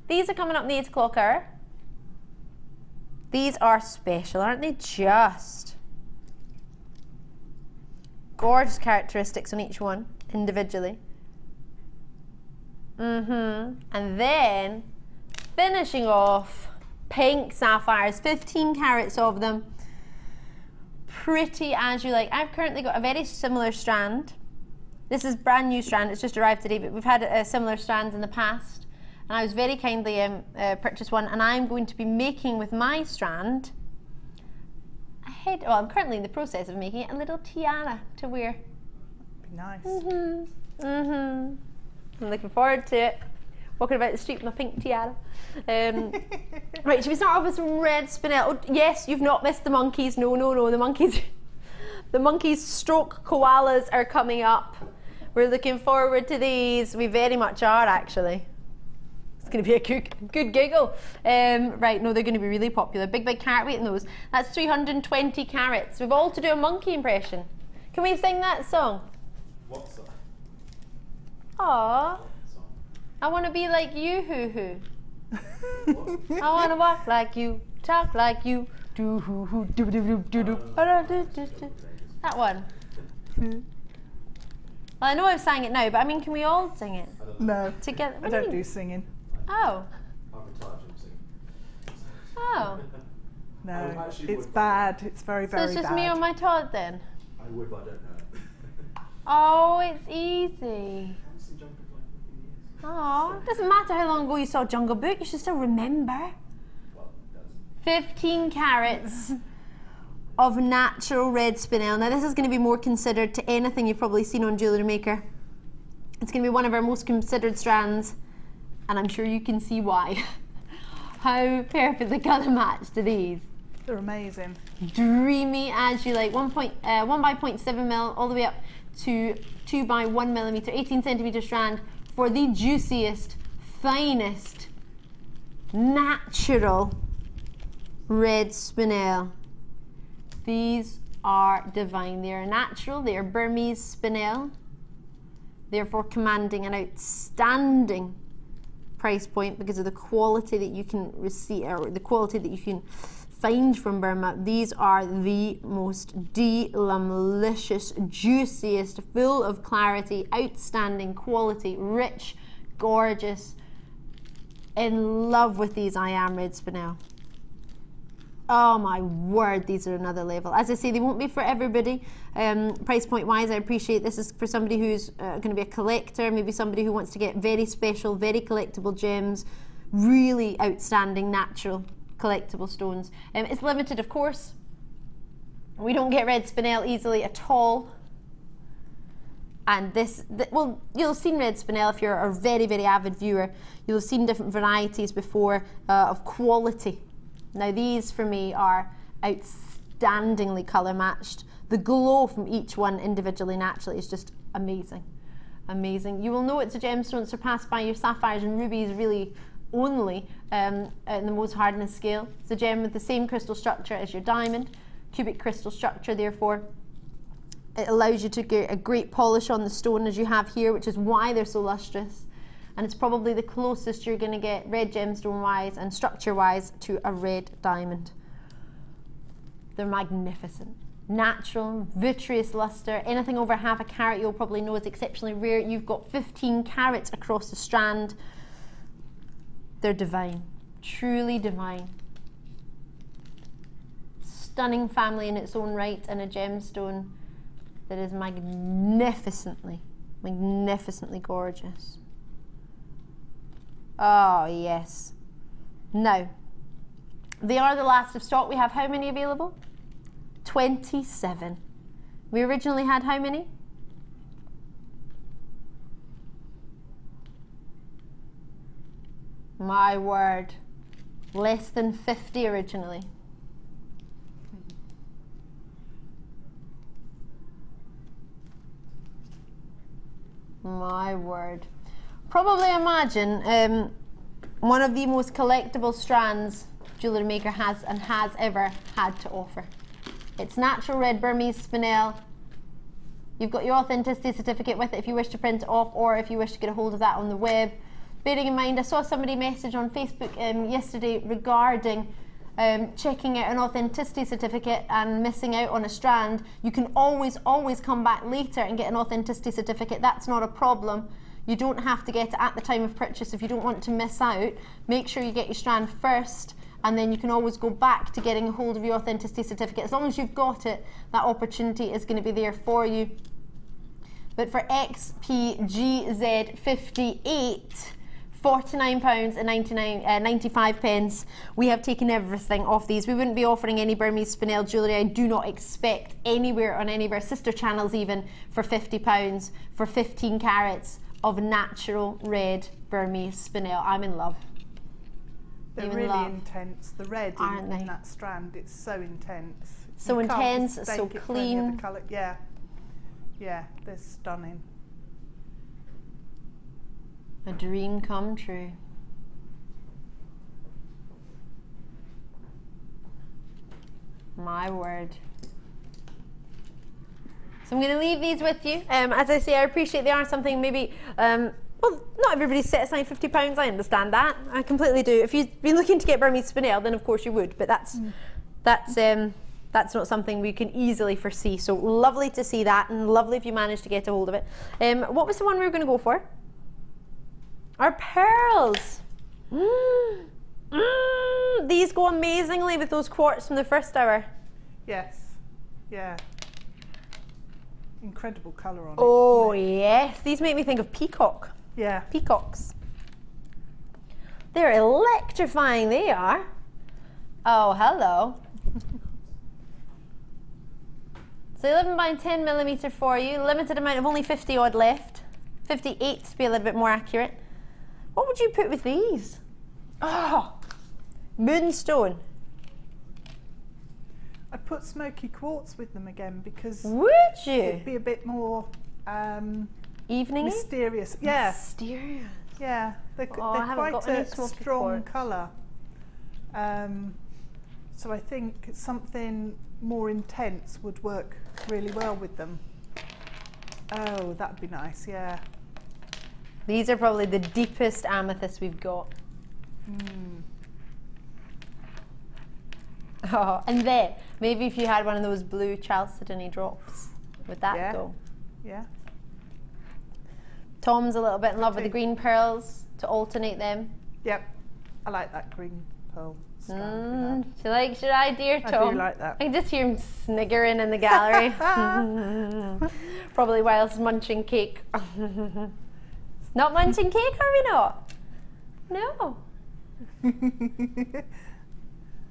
These are coming up in the 8 o'clock hour. These are special, aren't they? Just gorgeous characteristics on each one individually. And then finishing off, pink sapphires, 15 carats of them. Pretty as you like. I've currently got a very similar strand. This is brand new strand, it's just arrived today, but we've had similar strands in the past, and I was very kindly purchased one, and I'm going to be making with my strand I'm currently in the process of making it a little tiara to wear. Be nice. I'm looking forward to it. Walking about the street with my pink tiara. Right, should we start off with some red spinel? Oh, yes, you've not missed the monkeys. No, the monkeys. The monkeys stroke koalas are coming up. We're looking forward to these. We very much are, actually. It's going to be a good giggle. Right, no, they're going to be really popular. Big carat weight in those. That's 320 carats. We've all to do a monkey impression. Can we sing that song? What song? Aww. I want to be like you, hoo-hoo. I want to walk like you, talk like you, do-hoo-hoo, do-do-do-do-do. That one. Well, I know I've sang it now, but I mean, can we all sing it? No. Together? I don't do singing. Oh. I'm retired from singing. Oh. No, it's bad. It's very, very bad. So it's just me on my Todd then? I would, but I don't know. Oh, it's easy. Oh, doesn't matter how long ago you saw Jungle Book, you should still remember. Well, it does. 15 carats of natural red spinel. Now this is going to be more considered to anything you've probably seen on Jewellery Maker. It's going to be one of our most considered strands and I'm sure you can see why. How perfectly colour matched are these? They're amazing. Dreamy as you like. 1 by 0.7 mil all the way up to 2 by 1 millimeter, 18 centimeter strand for the juiciest, finest, natural red spinel. These are divine. They are natural. They are Burmese spinel, therefore commanding an outstanding price point because of the quality that you can receive, or the quality that you can find from Burma. These are the most delicious, juiciest, full of clarity, outstanding quality, rich, gorgeous. In love with these I am red spinel. Oh my word, these are another level. As I say, they won't be for everybody. Price point wise, I appreciate this is for somebody who's going to be a collector, maybe somebody who wants to get very special, very collectible gems, really outstanding, natural, collectible stones. It's limited, of course. We don't get red spinel easily at all. And well, you'll have seen red spinel if you're a very, very avid viewer. You'll have seen different varieties before of quality. Now these for me are outstandingly colour matched. The glow from each one individually naturally is just amazing. Amazing. You will know it's a gemstone surpassed by your sapphires and rubies really only in the Mohs hardness scale. It's a gem with the same crystal structure as your diamond, cubic crystal structure, therefore it allows you to get a great polish on the stone as you have here, which is why they're so lustrous. And it's probably the closest you're going to get red gemstone wise and structure wise to a red diamond. They're magnificent. Natural, vitreous luster. Anything over half a carat you'll probably know is exceptionally rare. You've got 15 carats across the strand. They're divine, truly divine. Stunning family in its own right, and a gemstone that is magnificently, magnificently gorgeous. Oh yes. Now, they are the last of stock. We have how many available? 27. We originally had how many? My word, less than 50 originally. My word. Probably imagine one of the most collectible strands Jewellery Maker has and has ever had to offer. It's natural red Burmese spinel. You've got your authenticity certificate with it if you wish to print it off, or if you wish to get a hold of that on the web. Bearing in mind, I saw somebody message on Facebook yesterday regarding checking out an authenticity certificate and missing out on a strand. You can always come back later and get an authenticity certificate. That's not a problem. You don't have to get it at the time of purchase if you don't want to miss out. Make sure you get your strand first, and then you can always go back to getting a hold of your authenticity certificate. As long as you've got it, that opportunity is going to be there for you. But for XPGZ58, £49.95, we have taken everything off these. We wouldn't be offering any Burmese spinel jewellery, I do not expect, anywhere on any of our sister channels even, for £50 for 15 carats of natural red Burmese spinel. I'm in love. They're really intense. The red in that strand, it's so intense. So intense, so clean. Yeah, yeah, they're stunning. A dream come true. My word. So I'm going to leave these with you. As I say, I appreciate they are something maybe, well, not everybody's set aside £50, I understand that. I completely do. If you've been looking to get Burmese spinel, then of course you would, but that's not something we can easily foresee. So lovely to see that, and lovely if you managed to get a hold of it. What was the one we were going to go for? Our pearls. These go amazingly with those quartz from the first hour. Yes, yeah. Incredible colour on it. Oh yes, these make me think of peacock. Yeah. Peacocks. They're electrifying, they are. Oh, hello. So 11 by 10 millimetre for you, limited amount of only 50 odd left. 58 to be a little bit more accurate. What would you put with these? Oh, moonstone. I'd put smoky quartz with them again because would you? It'd be a bit more evening, mysterious. Yeah, mysterious. Yeah, they're quite a strong colour. So I think something more intense would work really well with them. Oh, that'd be nice. Yeah. These are probably the deepest amethyst we've got. Oh, and then maybe if you had one of those blue chalcedony drops, would that go? Yeah. Tom's a little bit in love with the green pearls to alternate them. Yep, I like that green pearl strand. She likes your idea, Tom. I do like that. I can just hear him sniggering in the gallery. Probably whilst munching cake. Not munching cake, are we not? No.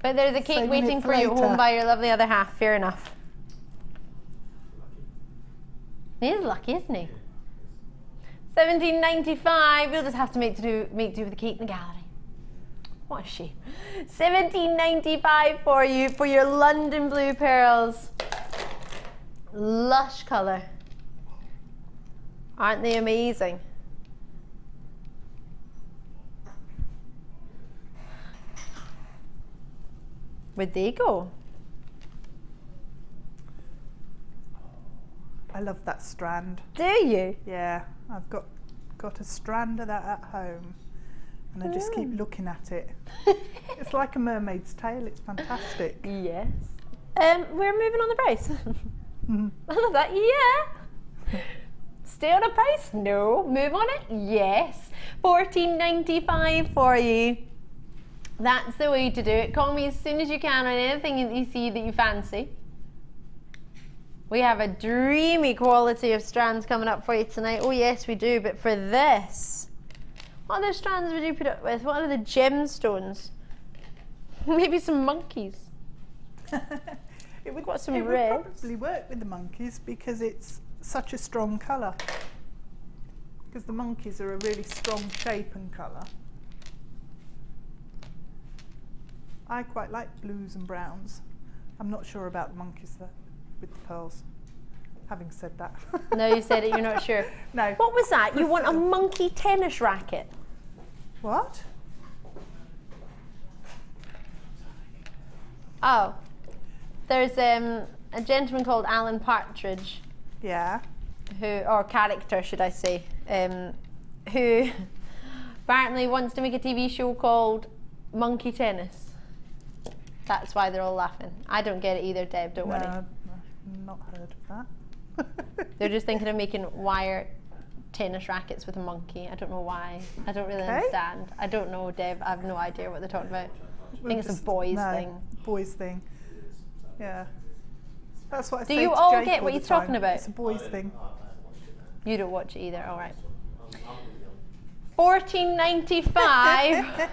But there's a cake waiting for you at home by your lovely other half. Fair enough. He is lucky, isn't he? $17.95. We'll just have to make do with the cake in the gallery. What a shame. $17.95 for you for your London blue pearls. Lush colour. Aren't they amazing? Where'd they go? I love that strand. Do you? Yeah, I've got a strand of that at home, and I just keep looking at it. It's like a mermaid's tail. It's fantastic. Yes. We're moving on the price. I love that. Yeah. Stay on a price? No. Move on it? Yes. $14.95 for you. That's the way to do it. Call me as soon as you can on anything that you see that you fancy. We have a dreamy quality of strands coming up for you tonight. Oh yes, we do. But for this, what other strands would you put up with? What are the gemstones? Maybe some monkeys. It would probably work with the monkeys because it's such a strong colour. Because the monkeys are a really strong shape and colour. I quite like blues and browns. I'm not sure about the monkeys though, with the pearls. Having said that. No, you said it, you're not sure. No. What was that? You want a monkey tennis racket? What? Oh. There's a gentleman called Alan Partridge. Yeah. Or character, should I say, who apparently wants to make a TV show called Monkey Tennis. That's why they're all laughing. I don't get it either, Deb, don't worry. I've not heard of that. They're just thinking of making wire tennis rackets with a monkey. I don't know why. I don't really understand. I don't know, Deb. I have no idea what they're talking about. I think it's a boys thing. Boys thing. Yeah. That's what I say. Do you to all Jake get what the he's talking time. about? It's a boys thing. You don't watch it either. All right. $14.95.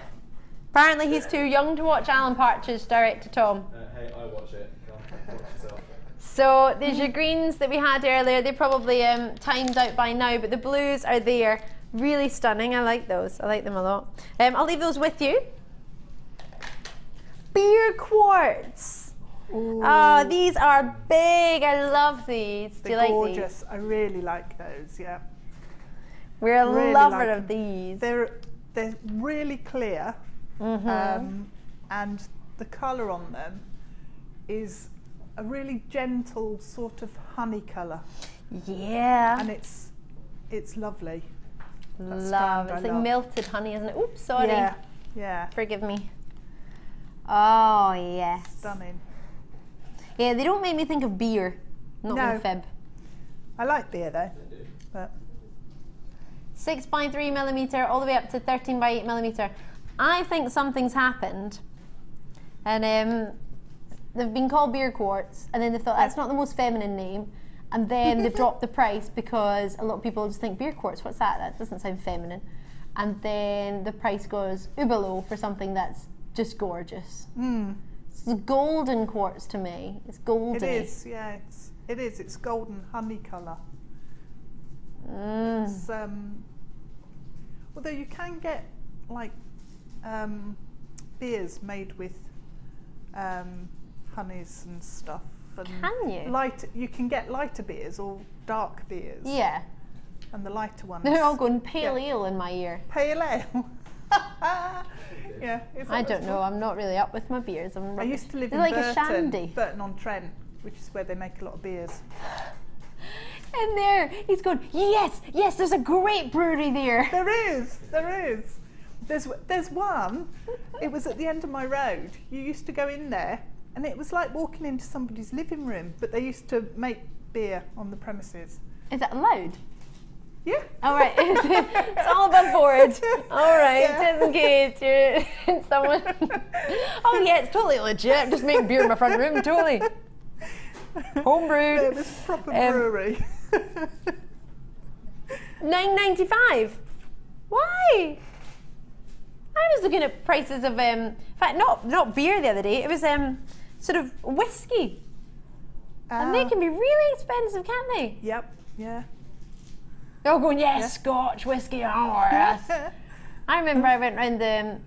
Apparently he's too young to watch Alan Partridge direct to Tom. Hey, I watch it. Watch yourself. So there's your greens that we had earlier. They're probably timed out by now, but the blues are there. Really stunning. I like those. I like them a lot. I'll leave those with you. Beer quartz. Oh, these are big. I love these. Do you like these? They're gorgeous. I really like those. Yeah. We're a lover of these. They're really clear. And the colour on them is a really gentle sort of honey colour. Yeah. And it's lovely. Love. It's like melted honey, isn't it? Oops, sorry. Yeah. Yeah. Forgive me. Oh, yes. Stunning. Yeah, they don't make me think of beer. Not gonna fib. I like beer though. But 6.3mm all the way up to 13x8mm. I think something's happened, and they've been called beer quartz, and then they thought that's not the most feminine name, and then they've dropped the price because a lot of people just think beer quartz, what's that? That doesn't sound feminine, and then the price goes below for something that's just gorgeous. It's golden quartz to me. It's golden. It is, yeah. It is. It's golden honey colour. It's Although you can get like beers made with honeys and stuff. And can you? You can get lighter beers or dark beers. Yeah. And the lighter ones. They're all going pale ale in my ear. Pale ale. Yeah. I don't know. I'm not really up with my beers. I used to live in like Burton, a shandy. Burton-on-Trent, which is where they make a lot of beers. And there, he's going, yes, yes, there's a great brewery there. There is. There's one, it was at the end of my road. You used to go in there and it was like walking into somebody's living room, but they used to make beer on the premises. Is that allowed? Yeah. All right. It's all above board. All right. Yeah. Just in case you're someone. Oh yeah, it's totally legit. I'm just making beer in my front room. Totally. Homebrewed. Yeah, this proper brewery. $9.95. Why? I was looking at prices of in fact not beer the other day. It was sort of whiskey. And they can be really expensive, can't they? Yep. Yeah. They're all going, yes, yeah. Scotch whiskey. Oh, yes. I remember I went round the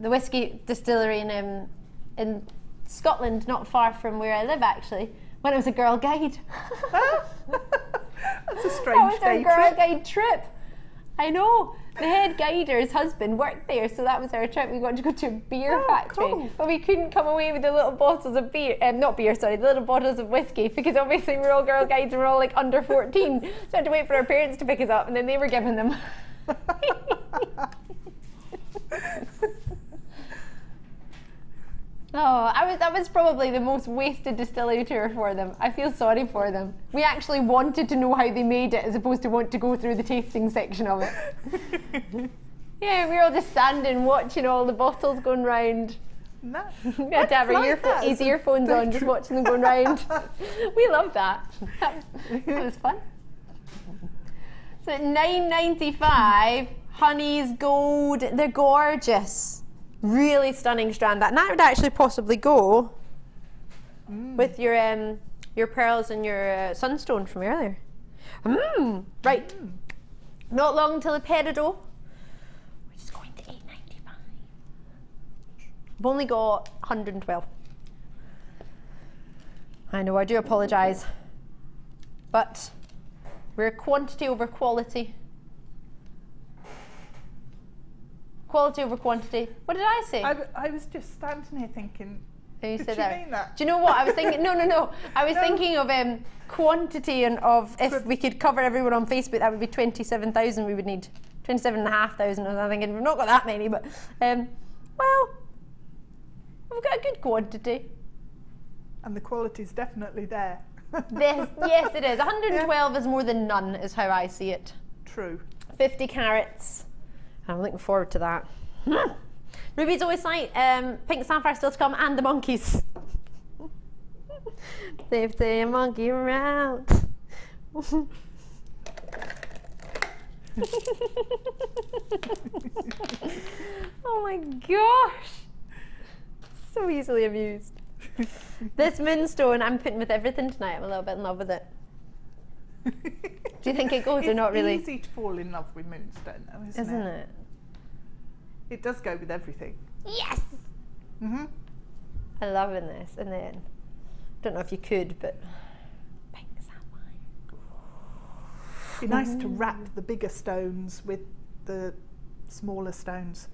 whiskey distillery in Scotland, not far from where I live actually, when I was a girl guide. That's a strange day trip. That was our girl guide trip. I know. The head guider's husband worked there, so that was our trip. We got to go to a beer factory, cool. But we couldn't come away with the little bottles of beer, not beer, sorry, the little bottles of whiskey, because obviously we're all girl guides and we're all like under 14, so I had to wait for our parents to pick us up, and then they were giving them. Oh, that was probably the most wasted distillery tour for them. I feel sorry for them. We actually wanted to know how they made it as opposed to want to go through the tasting section of it. Yeah, we were all just standing watching all the bottles going round. We had to have our his earphones on, just watching them going round. We loved that. That was fun. So at $9.95, Honey's Gold. They're gorgeous. Really stunning strand. That would actually possibly go with your pearls and your sunstone from earlier. Right. Not long until the Peridot, which is going to $8.95. I've only got 112. I know, I do apologise, but we're quantity over quality. Quality over quantity. What did I say? I was just standing here thinking, did you mean that? Do you know what? I was thinking, no. I was thinking of quantity and of if we could cover everyone on Facebook, that would be 27,000 we would need. 27,500 or something, and we've not got that many, but, well, we've got a good quantity. And the quality's definitely there. Yes, it is. 112 is more than none, is how I see it. True. 50 carats. I'm looking forward to that. Ruby's always sight, Pink Sapphire still to come, and the monkeys. They've taken a monkey around. Oh my gosh. So easily amused. This moonstone I'm putting with everything tonight. I'm a little bit in love with it. Do you think it goes or not really? It's easy to fall in love with moonstone though, isn't it? It does go with everything. Yes! I'm loving this. And then, don't know if you could, but Pink Sapphire. It'd be nice to wrap the bigger stones with the smaller stones.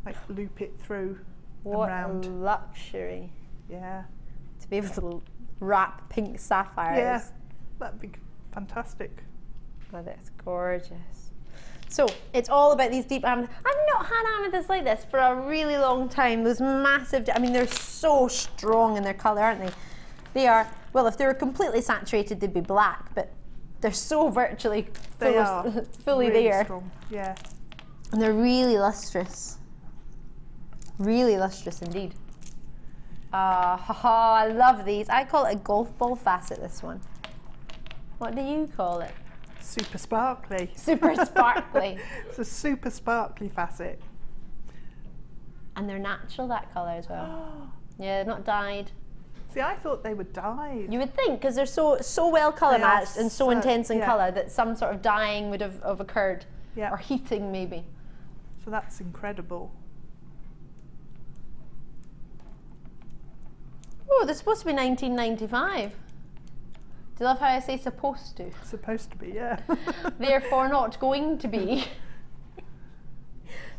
Like loop it through and round. What a luxury. Yeah. To be able to wrap pink sapphires. Yeah, that'd be fantastic. Oh, that's gorgeous. So it's all about these deep amethysts. I've not had amethysts like this for a really long time. Those massive, I mean, they're so strong in their colour, aren't they? They are, well, if they were completely saturated, they'd be black, but they're so virtually fully really there. Strong. Yeah. And they're really lustrous. Really lustrous indeed. I love these. I call it a golf ball facet, this one. What do you call it? Super sparkly. Super sparkly. It's a super sparkly facet. And they're natural, that colour as well. Yeah, they're not dyed. See, I thought they were dyed. You would think, because they're so well colour matched and so intense in colour that some sort of dyeing would have occurred. Yeah. Or heating maybe. So that's incredible. Oh, this is supposed to be 1995. Do you love how I say supposed to? Supposed to be, yeah. Therefore not going to be.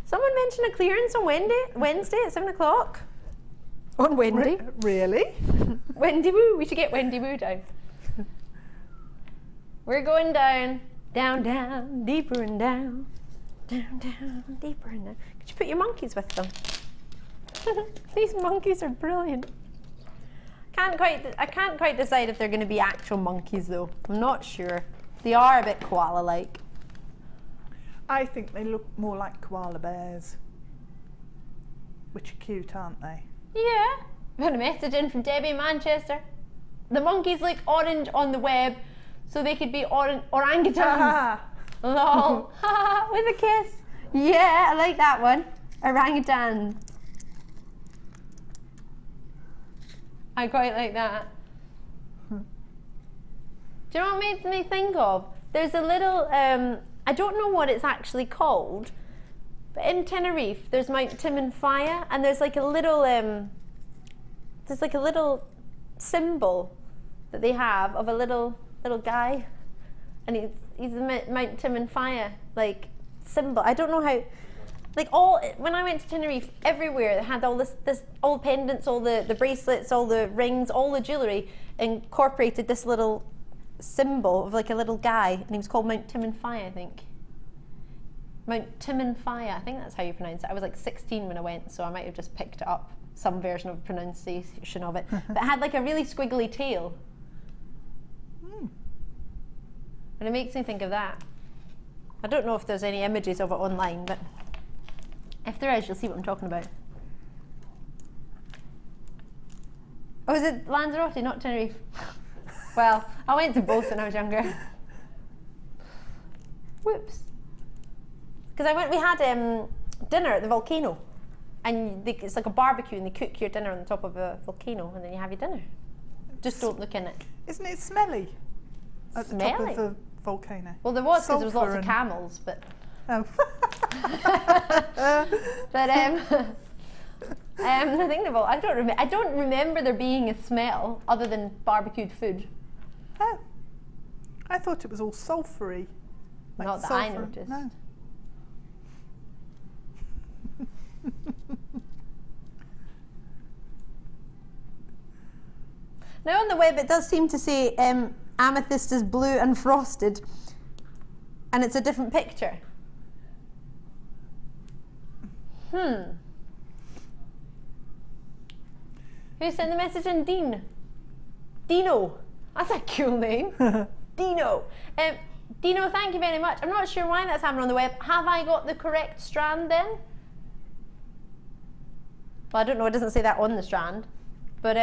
Someone mentioned a clearance on Wednesday at 7 o'clock. On Wendy. Really? Wendy Woo. We should get Wendy Woo down. We're going down, down, down, deeper and down. Down, down, deeper and down. Could you put your monkeys with them? These monkeys are brilliant. I can't quite decide if they're going to be actual monkeys though. I'm not sure. They are a bit koala-like. I think they look more like koala bears, which are cute, aren't they? Yeah. Got a message in from Debbie in Manchester. The monkeys look orange on the web, so they could be orangutans. Lol. With a kiss. Yeah, I like that one. Orangutan. I quite like that. Do you know what it made me think of? There's a little, I don't know what it's actually called, but in Tenerife there's Mount Timanfaya, and there's like a little, symbol that they have of a little guy, and he's the Mount Timanfaya like symbol. I don't know how. Like when I went to Tenerife, everywhere they had all this all pendants, all the bracelets, all the rings, all the jewellery incorporated this little symbol of like a little guy, and he was called Mount Timanfaya, I think. Mount Timanfaya, I think that's how you pronounce it. I was like 16 when I went, so I might have just picked it up, some version of pronunciation of it. But it had like a really squiggly tail. And it makes me think of that. I don't know if there's any images of it online, but if there is, you'll see what I'm talking about. Oh, is it Lanzarote, not Tenerife? Well, I went to both when I was younger. Whoops. Because we had dinner at the volcano, and it's like a barbecue, and they cook your dinner on the top of a volcano, and then you have your dinner. Just don't look in it. Isn't it smelly? At the top of the volcano. Well, there was, because there was lots of camels, but. Oh. But the thing about I don't remember there being a smell other than barbecued food. Oh, I thought it was all sulphury. Like not that I noticed. No. Now on the web it does seem to say amethyst is blue and frosted, and it's a different picture. Who sent the message in? Dino. That's a cool name. Dino. Dino, thank you very much. I'm not sure why that's happening on the web. Have I got the correct strand then? Well, I don't know. It doesn't say that on the strand. But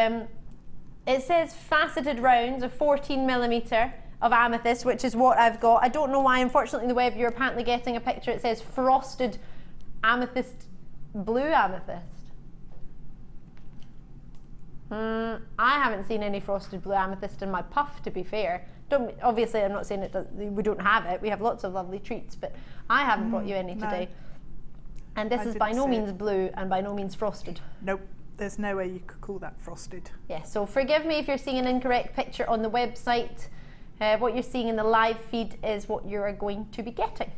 it says faceted rounds of 14mm of amethyst, which is what I've got. I don't know why. Unfortunately, on the web, you're apparently getting a picture. It says frosted amethyst, blue amethyst. I haven't seen any frosted blue amethyst in my puff, to be fair. Obviously, I'm not saying we don't have it. We have lots of lovely treats, but I haven't brought you any today. And this is by no means blue and by no means frosted. Nope, there's no way you could call that frosted. Yeah, so forgive me if you're seeing an incorrect picture on the website. What you're seeing in the live feed is what you are going to be getting.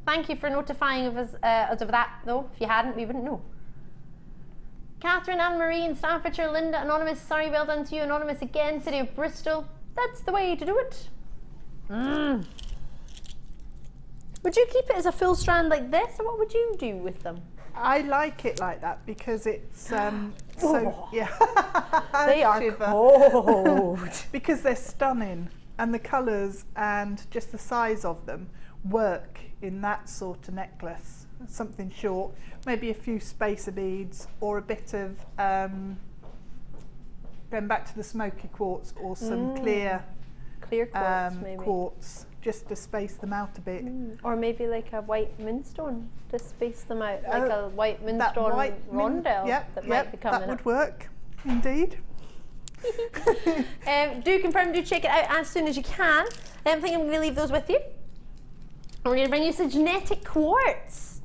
Thank you for notifying us of that, though. If you hadn't, we wouldn't know. Catherine, Anne-Marie in Staffordshire, Linda, Anonymous, sorry, well done to you, Anonymous again, City of Bristol. That's the way to do it. Would you keep it as a full strand like this, or what would you do with them? I like it like that because it's yeah. They are cold. Because they're stunning, and the colours and just the size of them work in that sort of necklace. Something short, maybe a few spacer beads, or a bit of going back to the smoky quartz, or some clear quartz, maybe. Quartz, just to space them out a bit. Or maybe like a white moonstone to space them out, like a white moonstone rondelle that might be coming that would work, indeed. Do confirm, do check it out as soon as you can. I think I'm going to leave those with you. we're going to bring you some genetic quartz.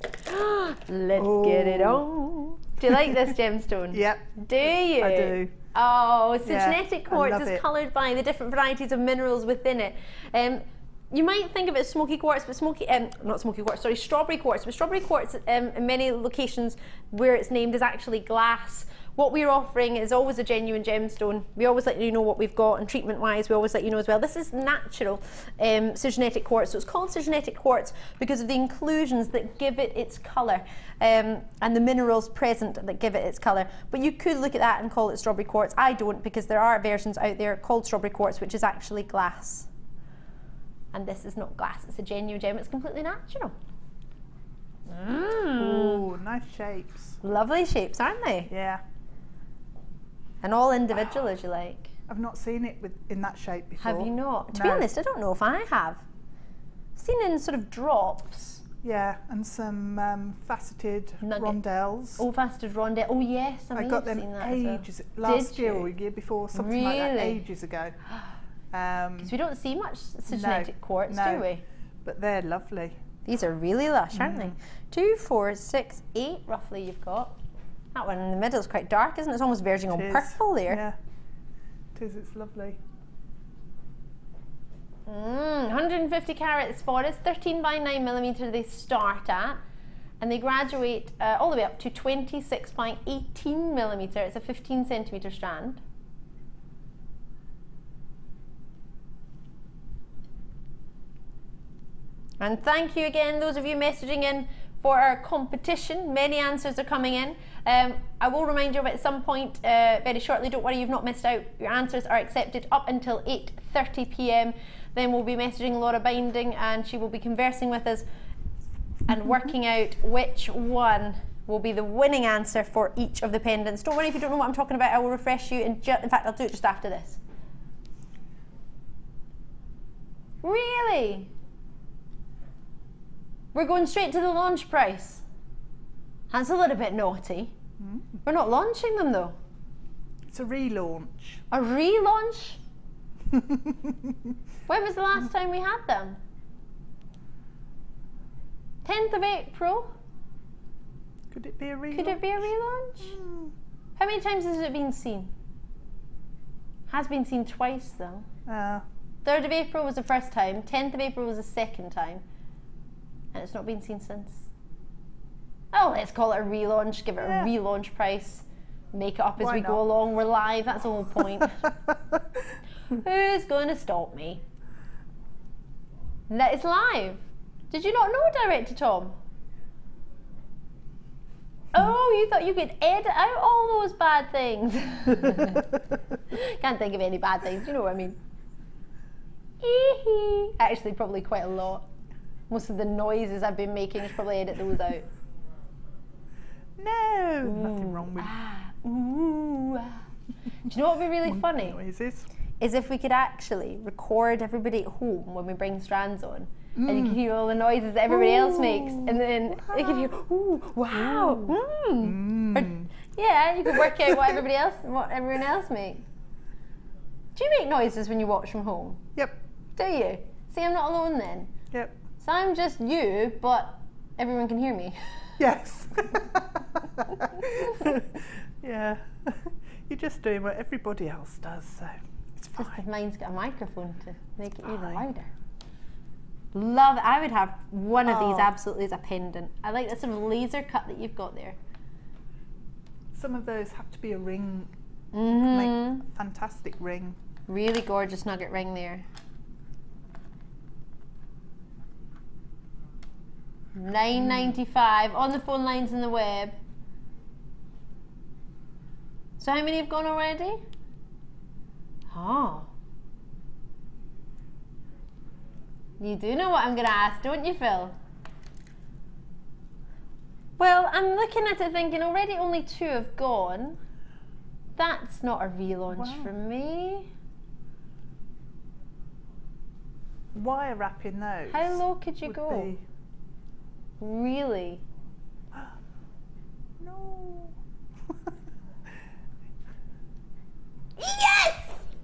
Let's get it on. Do you like this gemstone? Yep. Do you? I do. Oh, so Yeah, genetic quartz is coloured by the different varieties of minerals within it. You might think of it as smoky quartz, but strawberry quartz. But strawberry quartz, in many locations where it's named, is actually glass. What we're offering is always a genuine gemstone. We always let you know what we've got, and treatment-wise, we always let you know as well. This is natural genetic quartz. So it's called genetic quartz because of the inclusions that give it its colour, and the minerals present that give it its colour. But you could look at that and call it strawberry quartz. I don't, because there are versions out there called strawberry quartz, which is actually glass. And this is not glass, it's a genuine gem, it's completely natural. Ooh, nice shapes. Lovely shapes, aren't they? Yeah. And all individual, as you like. I've not seen it in that shape before. Have you not? To be honest, I don't know if I have. I've seen it in sort of drops. Yeah, and some faceted rondelles. Oh, faceted rondelle. Oh yes, I got them seen that ages last year or year before, something like that, ages ago. Because we don't see much genetic quartz, do we? But they're lovely. These are really lush, aren't they? 2, 4, 6, 8 roughly you've got. That one in the middle is quite dark, isn't it? It's almost verging on purple there. Yeah, it is, it's lovely. 150 carats forest, 13 by 9 millimetre they start at. And they graduate all the way up to 26 by 18 millimetre. It's a 15 centimetre strand. And thank you again, those of you messaging in for our competition. Many answers are coming in. I will remind you of it at some point very shortly. Don't worry, you've not missed out. Your answers are accepted up until 8:30 p.m. Then we'll be messaging Laura Binding, and she will be conversing with us and working out which one will be the winning answer for each of the pendants. Don't worry if you don't know what I'm talking about. I will refresh you. In fact, I'll do it just after this. Really? We're going straight to the launch price. That's a little bit naughty. We're not launching them though. It's a relaunch. A relaunch? When was the last time we had them? 10th of April? Could it be a relaunch? Could it be a relaunch? How many times has it been seen? Has been seen twice though. 3rd of April was the first time, 10th of April was the second time. And it's not been seen since. Oh, let's call it a relaunch, give it a relaunch price, make it up as we go along. We're live, that's the whole point. Who's going to stop me? It's live. Did you not know, Director Tom? Oh, you thought you could edit out all those bad things. Can't think of any bad things, you know what I mean. Actually, probably quite a lot. Most of the noises I've been making, I should probably edit those out. No, nothing wrong with Do you know what would be really funny? Noises. Is if we could actually record everybody at home when we bring strands on. And you can hear all the noises that everybody else makes. And then you can hear, ooh, wow, Or, yeah, you could work out what everyone else makes. Do you make noises when you watch from home? Yep. Do you? See, I'm not alone then. Yep. So I'm just you, but everyone can hear me. Yes. Yeah. You're just doing what everybody else does, so it's fine. Just mine's got a microphone to make it even louder. Love it. I would have one of these absolutely as a pendant. I like that sort of laser cut that you've got there. Some of those have to be a ring. You can make a fantastic ring. Really gorgeous nugget ring there. $9.95 on the phone lines and the web. So how many have gone already? Oh. You do know what I'm going to ask, don't you, Phil? Well, I'm looking at it thinking already only 2 have gone. That's not a relaunch for me. Wire wrapping those. How low could you go? Really? No. Yes!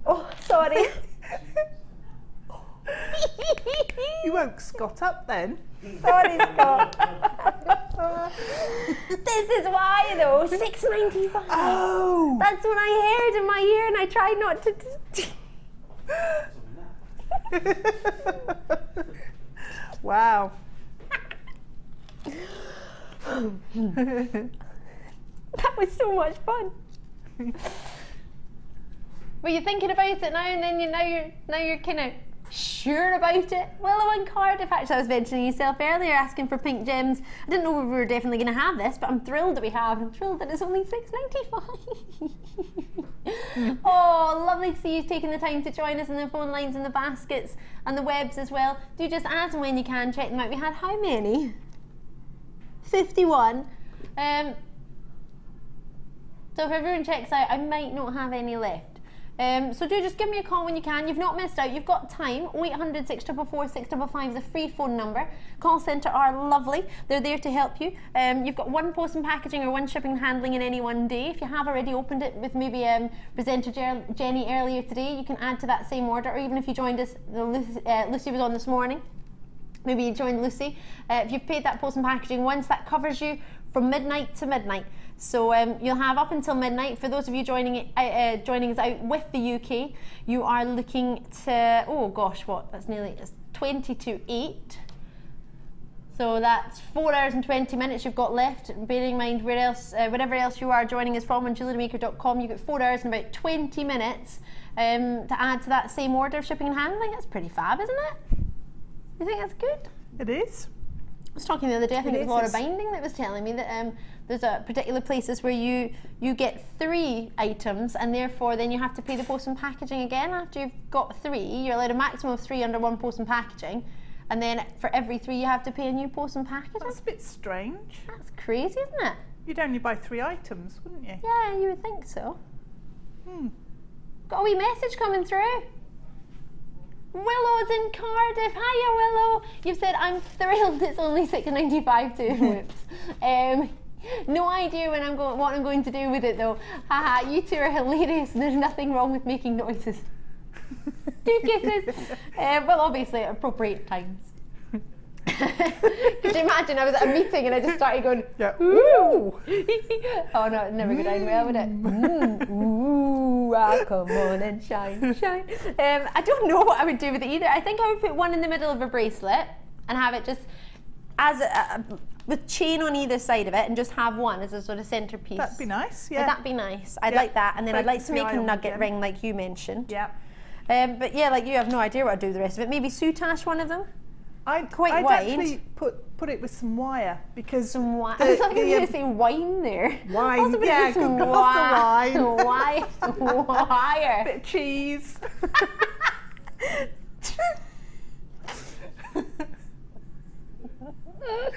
Oh, sorry. You won't work's got up then. Sorry, Scott. This is why though, £6.95. Oh! That's what I heard in my ear and I tried not to... Wow. That was so much fun. Were you thinking about it now and then now you're kind of sure about it? Willow and Cardiff, actually I was mentioning yourself earlier asking for pink gems. I didn't know we were definitely going to have this, but I'm thrilled that we have. I'm thrilled that it's only £6.95. Oh, lovely to see you taking the time to join us in the phone lines and the baskets and the webs as well. Do just as and when you can check them out. We had how many? 51. So if everyone checks out, I might not have any left. So do just give me a call when you can. You've not missed out. You've got time. 0800 644 655 is a free phone number. Call centre are lovely. They're there to help you. You've got one post and packaging or one shipping and handling in any one day. If you have already opened it with maybe presenter Jenny earlier today, you can add to that same order. Or even if you joined us, Lucy was on this morning. Maybe you joined Lucy. If you've paid that post and packaging once, that covers you from midnight to midnight. So you'll have up until midnight. For those of you joining us out with the UK, you are looking to, oh gosh, what? That's nearly 20 to 8. So that's 4 hours and 20 minutes you've got left. Bearing in mind wherever else you are joining us from on JewelleryMaker.com, you've got 4 hours and about 20 minutes to add to that same order of shipping and handling. That's pretty fab, isn't it? You think that's good? It is. I was talking the other day, I think it was Laura Binding that was telling me that there's a particular places where you get 3 items and therefore then you have to pay the post and packaging again after you've got 3. You're allowed a maximum of 3 under one post and packaging, and then for every 3 you have to pay a new post and packaging. That's a bit strange. That's crazy, isn't it? You'd only buy 3 items, wouldn't you? Yeah, you would think so. Got a wee message coming through. Willow's in Cardiff. Hiya, Willow. You've said, I'm thrilled it's only £6.95 too. Whoops. No idea what I'm going to do with it though. Haha, you two are hilarious and there's nothing wrong with making noises. 2 kisses. Well, obviously at appropriate times. Could you imagine I was at a meeting and I just started going, ooh. Oh no, it'd never go down well, would it? Ooh, come on and shine, shine. I don't know what I would do with it either. I think I would put one in the middle of a bracelet and have it just as with chain on either side of it, and just have one as a sort of centerpiece. That'd be nice, yeah. That'd be nice. I'd like that, and then I'd like to make a nugget ring like you mentioned. Yeah. But yeah, like you have no idea what I'd do with the rest of it. Maybe soutache one of them. I'd actually put it with some wire, because some wire. I thought you were going to say wine there. Wine, yeah, good glass of wine. Wire. Bit of cheese. A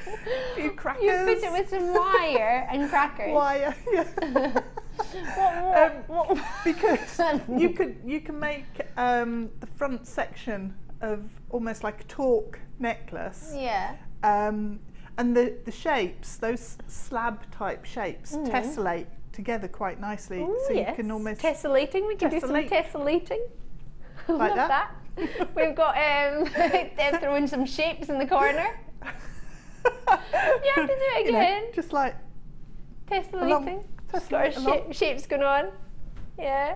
few crackers. You put it with some wire and crackers. Wire, yeah. Because you can make the front section of almost like a torque necklace. Yeah. And the shapes, those slab type shapes, tessellate together quite nicely. Ooh, so yes. you can almost tessellating. We can do some tessellating. Like Love that. We've got Deb throwing some shapes in the corner. You have to do it again. Just like tessellating. Got our shapes going on. Yeah.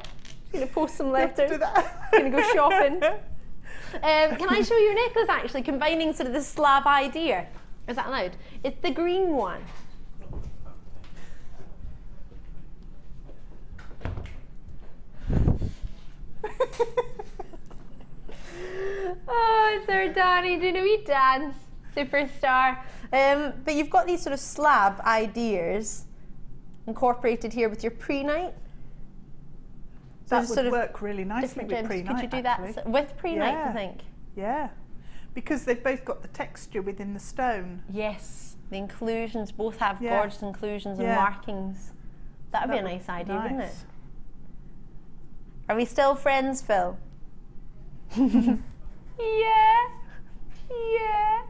She's going to post some letters. Do that. Going to go shopping. Can I show you a necklace actually, combining sort of the slab idea? Is that allowed? It's the green one. Oh, it's our Danny doing a wee dance. Superstar. But you've got these sort of slab ideas incorporated here with your pre-night. That would work really nicely with pre-night. Could you do that with pre-night, I think? Yeah, because they've both got the texture within the stone. Yes, the inclusions both have gorgeous inclusions and markings. That would be a nice idea, wouldn't it? Are we still friends, Phil? Yeah, yeah.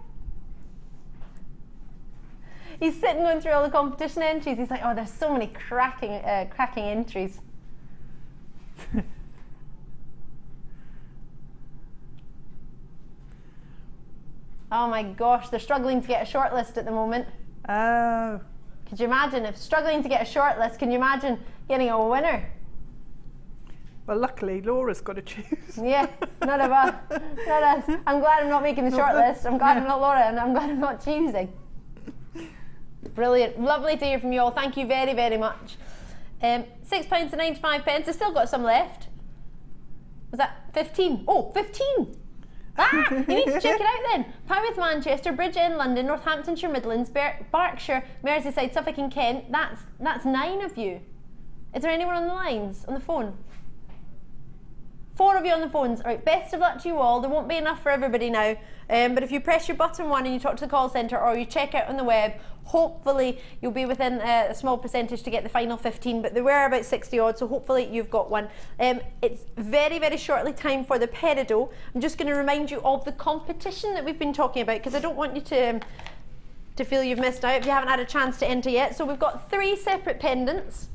He's sitting going through all the competition entries. He's like, oh, there's so many cracking entries. Oh my gosh, they're struggling to get a shortlist at the moment. Oh. Could you imagine if struggling to get a shortlist? Can you imagine getting a winner? Well, luckily Laura's got to choose. Yeah, none of us. Not us. I'm glad I'm not making the shortlist. I'm glad I'm not Laura, and I'm glad I'm not choosing. Brilliant. Lovely to hear from you all. Thank you very, very much. £6.95. I've still got some left. Was that 15? Oh, 15! Ah, you need to check it out then. Powys, Manchester, Bridge End, London, Northamptonshire, Midlands, Berkshire, Merseyside, Suffolk and Kent. That's 9 of you. Is there anyone on the lines, on the phone? 4 of you on the phones. All right, best of luck to you all. There won't be enough for everybody now. But if you press your button 1 and you talk to the call centre or you check out on the web, hopefully you'll be within a small percentage to get the final 15, but there were about 60 odd, so hopefully you've got one. It's very, very shortly time for the Peridot. I'm just going to remind you of the competition that we've been talking about, because I don't want you to feel you've missed out if you haven't had a chance to enter yet. So we've got 3 separate pendants.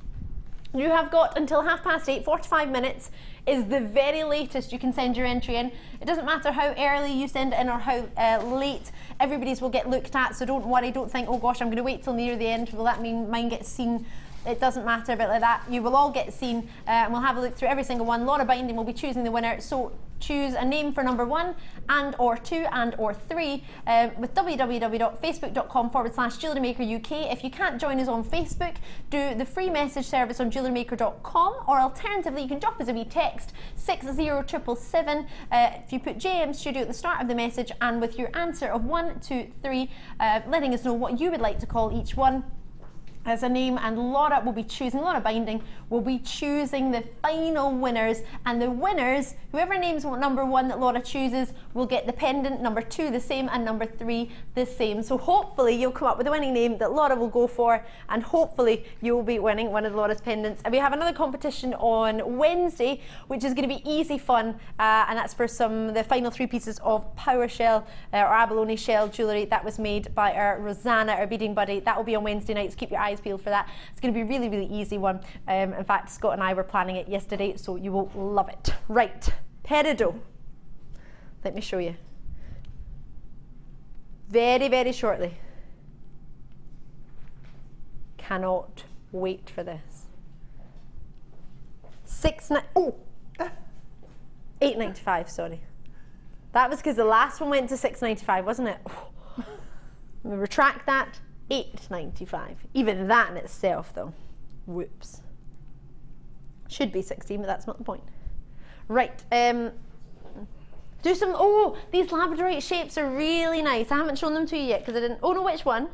You have got until 8:30, 45 minutes is the very latest you can send your entry in. It doesn't matter how early you send it in or how late, everybody's will get looked at, so don't worry, don't think, oh gosh, I'm going to wait till near the end, will that mean mine gets seen? It doesn't matter a bit like that. You will all get seen, and we'll have a look through every single one. Laura Binding will be choosing the winner, so choose a name for number 1 and or 2 and or 3 with www.facebook.com/JewelleryMaker UK. If you can't join us on Facebook, do the free message service on JewelleryMaker.com, or alternatively you can drop us a wee text 60777. If you put JM Studio at the start of the message and with your answer of 1, 2, 3, letting us know what you would like to call each one as a name, and Laura Binding will be choosing the final winners, and the winners, whoever names number 1 that Laura chooses, will get the pendant, number 2 the same, and number 3 the same. So hopefully you'll come up with a winning name that Laura will go for, and hopefully you'll be winning one of Laura's pendants. And we have another competition on Wednesday, which is going to be easy fun, and that's for the final 3 pieces of power shell or abalone shell jewellery that was made by our Rosanna, our beading buddy. That will be on Wednesday night, so keep your eyes peeled for that. It's going to be a really, really easy one. In fact, Scott and I were planning it yesterday, so you will love it. Right, Peridot. Let me show you. Very, very shortly. Cannot wait for this. $8.95, sorry. That was because the last one went to $6.95, wasn't it? Let me retract that. $8.95. Even that in itself, though. Whoops. Should be 16, but that's not the point. Right. Do some. Oh, these Labradorite shapes are really nice. I haven't shown them to you yet because I didn't. Oh no, which one?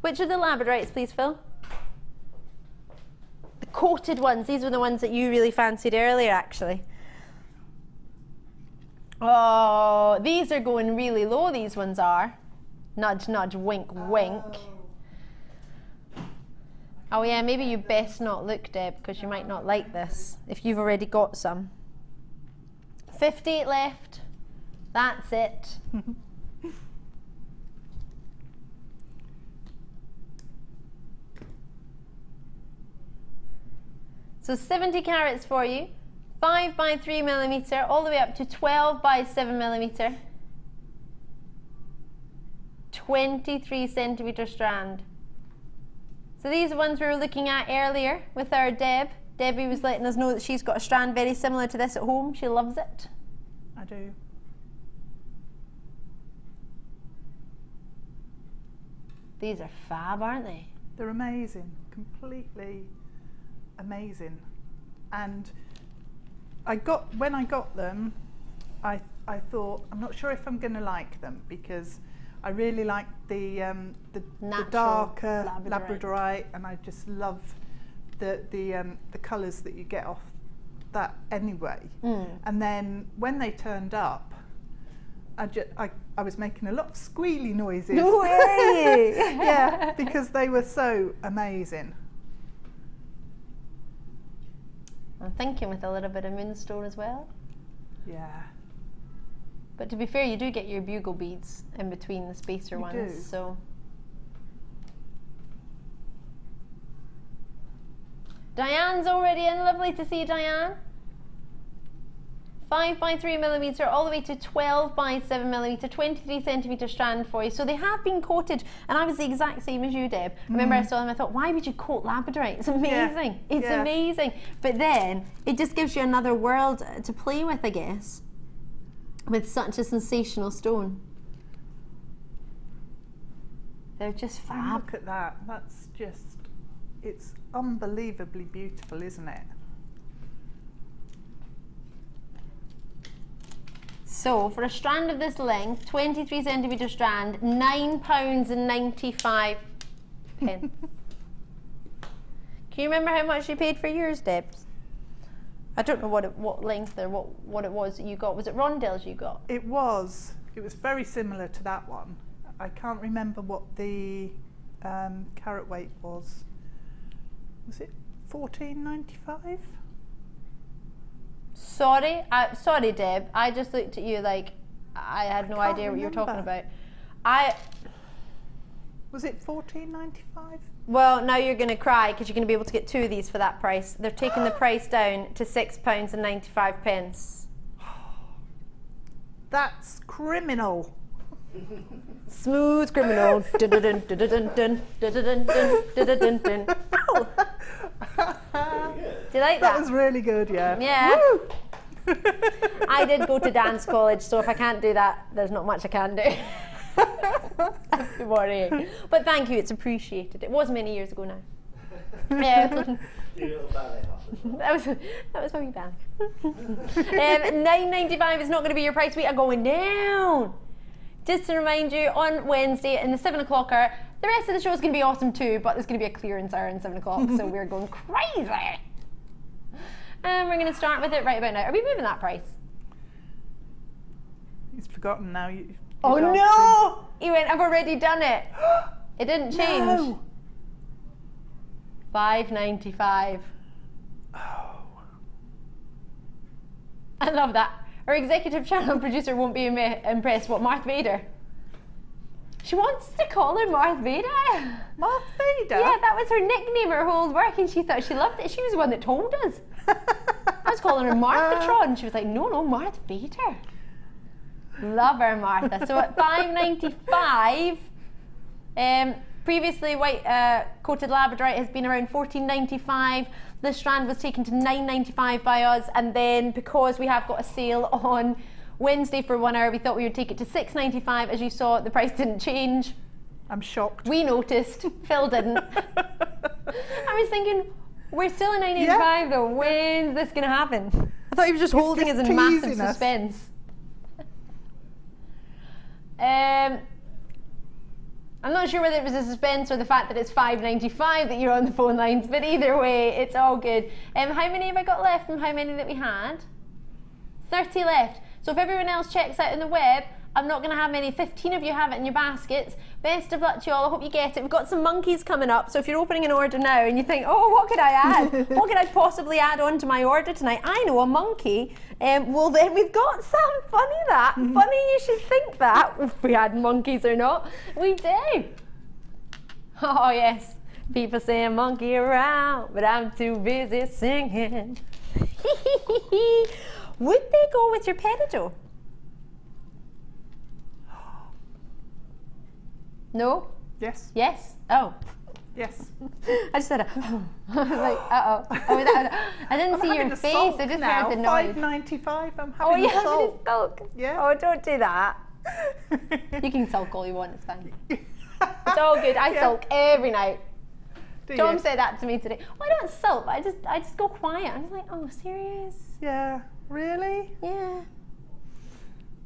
Which of the Labradorites, please, Phil? The coated ones. These were the ones that you really fancied earlier, actually. Oh, these are going really low. These ones are. Nudge, nudge, wink, wink. Oh yeah, maybe you best not look, Deb, because you might not like this if you've already got some. 58 left. That's it. So 70 carats for you. 5 by 3 millimeter, all the way up to 12 by 7 millimeter. 23 centimeter strand. So these are ones we were looking at earlier with our Deb. Debbie was letting us know that she's got a strand very similar to this at home. She loves it. I do. These are fab, aren't they? They're amazing, completely amazing. And when I got them, I thought, I'm not sure if I'm going to like them, because I really like the darker Labradorite, and I just love the colours that you get off that anyway. And then when they turned up, I was making a lot of squealy noises. No way! Yeah, because they were so amazing. I'm thinking with a little bit of moonstone as well. Yeah. But to be fair, you do get your bugle beads in between the spacer ones. Do. So. Diane's already in. Lovely to see you, Diane. 5 by 3 millimeter, all the way to 12 by 7 millimeter, 23 centimeter strand for you. So they have been coated, and I was the exact same as you, Deb. Remember, I saw them, I thought, why would you coat Labradorite? It's amazing. It's amazing. But then it just gives you another world to play with, I guess, with such a sensational stone. They're just fab. And look at that. That's just, it's unbelievably beautiful, isn't it? So for a strand of this length, 23 centimetre strand, £9.95. Can you remember how much you paid for yours, Debs? I don't know what length or what it was that you got. Was it rondelles you got? It was very similar to that one. I can't remember what the carat weight was. Was it $14.95? Sorry, sorry, Deb. I just looked at you like I had no idea what you were talking about. Was it $14.95? Well, now you're going to cry because you're going to be able to get 2 of these for that price. They're taking the price down to £6.95. That's criminal. Smooth criminal. Do you like that? That was really good, yeah. Yeah. I did go to dance college, so if I can't do that, there's not much I can do. Don't worry. But thank you, it's appreciated. It was many years ago now. Yeah. that was my wee band. $9.95 is not going to be your price. We are going down. Just to remind you, on Wednesday in the 7 o'clocker, the rest of the show is going to be awesome too, but there's going to be a clearance hour in 7 o'clock, so we're going crazy. And we're going to start with it right about now. Are we moving that price? He's forgotten now. Oh no! He went, I've already done it. It didn't change. No. $5.95. Oh. I love that. Our executive channel producer won't be impressed. What, Marth Vader? She wants to call her Marth Vader. Marth Vader? Yeah, that was her nickname her whole work, and she thought she loved it. She was the one that told us. I was calling her Marthatron. She was like, no, Marth Vader. Love her, Martha. So at $5.95, previously white coated Labradorite has been around $14.95. This strand was taken to $9.95 by us, and then because we have got a sale on Wednesday for 1 hour, we thought we would take it to $6.95. As you saw, the price didn't change. I'm shocked. We noticed. Phil didn't. I was thinking, we're still at $9.95 though. When's this going to happen? I thought he was just holding us in massive suspense. I'm not sure whether it was a suspense or the fact that it's $5.95 that you're on the phone lines, but either way, it's all good. How many have I got left from how many that we had? 30 left. So if everyone else checks out on the web, I'm not going to have many. 15 of you have it in your baskets. Best of luck to you all. I hope you get it. We've got some monkeys coming up, so if you're opening an order now and you think, oh, what could I add? What could I possibly add on to my order tonight? I know, a monkey. Well, then we've got some. Funny that. Funny you should think that, if we had monkeys or not. We do. Oh, yes. People say a monkey around, but I'm too busy singing. Would they go with your Peridot? No? Yes. Yes? Oh. Yes. I just said, I was like, uh-oh. I didn't see your face, I just heard the noise. $5.95, I'm having a sulk. Sulk. Yeah. Oh, don't do that. You can sulk all you want, it's fine. It's all good, I sulk every night. Tom said that to me today. Well, I don't sulk, I just go quiet. I'm just like, oh, serious? Yeah. Really? Yeah.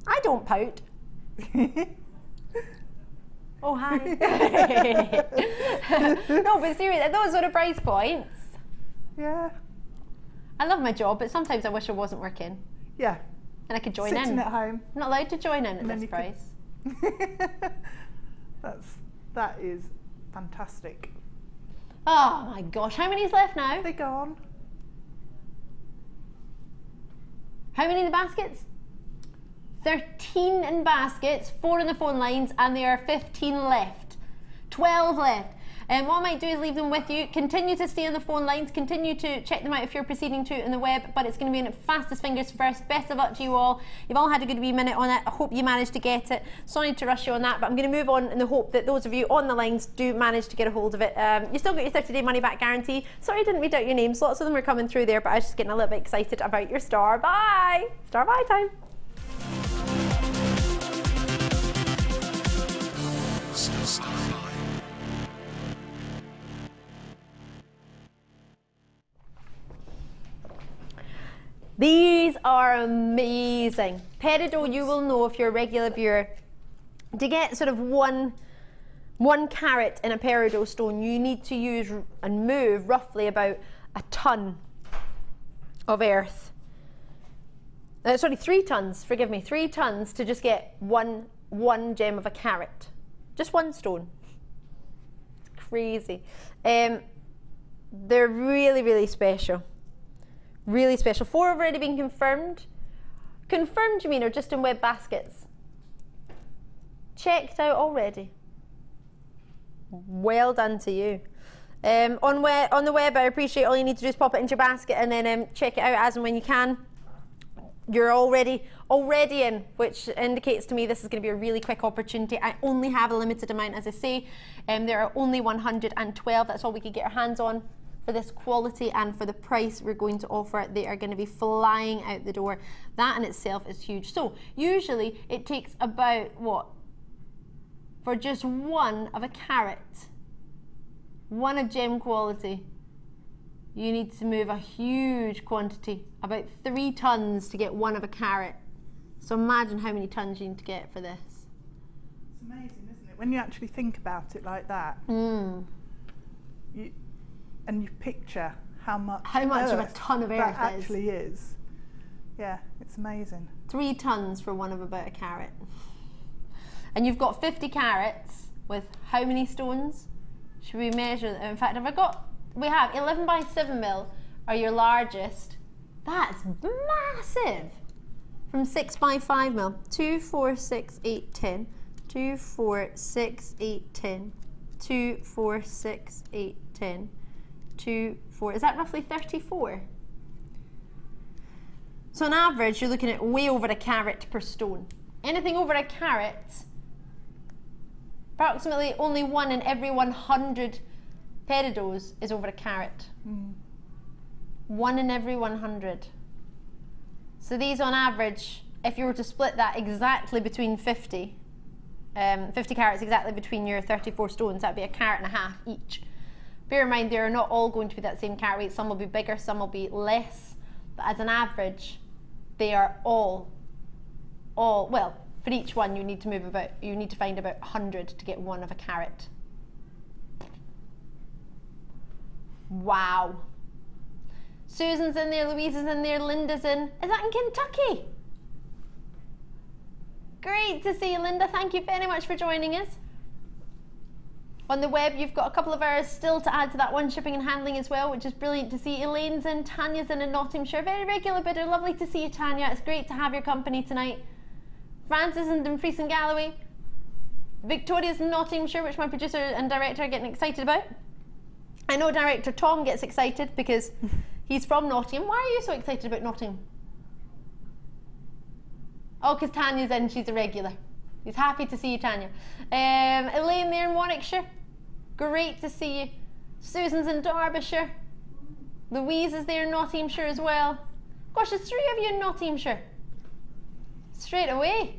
I don't pout. Oh, hi. No, but seriously, those sort of price points. Yeah. I love my job, but sometimes I wish I wasn't working. Yeah. And I could join in. Sitting at home. I'm not allowed to join in at this price. That is fantastic. Oh my gosh, how many's left now? They're gone. How many in the baskets? 13 in baskets, 4 in the phone lines, and there are 15 left. 12 left. And what I might do is leave them with you. Continue to stay on the phone lines, continue to check them out if you're proceeding to it in the web, but it's going to be in fastest fingers first. Best of luck to you all. You've all had a good wee minute on it. I hope you managed to get it. Sorry to rush you on that, but I'm going to move on in the hope that those of you on the lines do manage to get a hold of it. You still got your 30-day money-back guarantee. Sorry I didn't read out your names. Lots of them are coming through there, but I was just getting a little bit excited about your star buy. Star buy time. These are amazing. Peridot, you will know if you're a regular viewer, to get sort of one carat in a peridot stone, you need to use and move roughly about a ton of earth. Sorry, 3 tons, forgive me, 3 tons to just get one gem of a carat. Just one stone. It's crazy. They're really, really special. Really special. 4 have already been confirmed. Confirmed, you mean, or just in web baskets? Checked out already. Well done to you. On the web, I appreciate all you need to do is pop it into your basket and then check it out as and when you can. You're already in, which indicates to me this is going to be a really quick opportunity. I only have a limited amount, as I say. There are only 112. That's all we could get our hands on for this quality and for the price we're going to offer. They are going to be flying out the door. That in itself is huge. So usually it takes about what? For just one of a carat, one of gem quality, you need to move a huge quantity, about 3 tons to get one of a carat. So imagine how many tons you need to get for this. It's amazing, isn't it? When you actually think about it like that, and you picture how much of a ton of earth that actually is. Yeah, it's amazing. 3 tons for one of about a carat. And you've got 50 carats with how many stones? Should we measure? In fact, we have 11 by 7 mil are your largest. That's massive. From 6 by 5 mil. 2, 4, 6, 8, 10. 2, 4, 6, 8, 10. 2, 4, 6, 8, 10. 2, 4. Is that roughly 34? So on average, you're looking at way over a carat per stone. Anything over a carat, approximately only 1 in every 100 peridots is over a carat. 1 in every 100. So these on average, if you were to split that exactly between 50 carats exactly between your 34 stones, that'd be a carat and a half each. Bear in mind, they are not all going to be that same carat weight. Some will be bigger, some will be less. But as an average, they are all, well, for each one you need to find about 100 to get one of a carat. Wow. Susan's in there, Louise is in there, Linda's in. Is that in Kentucky? Great to see you, Linda. Thank you very much for joining us. On the web, you've got a couple of hours still to add to that one, shipping and handling as well, which is brilliant to see. Elaine's in, Tanya's in Nottinghamshire. Very regular bidder. Lovely to see you, Tanya. It's great to have your company tonight. Francis in Dumfries and Galloway. Victoria's in Nottinghamshire, which my producer and director are getting excited about. I know director Tom gets excited because he's from Nottingham. Why are you so excited about Nottingham? Oh, because Tanya's in, she's a regular. He's happy to see you, Tanya. Elaine there in Warwickshire. Great to see you. Susan's in Derbyshire. Louise is there in Nottinghamshire as well. Gosh, there's 3 of you in Nottinghamshire. Straight away.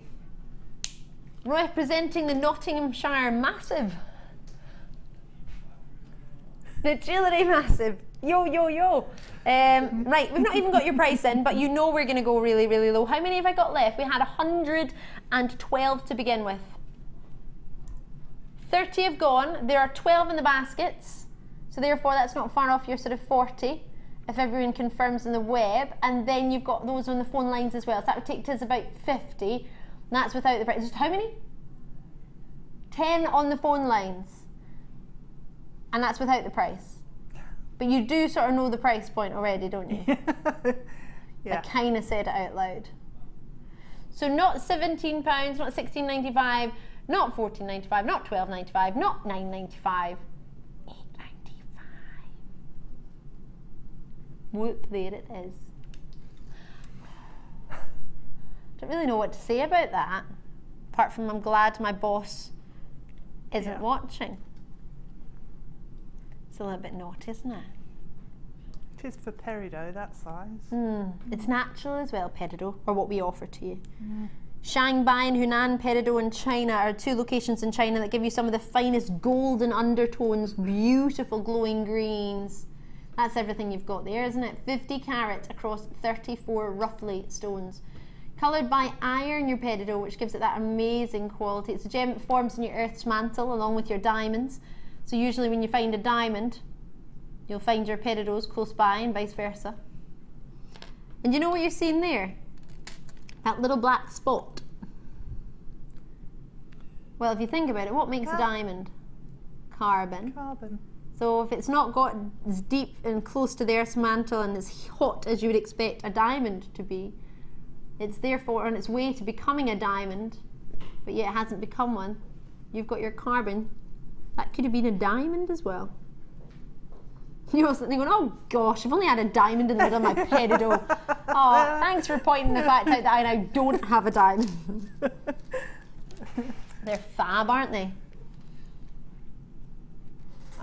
Representing the Nottinghamshire Massive. The Jewellery Massive. Yo, yo, yo. Right, we've not even got your price in, but you know we're going to go really, really low. How many have I got left? We had 112 to begin with. 30 have gone. There are 12 in the baskets. So therefore, that's not far off your sort of 40, if everyone confirms in the web. And then you've got those on the phone lines as well. So that would take to us about 50. And that's without the price. Just how many? 10 on the phone lines. And that's without the price. But you do sort of know the price point already, don't you? Yeah. I kind of said it out loud. So not £17, not £16.95, not £14.95, not £12.95, not £9.95, Whoop, there it is. Don't really know what to say about that, apart from I'm glad my boss isn't watching. It's a little bit naughty, isn't it? It is for Peridot, that size. It's natural as well, Peridot, or what we offer to you. Shanghai and Hunan, Peridot and China are 2 locations in China that give you some of the finest golden undertones, beautiful glowing greens. That's everything you've got there, isn't it? 50 carat across 34 roughly stones. Coloured by iron, your Peridot, which gives it that amazing quality. It's a gem that forms in your earth's mantle along with your diamonds. So usually when you find a diamond, you'll find your Peridots close by and vice versa. And you know what you're seeing there? That little black spot. Well, if you think about it, what makes a diamond? Carbon. Carbon. So if it's not got as deep and close to the earth's mantle and as hot as you would expect a diamond to be, it's therefore on its way to becoming a diamond, but yet it hasn't become one. You've got your carbon. That could have been a diamond as well. You're sitting there going, oh gosh, I've only had a diamond in the middle of my Peridot. Oh, thanks for pointing the fact out that I now don't have a diamond. They're fab, aren't they?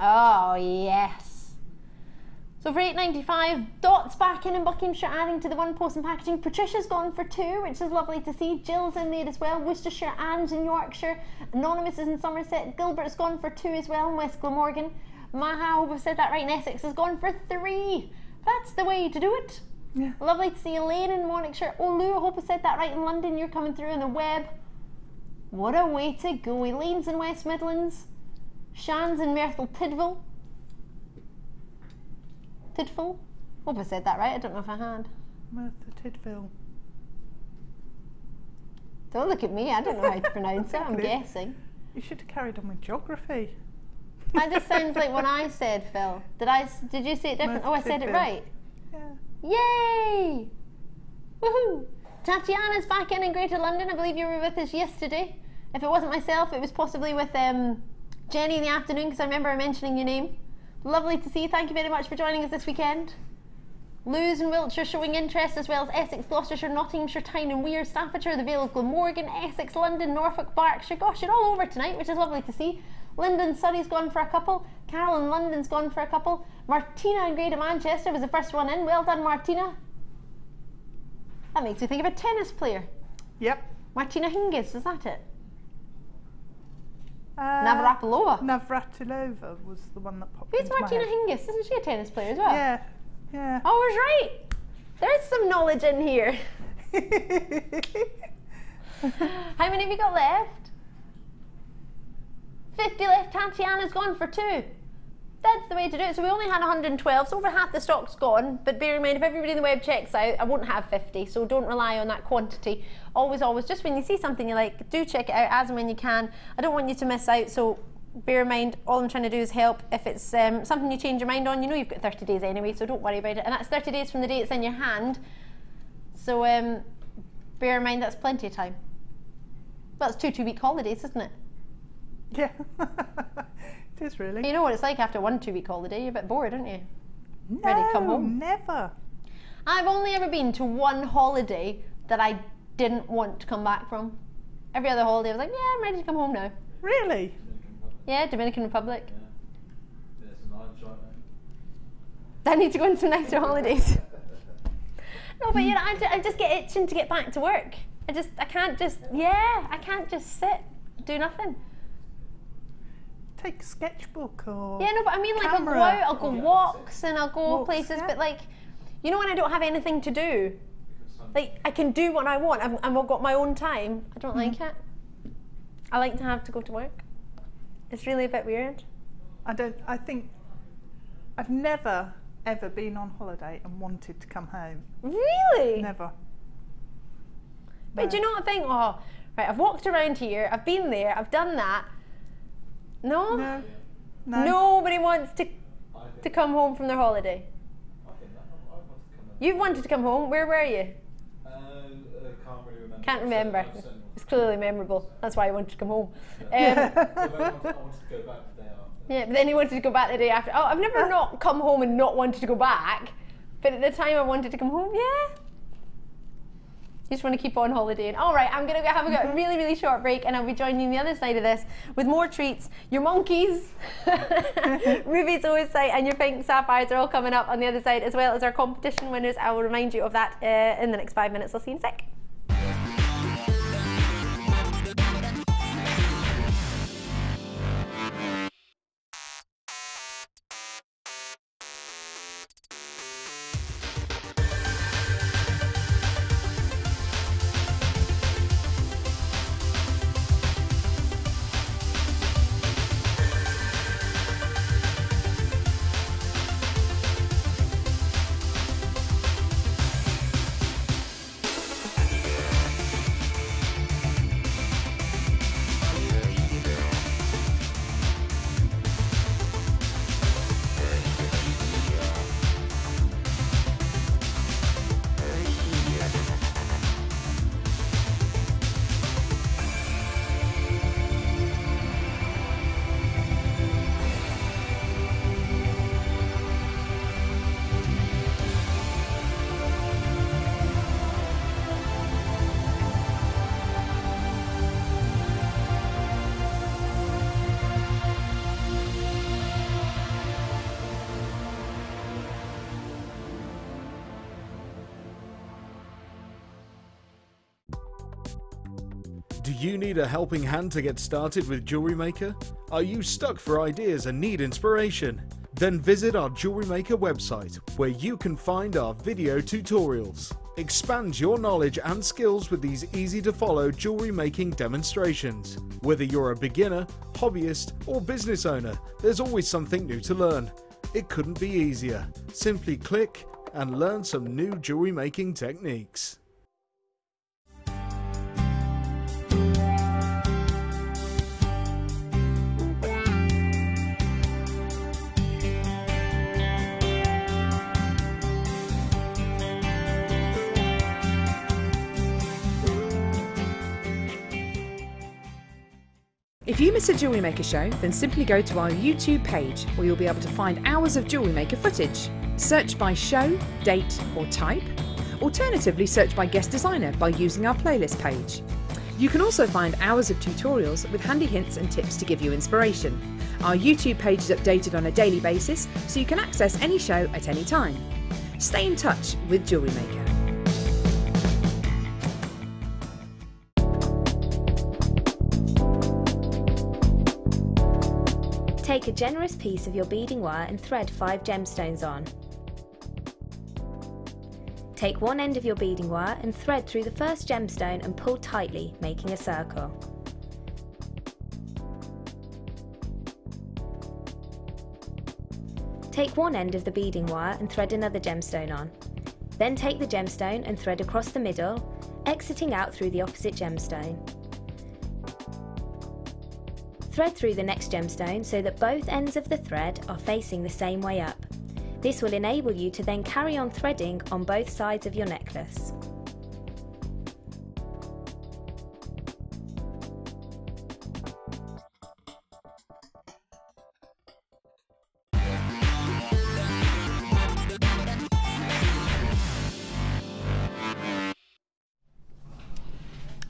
Oh, yes. So for £8.95, Dot's back in Buckinghamshire, adding to the 1 post and packaging. Patricia's gone for 2, which is lovely to see. Jill's in there as well. Worcestershire, Anne's in Yorkshire. Anonymous is in Somerset. Gilbert's gone for 2 as well in West Glamorgan. Maha, I hope I've said that right, in Essex has gone for 3. That's the way to do it. Yeah. Lovely to see Elaine in Monmouthshire. Olu, I hope I said that right, in London. You're coming through on the web. What a way to go. Elaine's in West Midlands. Shan's in Myrtle Tidville. Tidville? Hope I said that right. I don't know if I had. Myrtle Tidville. Don't look at me. I don't know how to pronounce it. I'm guessing. You should have carried on with geography. That just sounds like what I said, Phil. Did you say it different? Oh, I said it right. Yeah. Yay! Woohoo! Tatiana's back in Greater London. I believe you were with us yesterday. If it wasn't myself, it was possibly with Jenny in the afternoon, because I remember mentioning your name. Lovely to see you. Thank you very much for joining us this weekend. Lou's in Wiltshire showing interest, as well as Essex, Gloucestershire, Nottinghamshire, Tyne and Weir, Staffordshire, the Vale of Glamorgan, Essex, London, Norfolk, Berkshire. Gosh, you're all over tonight, which is lovely to see. Lyndon Surrey's gone for a couple. Carol in London's gone for a couple. Martina in Greater Manchester was the first one in. Well done, Martina. That makes me think of a tennis player. Yep. Martina Hingis, is that it? Navratilova. Navratilova was the one that popped Who's into Martina my head. Hingis? Isn't she a tennis player as well? Yeah, yeah. Oh, I was right. There's some knowledge in here. How many have you got left? 50 left. Tatiana's gone for 2. That's the way to do it. So we only had 112, so over half the stock's gone. But bear in mind, if everybody in the web checks out, I won't have 50, so don't rely on that quantity. Always, just when you see something you like, do check it out as and when you can. I don't want you to miss out, so bear in mind, all I'm trying to do is help. If it's something you change your mind on, you know you've got 30 days anyway, so don't worry about it. And that's 30 days from the day it's in your hand. So bear in mind, that's plenty of time. Well, it's 2 2-week holidays, isn't it? Yeah. It is really. You know what it's like after 1 2-week holiday, you're a bit bored, aren't you? No, ready to come home? Never. I've only ever been to 1 holiday that I didn't want to come back from. Every other holiday I was like, yeah, I'm ready to come home now. Really? Yeah, Dominican Republic. I need to go on some nicer holidays. No, but you know, I just get itching to get back to work. I can't just sit, do nothing. Take a sketchbook or yeah, no, but I mean, like, camera. I'll go out, I'll go walks and I'll go places, yeah. But like, you know, when I don't have anything to do, like, I can do what I want and I've got my own time. I don't like it. I like to have to go to work. It's really a bit weird. I think I've never ever been on holiday and wanted to come home. Really? Never. But no. Do you know what I think? Oh, right, I've walked around here, I've been there, I've done that. No? No. No. Nobody wants to come home from their holiday. You've wanted to come home. Where were you? Can't really remember. Can't remember. It's clearly memorable. That's why I wanted to come home. I wanted to go back the day after. Yeah, but then you wanted to go back the day after. Oh, I've never not come home and not wanted to go back. But at the time I wanted to come home, yeah. You just want to keep on holidaying. All right, I'm going to have a really, really short break and I'll be joining you on the other side of this with more treats. Your monkeys, Ruby's always site and your Pink Sapphires are all coming up on the other side, as well as our competition winners. I will remind you of that in the next 5 minutes. I'll see you in a sec. Do you need a helping hand to get started with Jewellery Maker? Are you stuck for ideas and need inspiration? Then visit our Jewellery Maker website, where you can find our video tutorials. Expand your knowledge and skills with these easy to follow jewellery making demonstrations. Whether you're a beginner, hobbyist or business owner, there's always something new to learn. It couldn't be easier. Simply click and learn some new jewellery making techniques. If you miss a Jewellery Maker show, then simply go to our YouTube page, where you'll be able to find hours of Jewellery Maker footage. Search by show, date or type. Alternatively, search by guest designer by using our playlist page. You can also find hours of tutorials with handy hints and tips to give you inspiration. Our YouTube page is updated on a daily basis, so you can access any show at any time. Stay in touch with Jewellery Maker. Take a generous piece of your beading wire and thread 5 gemstones on. Take one end of your beading wire and thread through the first gemstone and pull tightly, making a circle. Take one end of the beading wire and thread another gemstone on. Then take the gemstone and thread across the middle, exiting out through the opposite gemstone. Thread through the next gemstone so that both ends of the thread are facing the same way up. This will enable you to then carry on threading on both sides of your necklace.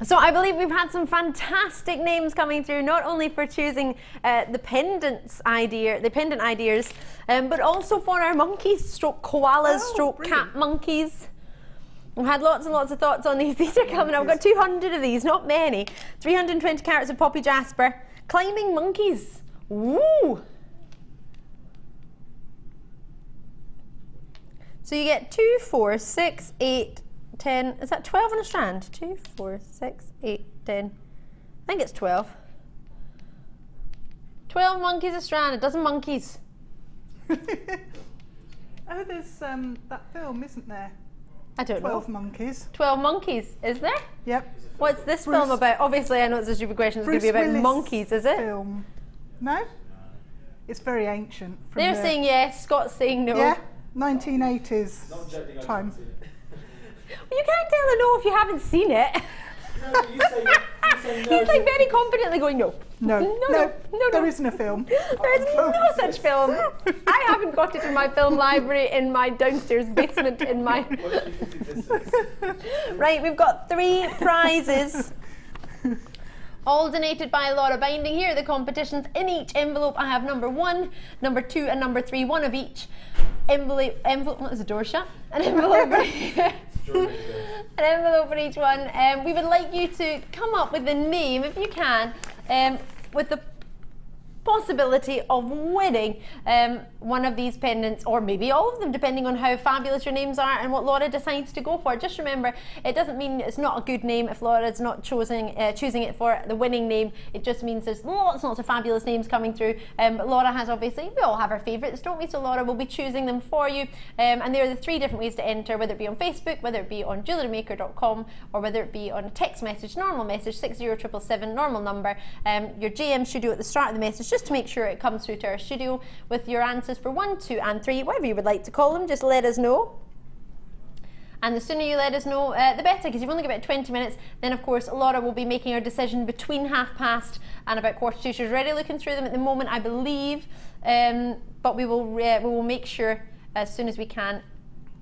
So I believe we've had some fantastic names coming through, not only for choosing the pendant ideas, but also for our monkeys, stroke koalas, stroke cat monkeys. We've had lots and lots of thoughts on these. These are coming up. I've got 200 of these, not many. 320 carats of poppy jasper. Climbing monkeys. Woo! So you get 2, 4, 6, 8, 10, is that 12 on a strand? 2, 4, 6, 8, 10. I think it's 12. 12 monkeys a strand, a dozen monkeys. Oh, there's that film, isn't there? I don't know. 12 monkeys. 12 monkeys, is there? Yep. What's this film about? Obviously, I know it's a stupid question. It's going to be about Willis monkeys, is it? Film. No? It's very ancient. From They're saying yes, Scott's saying no. Yeah, 1980s time. You can't tell a no if you haven't seen it. No, you say no. He's like very confidently going no. No, there isn't a film. There's no such film. I haven't got it in my film library in my downstairs basement in my... Right, we've got 3 prizes. All donated by Laura Binding. Here are the competitions. In each envelope I have number 1, number 2 and number 3, one of each. Envelope, what is the door shut? An envelope for each one. We would like you to come up with the name, if you can, with the possibility of winning one of these pendants, or maybe all of them, depending on how fabulous your names are and what Laura decides to go for. Just remember, it doesn't mean it's not a good name if Laura's not choosing it for the winning name. It just means there's lots and lots of fabulous names coming through. But Laura has, obviously, we all have our favourites, don't we? So Laura will be choosing them for you. And there are the 3 different ways to enter, whether it be on Facebook, whether it be on JewelleryMaker.com, or whether it be on a text message, normal message, 60777, normal number. Your JM studio at the start of the message, just to make sure it comes through to our studio with your answers for 1, 2 and 3, whatever you would like to call them. Just let us know, and the sooner you let us know, the better, because you've only got about 20 minutes. Then of course Laura will be making her decision between 1:30 and about 1:45. She's already looking through them at the moment, I believe, but we will make sure as soon as we can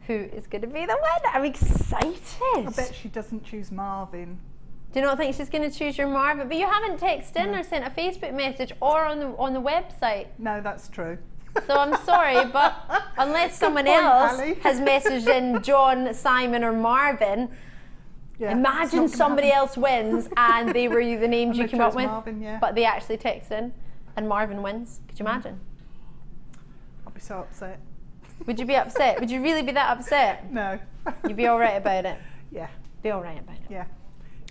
who is going to be the winner. I'm excited. I bet she doesn't choose Marvin. Do you not think she's going to choose your Marvin? But you haven't texted in or sent a Facebook message or on the website. No, that's true. So I'm sorry, but unless someone else has messaged in John, Simon or Marvin, imagine somebody else wins and they were the names you came up with, Marvin, but they actually text in and Marvin wins. Could you imagine? I'll be so upset. Would you be upset? Would you really be that upset? No. You'd be all right about it? Yeah. Be all right about it? Yeah.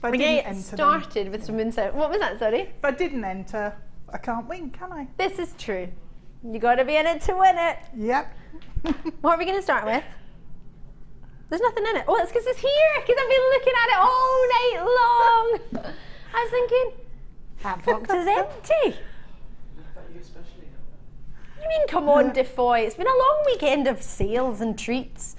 We're going to get started with some insight. What was that, sorry? If I didn't enter, I can't win, can I? This is true. You got to be in it to win it. Yep. What are we going to start with? There's nothing in it. Oh, it's because it's here, because I've been looking at it all night long. I was thinking, that box is empty. You mean, come on, Defoy. It's been a long weekend of sales and treats.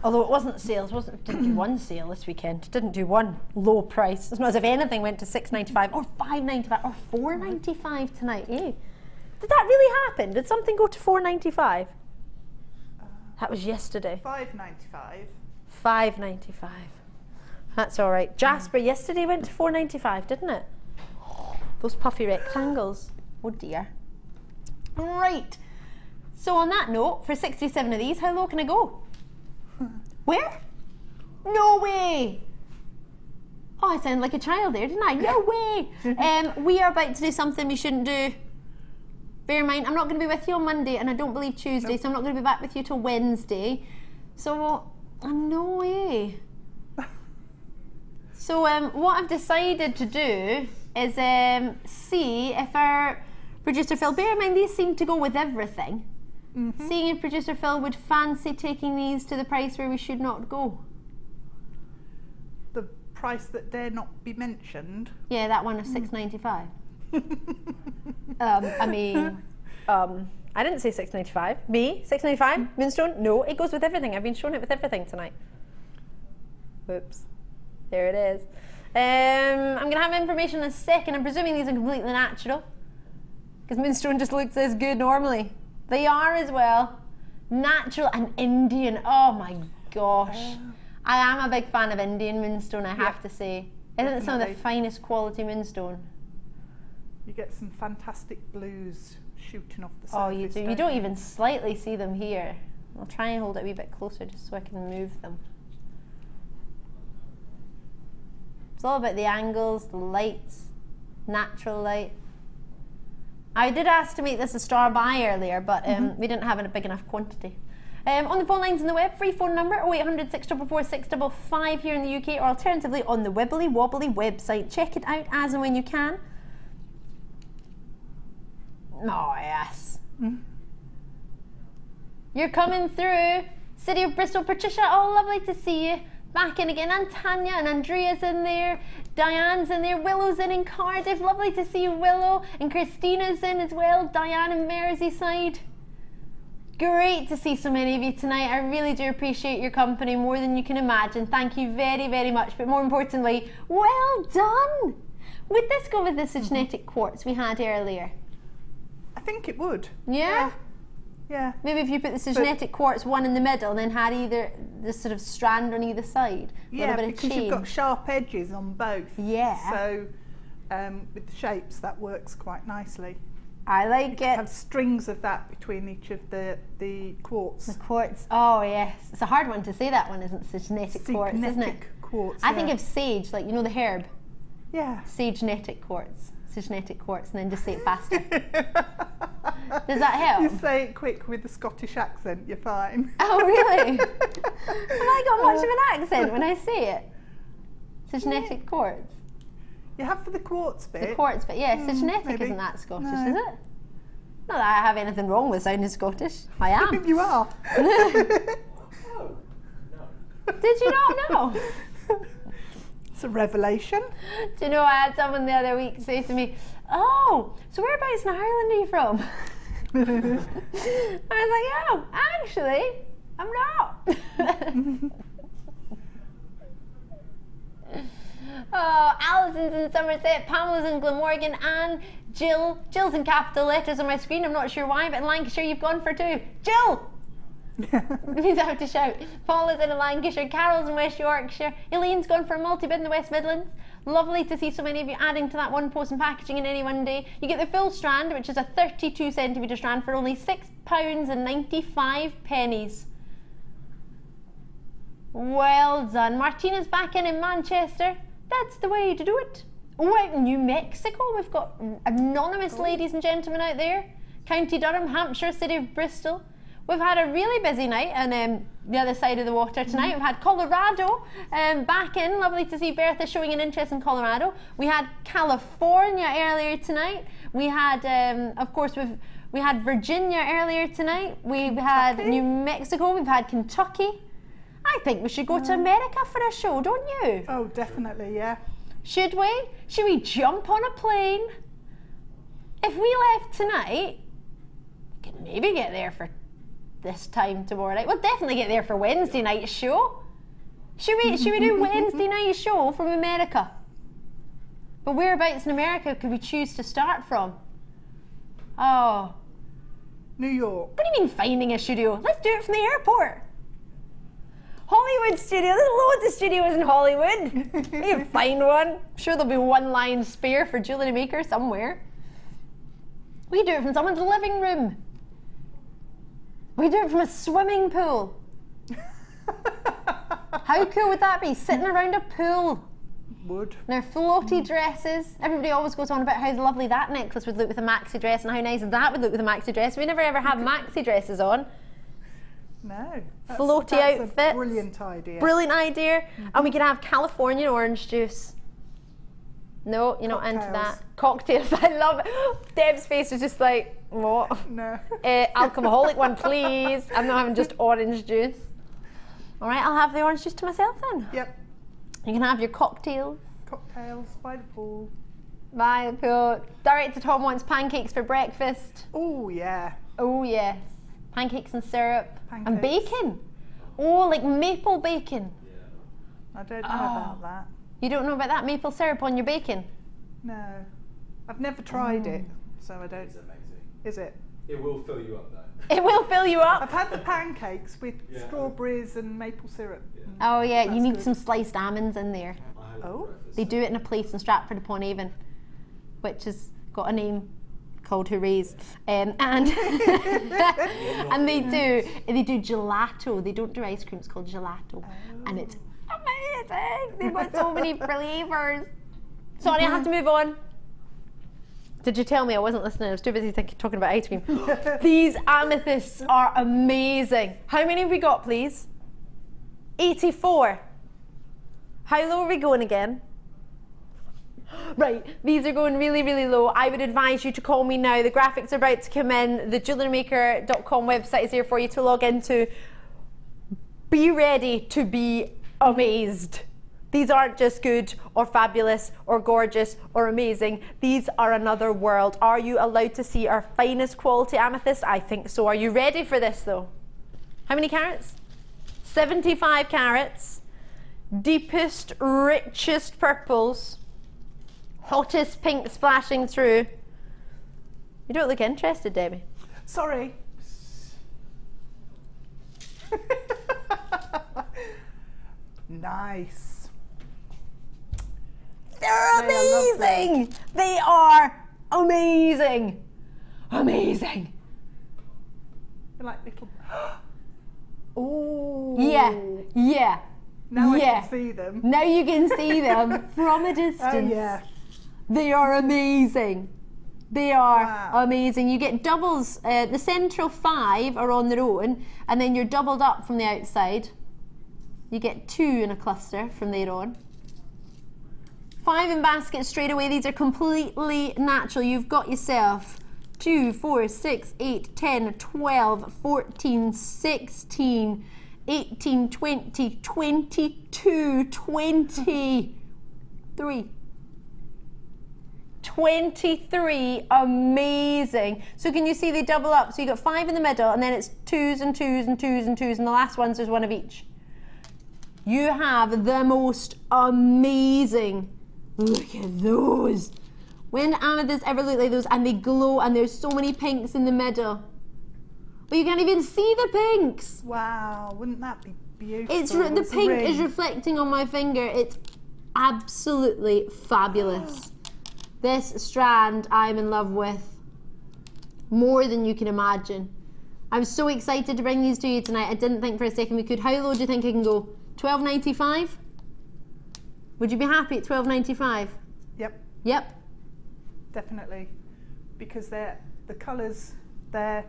Although it wasn't sales, didn't do one sale this weekend. Didn't do one low price. It's not as if anything went to $6.95 or $5.95 or $4.95 tonight. Eh? Did that really happen? Did something go to $4.95? That was yesterday. $5.95. $5.95. That's all right. Jasper yesterday went to $4.95, didn't it? Those puffy rectangles. Oh dear. Right. So on that note, for 67 of these, how low can I go? Where? No way! Oh, I sound like a child there, didn't I? No way! We are about to do something we shouldn't do. Bear in mind, I'm not going to be with you on Monday, and I don't believe Tuesday, so I'm not going to be back with you till Wednesday. So, no way. So, what I've decided to do is see if our producer Phil, bear in mind, these seem to go with everything. Seeing if producer Phil would fancy taking these to the price where we should not go. The price that dare not be mentioned? Yeah, that one of $6.95. I mean, I didn't say $6.95. Me? $6.95? Moonstone? No, it goes with everything. I've been showing it with everything tonight. Whoops. There it is. I'm going to have information in a second. I'm presuming these are completely natural, because Moonstone just looks as good normally. They are as well. Natural and Indian. Oh my gosh. I am a big fan of Indian moonstone, I have to say. Isn't it some of the finest quality moonstone? You get some fantastic blues shooting off the surface. Oh, you do. You don't even slightly see them here. I'll try and hold it a wee bit closer just so I can move them. It's all about the angles, the lights, natural light. I did ask to make this a star buy earlier, but we didn't have it in a big enough quantity. On the phone lines in the web, free phone number 0800 644 655 here in the UK, or alternatively on the Wibbly Wobbly website. Check it out as and when you can. Oh yes. You're coming through. City of Bristol, Patricia, oh lovely to see you. Back in again, and Tanya and Andrea's in there, Diane's in there, Willow's in Cardiff, lovely to see you, Willow, and Christina's in as well, Diane in Merseyside. Great to see so many of you tonight. I really do appreciate your company more than you can imagine. Thank you very, very much, but more importantly, well done! Would this go with the Sagnetic quartz we had earlier? I think it would. Yeah? Yeah. Maybe if you put the Sagnetic quartz one in the middle and then had either the sort of strand on either side. Yeah, because you've got sharp edges on both. Yeah. So with the shapes that works quite nicely. I like it. Have strings of that between each of the quartz. The quartz. Oh yes, it's a hard one to say, that one, isn't it? Sagnetic quartz, isn't it? Quartz. I think of sage, like, you know, the herb. Yeah. Sagenetic quartz. Sagnetic quartz, and then just say it faster. Does that help? You say it quick with the Scottish accent, you're fine. Oh really? Have I got much of an accent when I say it? Sagnetic quartz. You have for the quartz bit. The quartz bit, yeah. Sagnetic isn't that Scottish, is it? Not that I have anything wrong with sounding Scottish. I am. You are. Did you not know? It's a revelation. Do you know, I had someone the other week say to me, "Oh, so whereabouts in Ireland are you from?" I was like, "Oh, actually, I'm not." Oh, Alison's in Somerset, Pamela's in Glamorgan, and Jill's in capital letters on my screen. I'm not sure why, but in Lancashire you've gone for 2. Jill! Means I have to shout. Paula's in Lancashire, Carol's in West Yorkshire, Elaine's gone for a multi-bid in the West Midlands. Lovely to see so many of you adding to that one post and packaging in any one day. You get the full strand, which is a 32cm strand, for only £6.95. Well done. Martina's back in Manchester. That's the way to do it. Oh, out in New Mexico, we've got anonymous ladies and gentlemen out there. County Durham, Hampshire, City of Bristol. We've had a really busy night on the other side of the water tonight. We've had Colorado back in. Lovely to see Bertha showing an interest in Colorado. We had California earlier tonight. We had, of course, we had Virginia earlier tonight. We've had New Mexico. We've had Kentucky. I think we should go to America for a show, don't you? Oh, definitely, yeah. Should we? Should we jump on a plane? If we left tonight, we could maybe get there for this time tomorrow night. We'll definitely get there for Wednesday night's show. Should we do Wednesday night's show from America? But whereabouts in America could we choose to start from? Oh. New York. What do you mean finding a studio? Let's do it from the airport. Hollywood studio. There's loads of studios in Hollywood. You can find one. I'm sure there'll be one line spare for Jewellery Maker somewhere. We do it from someone's living room. We do it from a swimming pool. How cool would that be? Sitting around a pool. Would. In their floaty dresses. Everybody always goes on about how lovely that necklace would look with a maxi dress and how nice that would look with a maxi dress. We never ever have maxi dresses on. No. Floaty outfits. A brilliant idea. Brilliant idea. And we can have Californian orange juice. No, you're not into that. Cocktails, I love it. Deb's face was just like, what? No. Alcoholic one, please. I'm not having just orange juice. All right, I'll have the orange juice to myself then. Yep. You can have your cocktails. Cocktails by the pool. By the pool. Director Tom wants pancakes for breakfast. Oh, yeah. Oh, yes. Pancakes and syrup. Pancakes. And bacon. Oh, like maple bacon. I don't know about that. You don't know about that? Maple syrup on your bacon? No. I've never tried it, so I don't. It's amazing. Is it? It will fill you up though. It will fill you up. I've had the pancakes with strawberries and maple syrup. Oh yeah, you need good. some sliced almonds in there. Oh. They do it in a place in Stratford upon Avon, which has got a name called Hoorays. And and they do gelato. They don't do ice cream, it's called gelato. And it's amazing. They've got so many flavours. Sorry, I have to move on. Did you tell me I wasn't listening? I was too busy talking about ice cream. These amethysts are amazing. How many have we got, please? 84. How low are we going again? Right, these are going really, really low. I would advise you to call me now. The graphics are about to come in. The JewelleryMaker.com website is here for you to log into. Be ready to be amazed. These aren't just good or fabulous or gorgeous or amazing. These are another world. Are you allowed to see our finest quality amethyst? I think so. Are you ready for this though? How many carats? 75 carats. Deepest, richest purples. Hottest pink splashing through. You don't look interested, Debbie. Sorry. Nice. They're amazing. They are amazing. Amazing. They're like little. Oh. Yeah. Yeah. Now I can see them. Now you can see them from a distance. Oh yeah. They are amazing. They are amazing. You get doubles. The central 5 are on their own, and then you're doubled up from the outside. You get 2 in a cluster from there on. 5 in basket straight away. These are completely natural. You've got yourself 2, 4, 6, 8, 10, 12, 14, 16, 18, 20, 22, 23. 23 amazing. So can you see they double up? So you got 5 in the middle, and then it's 2s and 2s and 2s and 2s, and the last ones there's 1 of each. You have the most amazing. Look at those. When amethysts ever look like those, and they glow, and there's so many pinks in the middle, but you can't even see the pinks. Wow, wouldn't that be beautiful? The pink is reflecting on my finger. It's absolutely fabulous. This strand I'm in love with more than you can imagine. I'm so excited to bring these to you tonight. I didn't think for a second we could. How low do you think I can go? $12.95? Would you be happy at $12.95? Yep. Yep. Definitely, because the colours, the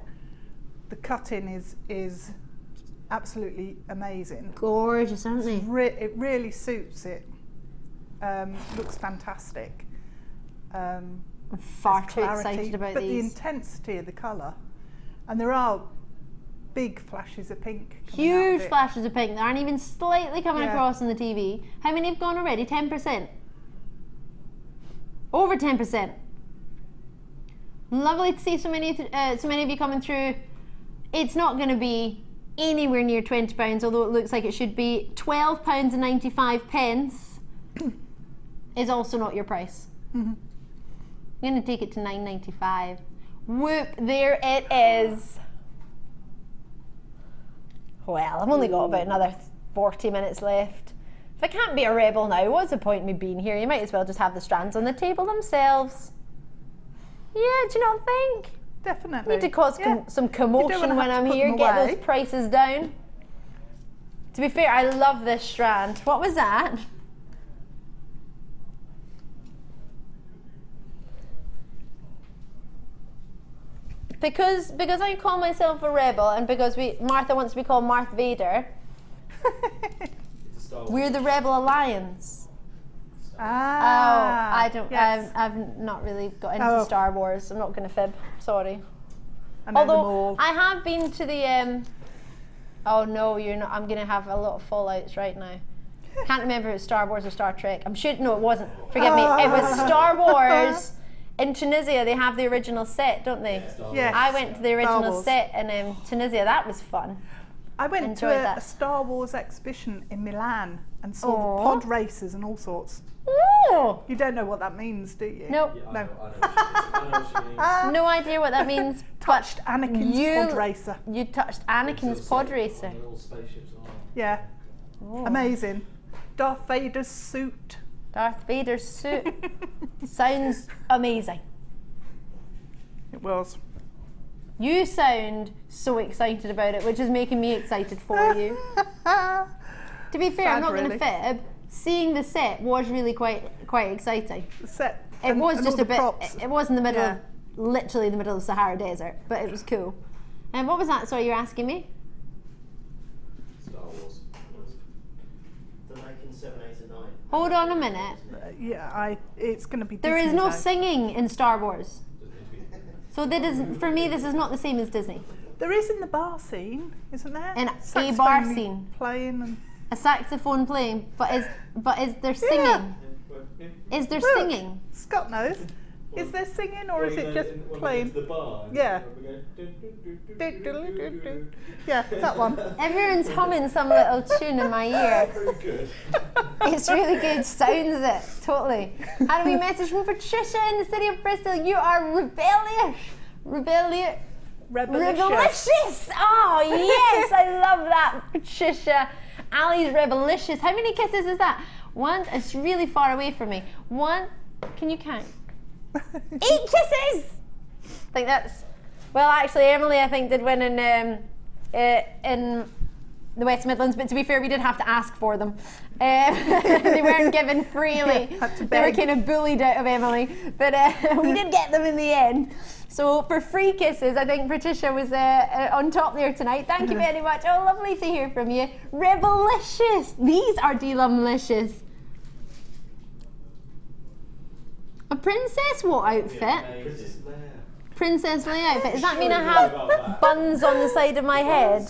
cutting is absolutely amazing. Gorgeous, aren't they? It really suits it. Looks fantastic. I'm far too excited about but these. The intensity of the colour, and there are big flashes of pink. Huge flashes of pink that aren't even slightly coming across on the TV. How many have gone already? 10%? Over 10%. Lovely to see so many of you coming through. It's not going to be anywhere near £20, although it looks like it should be. £12.95 is also not your price. Mm-hmm. I'm going to take it to £9.95. Whoop, there it is. Well, I've only got about another 40 minutes left. If I can't be a rebel now, what's the point in me being here? You might as well just have the strands on the table themselves. Yeah, do you not think? Definitely. Need to cause some commotion when I'm here, get those prices down. To be fair, I love this strand. What was that? Because I call myself a rebel, and because Martha wants to be called Martha Vader, we're the Rebel Alliance. Ah. Oh, I don't. Yes. I've not really got into Star Wars. I'm not going to fib. Sorry. I know them all. Although I have been to the. Oh no, you're not. I'm going to have a lot of fallouts right now. Can't remember if it was Star Wars or Star Trek. No, it wasn't. Forgive me. It was Star Wars. In Tunisia, they have the original set, don't they? Yes. I went to the original set in Tunisia. That was fun. I went to a Star Wars exhibition in Milan and saw the pod racers and all sorts. Ooh. You don't know what that means, do you? Nope. Yeah, no. I know what she means. No idea what that means. Touched Anakin's pod racer. You touched Anakin's pod racer. Yeah. Ooh. Amazing. Darth Vader's suit. Darth Vader's suit. Sounds amazing. It was. You sound so excited about it, which is making me excited for you. To be fair, I'm not going to fib. Seeing the set was really quite exciting. The set. It was just a bit. It was in the middle, of, literally the middle of the Sahara Desert, but it was cool. And what was that? Sorry, you're asking me. Star Wars. The 1979. Hold on a minute. It's going to be. There Disney, is no though. singing in Star Wars. So that is, for me, this is not the same as Disney. There is in the bar scene, isn't there? In a bar scene. Playing and a saxophone playing, but is there singing? Yeah. Is there singing? Scott knows. Is there singing or is it just playing? The bar, yeah. Yeah, that one. Everyone's humming some little tune in my ear. Very good. It's really good, sounds it, totally. How do we message from Patricia in the city of Bristol? You are rebellious. Rebellious. Rebellicious! Oh yes, I love that, Patricia. Ali's rebellicious. How many kisses is that? One. It's really far away from me. One. Can you count? 8 kisses. I think that's. Well, actually, Emily, I think, did win in the West Midlands. But to be fair, we did have to ask for them. They weren't given freely. They were kind of bullied out of Emily, but we did get them in the end. So for free kisses, I think Patricia was on top there tonight. Thank you very much. Oh, lovely to hear from you. Rebellicious. These are delumlicious. A princess what outfit? Princess Leia outfit. Does that mean I have buns on the side of my head?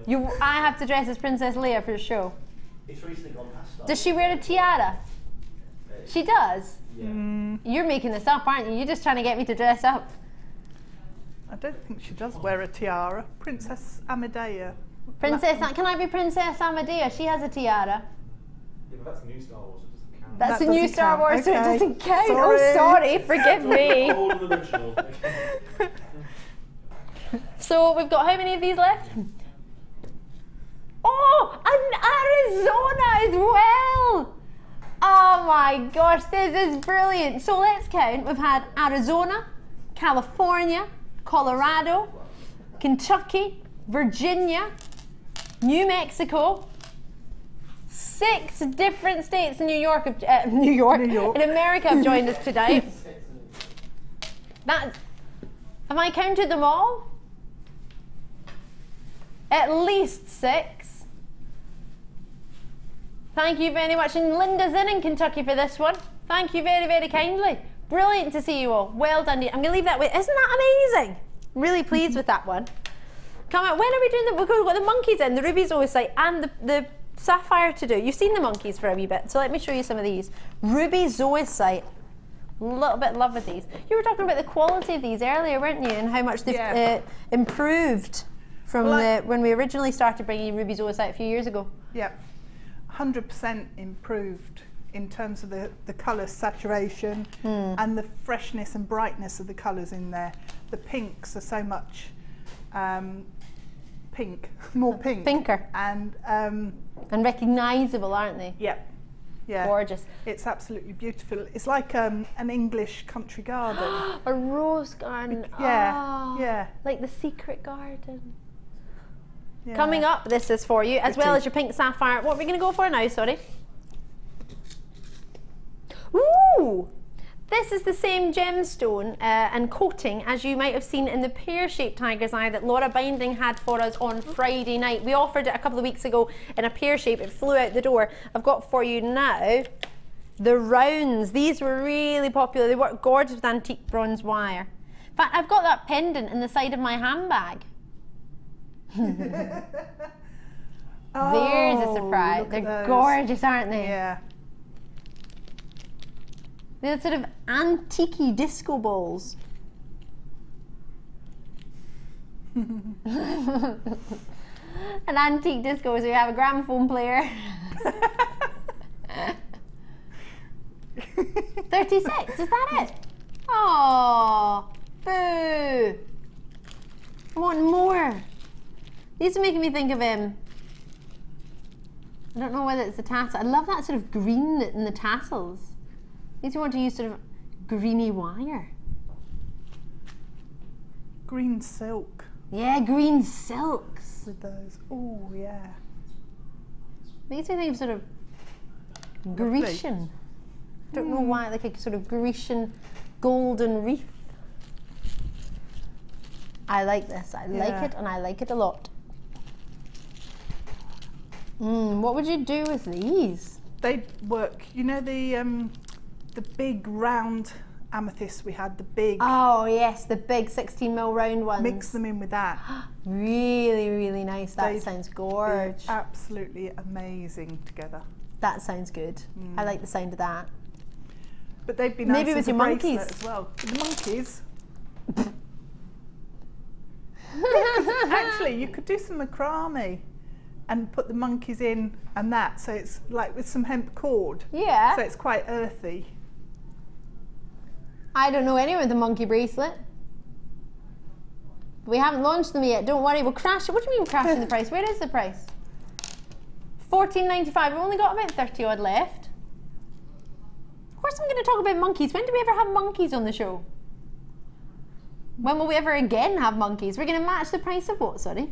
I have to dress as Princess Leia for the show. It's recently gone past that. Does she wear a tiara? She does? Yeah. You're making this up, aren't you? You're just trying to get me to dress up. I don't think she does wear a tiara. Princess Amedea. Princess, can I be Princess Amedea? She has a tiara. Yeah, but that's the new Star Wars, so it doesn't count. That's the new Star Wars, so it doesn't count. Sorry. Oh, sorry, forgive me. Old and original. So we've got how many of these left? Oh, an Arizona as well. Oh my gosh, this is brilliant. So let's count. We've had Arizona, California, Colorado, Kentucky, Virginia, New Mexico, 6 different states in New York, in America have joined us today. Have I counted them all? At least 6. Thank you very much. And Linda's in Kentucky for this one. Thank you very, very kindly. Brilliant to see you all. Well done. I'm going to leave that with. Isn't that amazing? Really pleased with that one. Come on. When are we doing the? We've got the monkeys in, the ruby zoisite, and the sapphire to do. You've seen the monkeys for a wee bit, so let me show you some of these. Ruby zoisite. A little bit in love with these. You were talking about the quality of these earlier, weren't you? And how much they've improved from when we originally started bringing ruby zoisite a few years ago. Yeah. 100% improved in terms of the colour saturation and the freshness and brightness of the colours in there. The pinks are so much pink, more pink. Pinker. And recognisable, aren't they? Yep. Yeah. Gorgeous. It's absolutely beautiful. It's like an English country garden. A rose garden. Yeah. Yeah. Like the secret garden. Yeah. Coming up, this is for you, as well as your pink sapphire. What are we going to go for now, sorry? Ooh! This is the same gemstone and coating as you might have seen in the pear-shaped tiger's eye that Laura Binding had for us on Friday night. We offered it a couple of weeks ago in a pear shape. It flew out the door. I've got for you now the rounds. These were really popular. They work gorgeous with antique bronze wire. In fact, I've got that pendant in the side of my handbag. There's a surprise. They're gorgeous, aren't they? Yeah. They're sort of antique-y disco balls. An antique disco is where you have a gramophone player. 36, is that it? Oh, boo. I want more. These are making me think of I don't know whether it's the tassel. I love that sort of green in the tassels. These you want to use sort of greeny wire. Green silk. Yeah, green silks. With those. Oh, yeah. Makes me think of sort of Grecian. Don't know why, like a sort of Grecian golden wreath. I like this. I like it, and I like it a lot. What would you do with these? They work. You know the big round amethyst we had, the big. Oh yes, the big 16mm round ones. Mix them in with that. Really, really nice. That sounds gorgeous. Absolutely amazing together. That sounds good. I like the sound of that. But they'd be nice Maybe with as a your bracelet monkeys. as well. With the monkeys. Actually, you could do some macrame and put the monkeys in and that, so it's like with some hemp cord. Yeah. So it's quite earthy. I don't know anyone with a monkey bracelet. We haven't launched them yet. Don't worry, we'll crash it. What do you mean crashing the price? Where is the price? $14.95. We've only got about 30 odd left. Of course I'm going to talk about monkeys. When do we ever have monkeys on the show? When will we ever again have monkeys? We're going to match the price of what, sorry?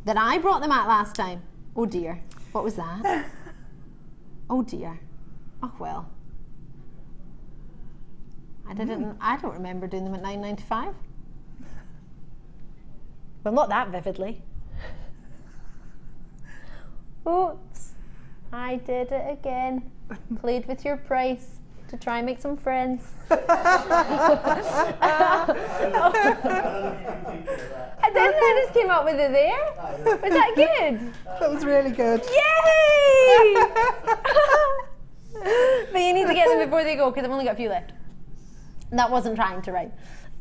That I brought them at last time. Oh dear. What was that? Oh dear. Oh well. I don't remember doing them at $9.95. Well, not that vividly. Oops. I did it again. Played with your price to try and make some friends. I just came up with it there. Was that good? That was really good. Yay! But you need to get them before they go because I've only got a few left. That wasn't trying to write.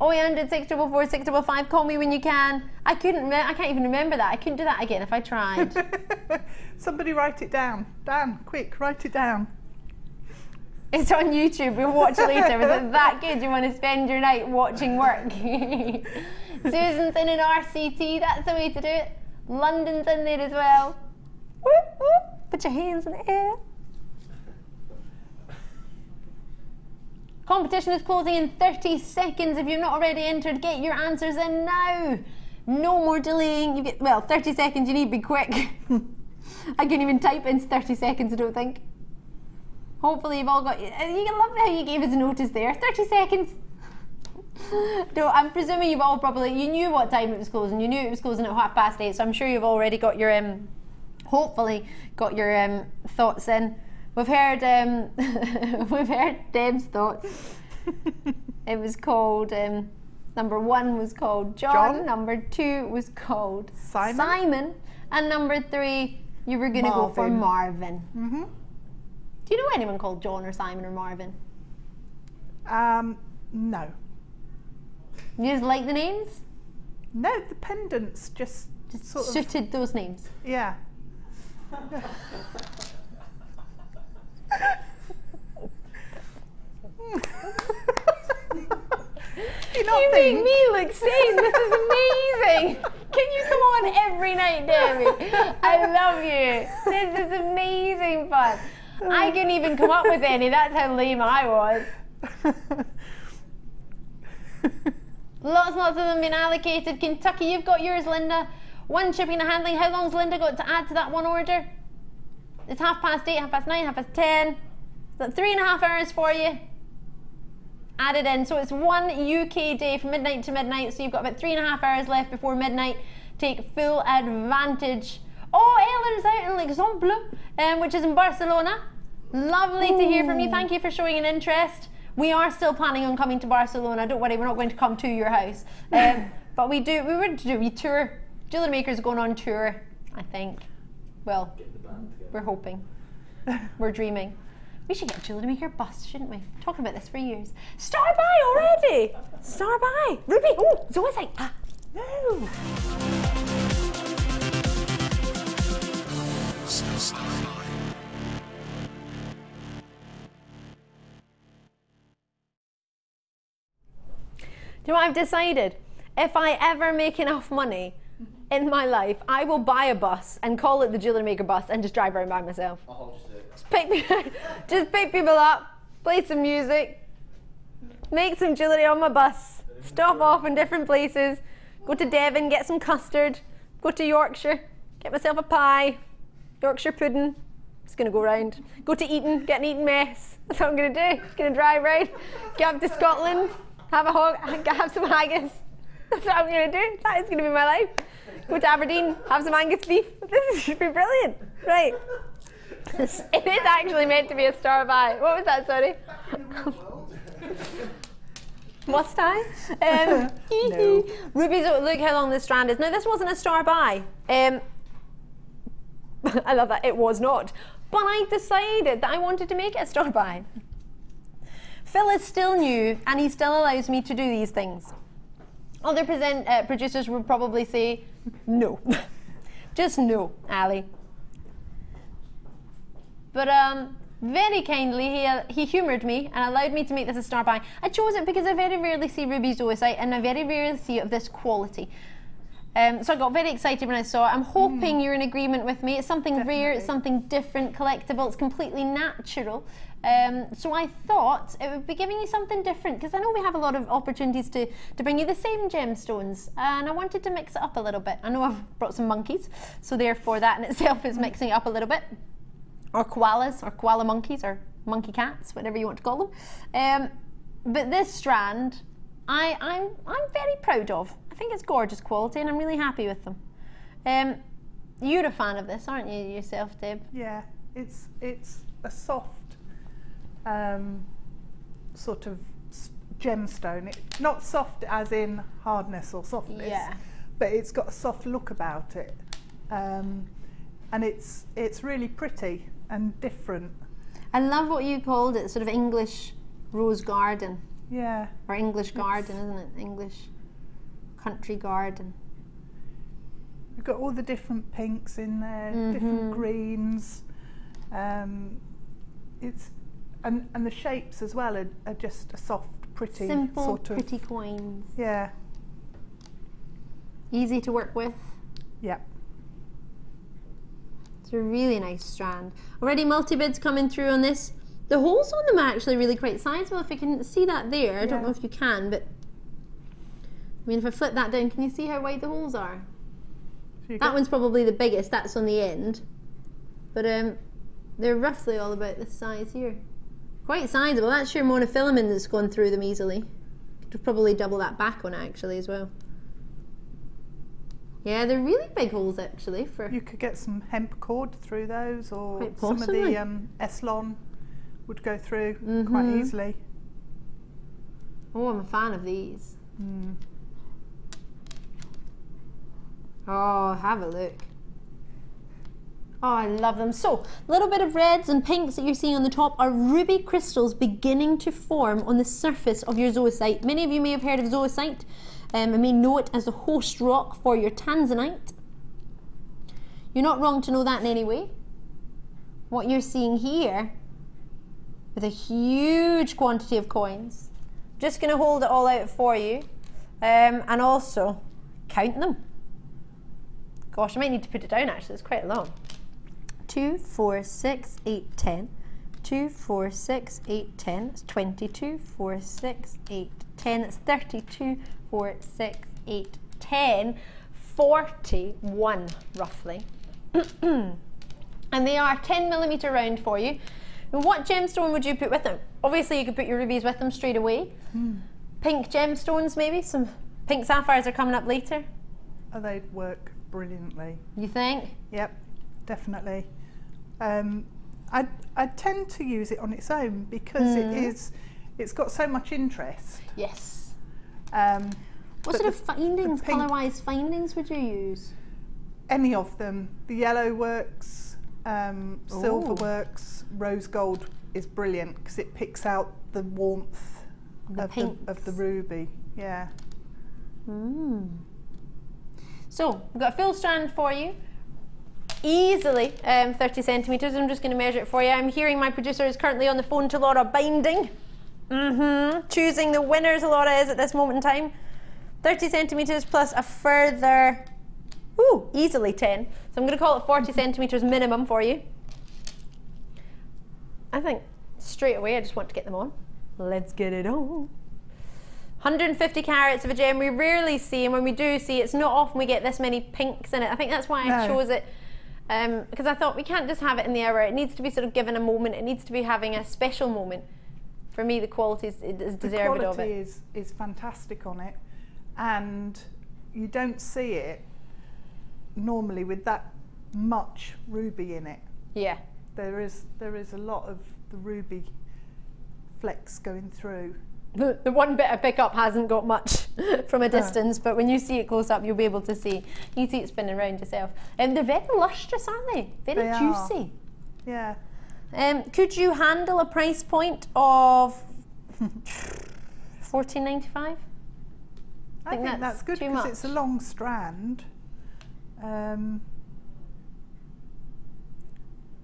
0800 644 655. Call me when you can. I can't even remember that. I couldn't do that again if I tried. Somebody write it down. Dan, quick, write it down. It's on YouTube. We'll watch it later. Is it that good? You want to spend your night watching work? Susan's in an RCT. That's the way to do it. London's in there as well. Whoop, whoop. Put your hands in the air. Competition is closing in 30 seconds. If you've not already entered, get your answers in now. No more delaying. You get, well, 30 seconds, you need to be quick. I can't even type in 30 seconds, I don't think. Hopefully you've all got, you love how you gave us a notice there. 30 seconds. No, I'm presuming you've all you knew what time it was closing. You knew it was closing at 8:30, so I'm sure you've already got your, hopefully got your thoughts in. We've heard Deb's thoughts. It was called, number 1 was called John. Number 2 was called Simon. And number 3, you were going to go for Marvin. Mm-hmm. Do you know anyone called John or Simon or Marvin? No. You just like the names? No, the pendants just sort of suited those names. Yeah. You make me look sane. This is amazing. Can you come on every night, Debbie? I love you. This is amazing fun. I couldn't even come up with any. That's how lame I was. Lots and lots of them been allocated. Kentucky, you've got yours, Linda. 1 shipping and handling. How long's Linda got to add to that 1 order? It's 8:30, 9:30, 10:30. So 3.5 hours for you. Added in. So it's 1 UK day from midnight to midnight. So you've got about 3.5 hours left before midnight. Take full advantage. Oh, Ellen's out in L'Exemple, which is in Barcelona. Lovely to hear from you. Thank you for showing an interest. We are still planning on coming to Barcelona. Don't worry, we're not going to come to your house. But we would do a tour. Jewellery Maker's going on tour, I think. Well, we're hoping. We're dreaming. We should get a Jewellery Maker bus, shouldn't we? Talking about this for years. Star by already! Star by! Ruby! Oh, Zoe's like, no! Do you know what I've decided? If I ever make enough money in my life, I will buy a bus and call it the Jewellery Maker bus and just drive around by myself. Just pick people up, play some music, make some jewellery on my bus, stop off in different places, go to Devon, get some custard, go to Yorkshire, get myself a pie, Yorkshire pudding, just going to go around, go to Eton, get an Eton mess, that's what I'm going to do, just going to drive around, get up to Scotland, have some haggis, that's what I'm going to do, that is going to be my life. Go to Aberdeen, have some Angus beef, this should be brilliant, right. It is actually meant to be a star by. What was that, sorry? Must I? No. Ruby's, look how long this strand is. No, this wasn't a star by. I love that. It was not. But I decided that I wanted to make it a star by. Phil is still new and he still allows me to do these things. Other producers would probably say, no. Just no, Ali. But very kindly, he humoured me and allowed me to make this a star buy. I chose it because I very rarely see ruby zoisite and I very rarely see it of this quality. So I got very excited when I saw it. I'm hoping you're in agreement with me. It's something rare, it's something different, collectible, it's completely natural. So I thought it would be giving you something different, because I know we have a lot of opportunities to bring you the same gemstones, and I wanted to mix it up a little bit. I know I've brought some monkeys, so therefore that in itself is mixing it up a little bit. Or koalas, or koala monkeys, or monkey cats, whatever you want to call them. But this strand, I'm very proud of. I think it's gorgeous quality and I'm really happy with them. You're a fan of this, aren't you, yourself, Deb? Yeah, it's a soft sort of gemstone. Not soft as in hardness or softness, yeah, but it's got a soft look about it. And it's really pretty and different. I love what you called it, sort of English rose garden. Yeah. Or English garden, isn't it? English country garden. You've got all the different pinks in there, different greens. It's and the shapes as well are just a soft, pretty, simple, sort of pretty coins. Yeah. Easy to work with. Yep. It's a really nice strand. Already multi-bids coming through on this. The holes on them are actually really quite sizable. If you can see that there, I don't know if you can, but I mean, if I flip that down, can you see how wide the holes are? So that one's probably the biggest, that's on the end. But they're roughly all about this size here. Quite sizable. That's your monofilament that's gone through them easily. Could probably double that back on actually as well. Yeah, they're really big holes actually. You could get some hemp cord through those, or some of the Eslon would go through quite easily. Oh, I'm a fan of these. Oh, have a look. Oh, I love them. So, a little bit of reds and pinks that you're seeing on the top are ruby crystals beginning to form on the surface of your zoisite. Many of you may have heard of zoisite. I may know it as the host rock for your tanzanite. You're not wrong to know that in any way. What you're seeing here, with a huge quantity of coins. Just going to hold it all out for you, and also count them. Gosh, I might need to put it down actually, it's quite long. 2, 4, 6, 8, 10. 2, 4, 6, 8, 10. It's 22, 4, 6, 8, 10. It's 32, 4, 6, 8, 10. 41 roughly. And they are 10mm round for you. What gemstone would you put with them? Obviously you could put your rubies with them straight away. Pink gemstones maybe, some pink sapphires are coming up later. Oh, they'd work brilliantly. You think? Yep, definitely. I tend to use it on its own because it's got so much interest. Yes. What sort of findings, colour-wise findings would you use? Any of them. The yellow works, silver works, rose gold is brilliant because it picks out the warmth of the ruby. Yeah. So, we've got a full strand for you. Easily 30 centimetres. I'm just going to measure it for you. I'm hearing my producer is currently on the phone to Laura binding. Choosing the winners, Laura is at this moment in time. 30 centimetres plus a further, easily 10. So I'm going to call it 40 centimetres minimum for you. I think straight away I just want to get them on. Let's get it on. 150 carats of a gem we rarely see, and when we do see it's not often we get this many pinks in it. I think that's why I chose it, because I thought we can't just have it in the hour. It needs to be sort of given a moment. It needs to be having a special moment. For me, the quality is deserved of it. The quality is fantastic on it, and you don't see it normally with that much ruby in it. Yeah. There is a lot of the ruby flecks going through. The one bit I pick up hasn't got much from a distance, but when you see it close up, you'll be able to see. You see it spinning around yourself. And they're very lustrous, aren't they? Very juicy. Yeah. Could you handle a price point of 14.95. I think that's good because it's a long strand.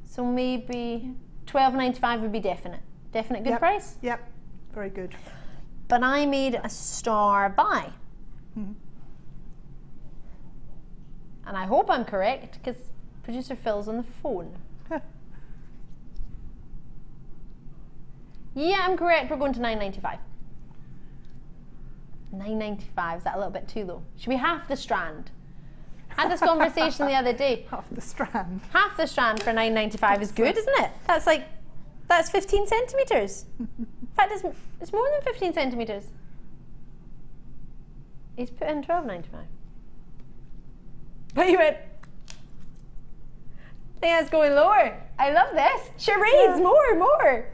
So maybe 12.95 would be definite. Definite good price? Yep, very good. But I made a star buy. Hmm. And I hope I'm correct because producer Phil's on the phone. Yeah, I'm correct. We're going to 9.95. 9.95, is that a little bit too low? Should we half the strand? I had this conversation the other day. Half the strand. Half the strand for 9.95 is good, isn't it? That's 15 centimetres. In fact, it's more than 15 centimetres. He's put in 12.95. But you went, I think that's going lower. I love this. Charades, more.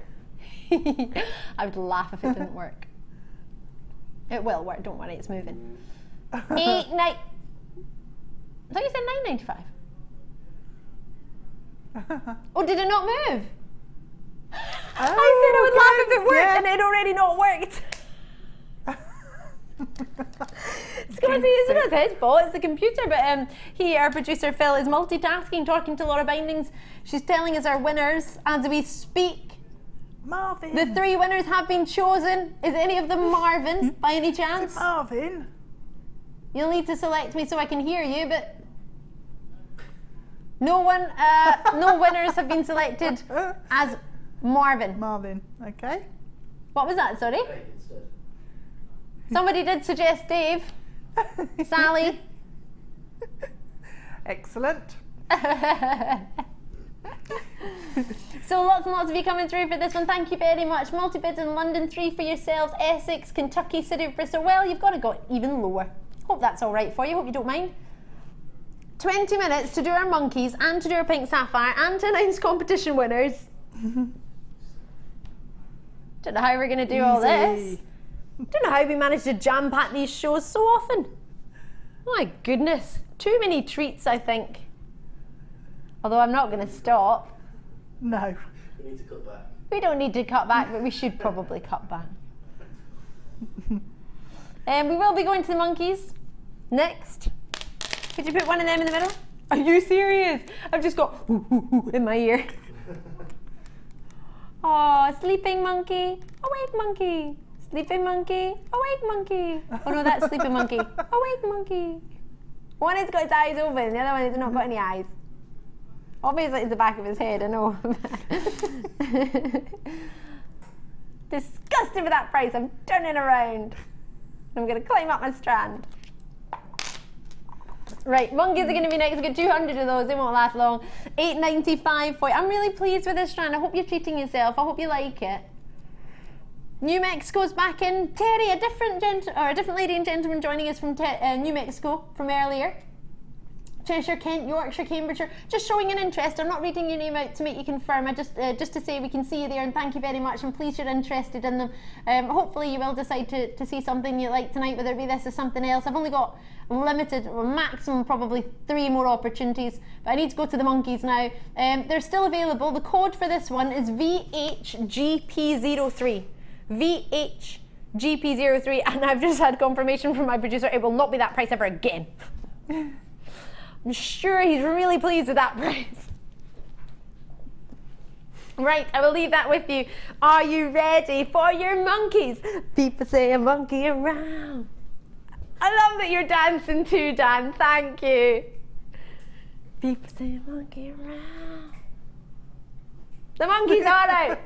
I would laugh if it didn't work. It will work, don't worry, it's moving. 8, 9. I thought you said 9.95. Oh, did it not move? I said I would laugh if it worked and it had already not worked. It's going to see, it's not his fault, it's the computer, but our producer Phil is multitasking, talking to Laura Bindings. She's telling us our winners as we speak. Marvin. The 3 winners have been chosen. Is any of them Marvin, by any chance? Is it Marvin? You'll need to select me so I can hear you, but no winners have been selected as Marvin. Marvin, okay. What was that, sorry? Somebody did suggest Dave. Sally. Excellent. So lots and lots of you coming through for this one. Thank you very much. Multi-bids in London, 3 for yourselves. Essex, Kentucky, City of Bristol. Well, you've got to go even lower. Hope that's all right for you. Hope you don't mind. 20 minutes to do our monkeys and to do our Pink Sapphire and to announce competition winners. Don't know how we're going to do all this. Don't know how we manage to jam-pack these shows so often. My goodness. Too many treats, I think. Although I'm not going to stop. No. We need to cut back. We don't need to cut back, but we should probably cut back. We will be going to the monkeys next. Could you put one of them in the middle? Are you serious? I've just got in my ear. Oh, sleeping monkey, awake monkey. Sleeping monkey, awake monkey. Oh no, that's sleeping monkey. Awake monkey. One has got its eyes open, the other one has not got any eyes. Obviously it's the back of his head, I know. Disgusted with that price, I'm turning around. I'm going to climb up my strand. Right, monkeys are going to be next. We've got 200 of those, they won't last long. 8.95 for you. I'm really pleased with this strand. I hope you're treating yourself. I hope you like it. New Mexico's back in. Terry, a different lady and gentleman joining us from New Mexico from earlier. Cheshire, Kent, Yorkshire, Cambridgeshire, just showing an interest. I'm not reading your name out to make you confirm. I just to say we can see you there and thank you very much and please you're interested in them. Hopefully you will decide to see something you like tonight, whether it be this or something else. I've only got limited, or maximum probably 3 more opportunities, but I need to go to the monkeys now. They're still available. The code for this one is VHGP03. VHGP03, and I've just had confirmation from my producer it will not be that price ever again. I'm sure he's really pleased with that price. Right, I will leave that with you. Are you ready for your monkeys? People say a monkey around. I love that you're dancing too, Dan. Thank you. People say a monkey around. The monkeys are out.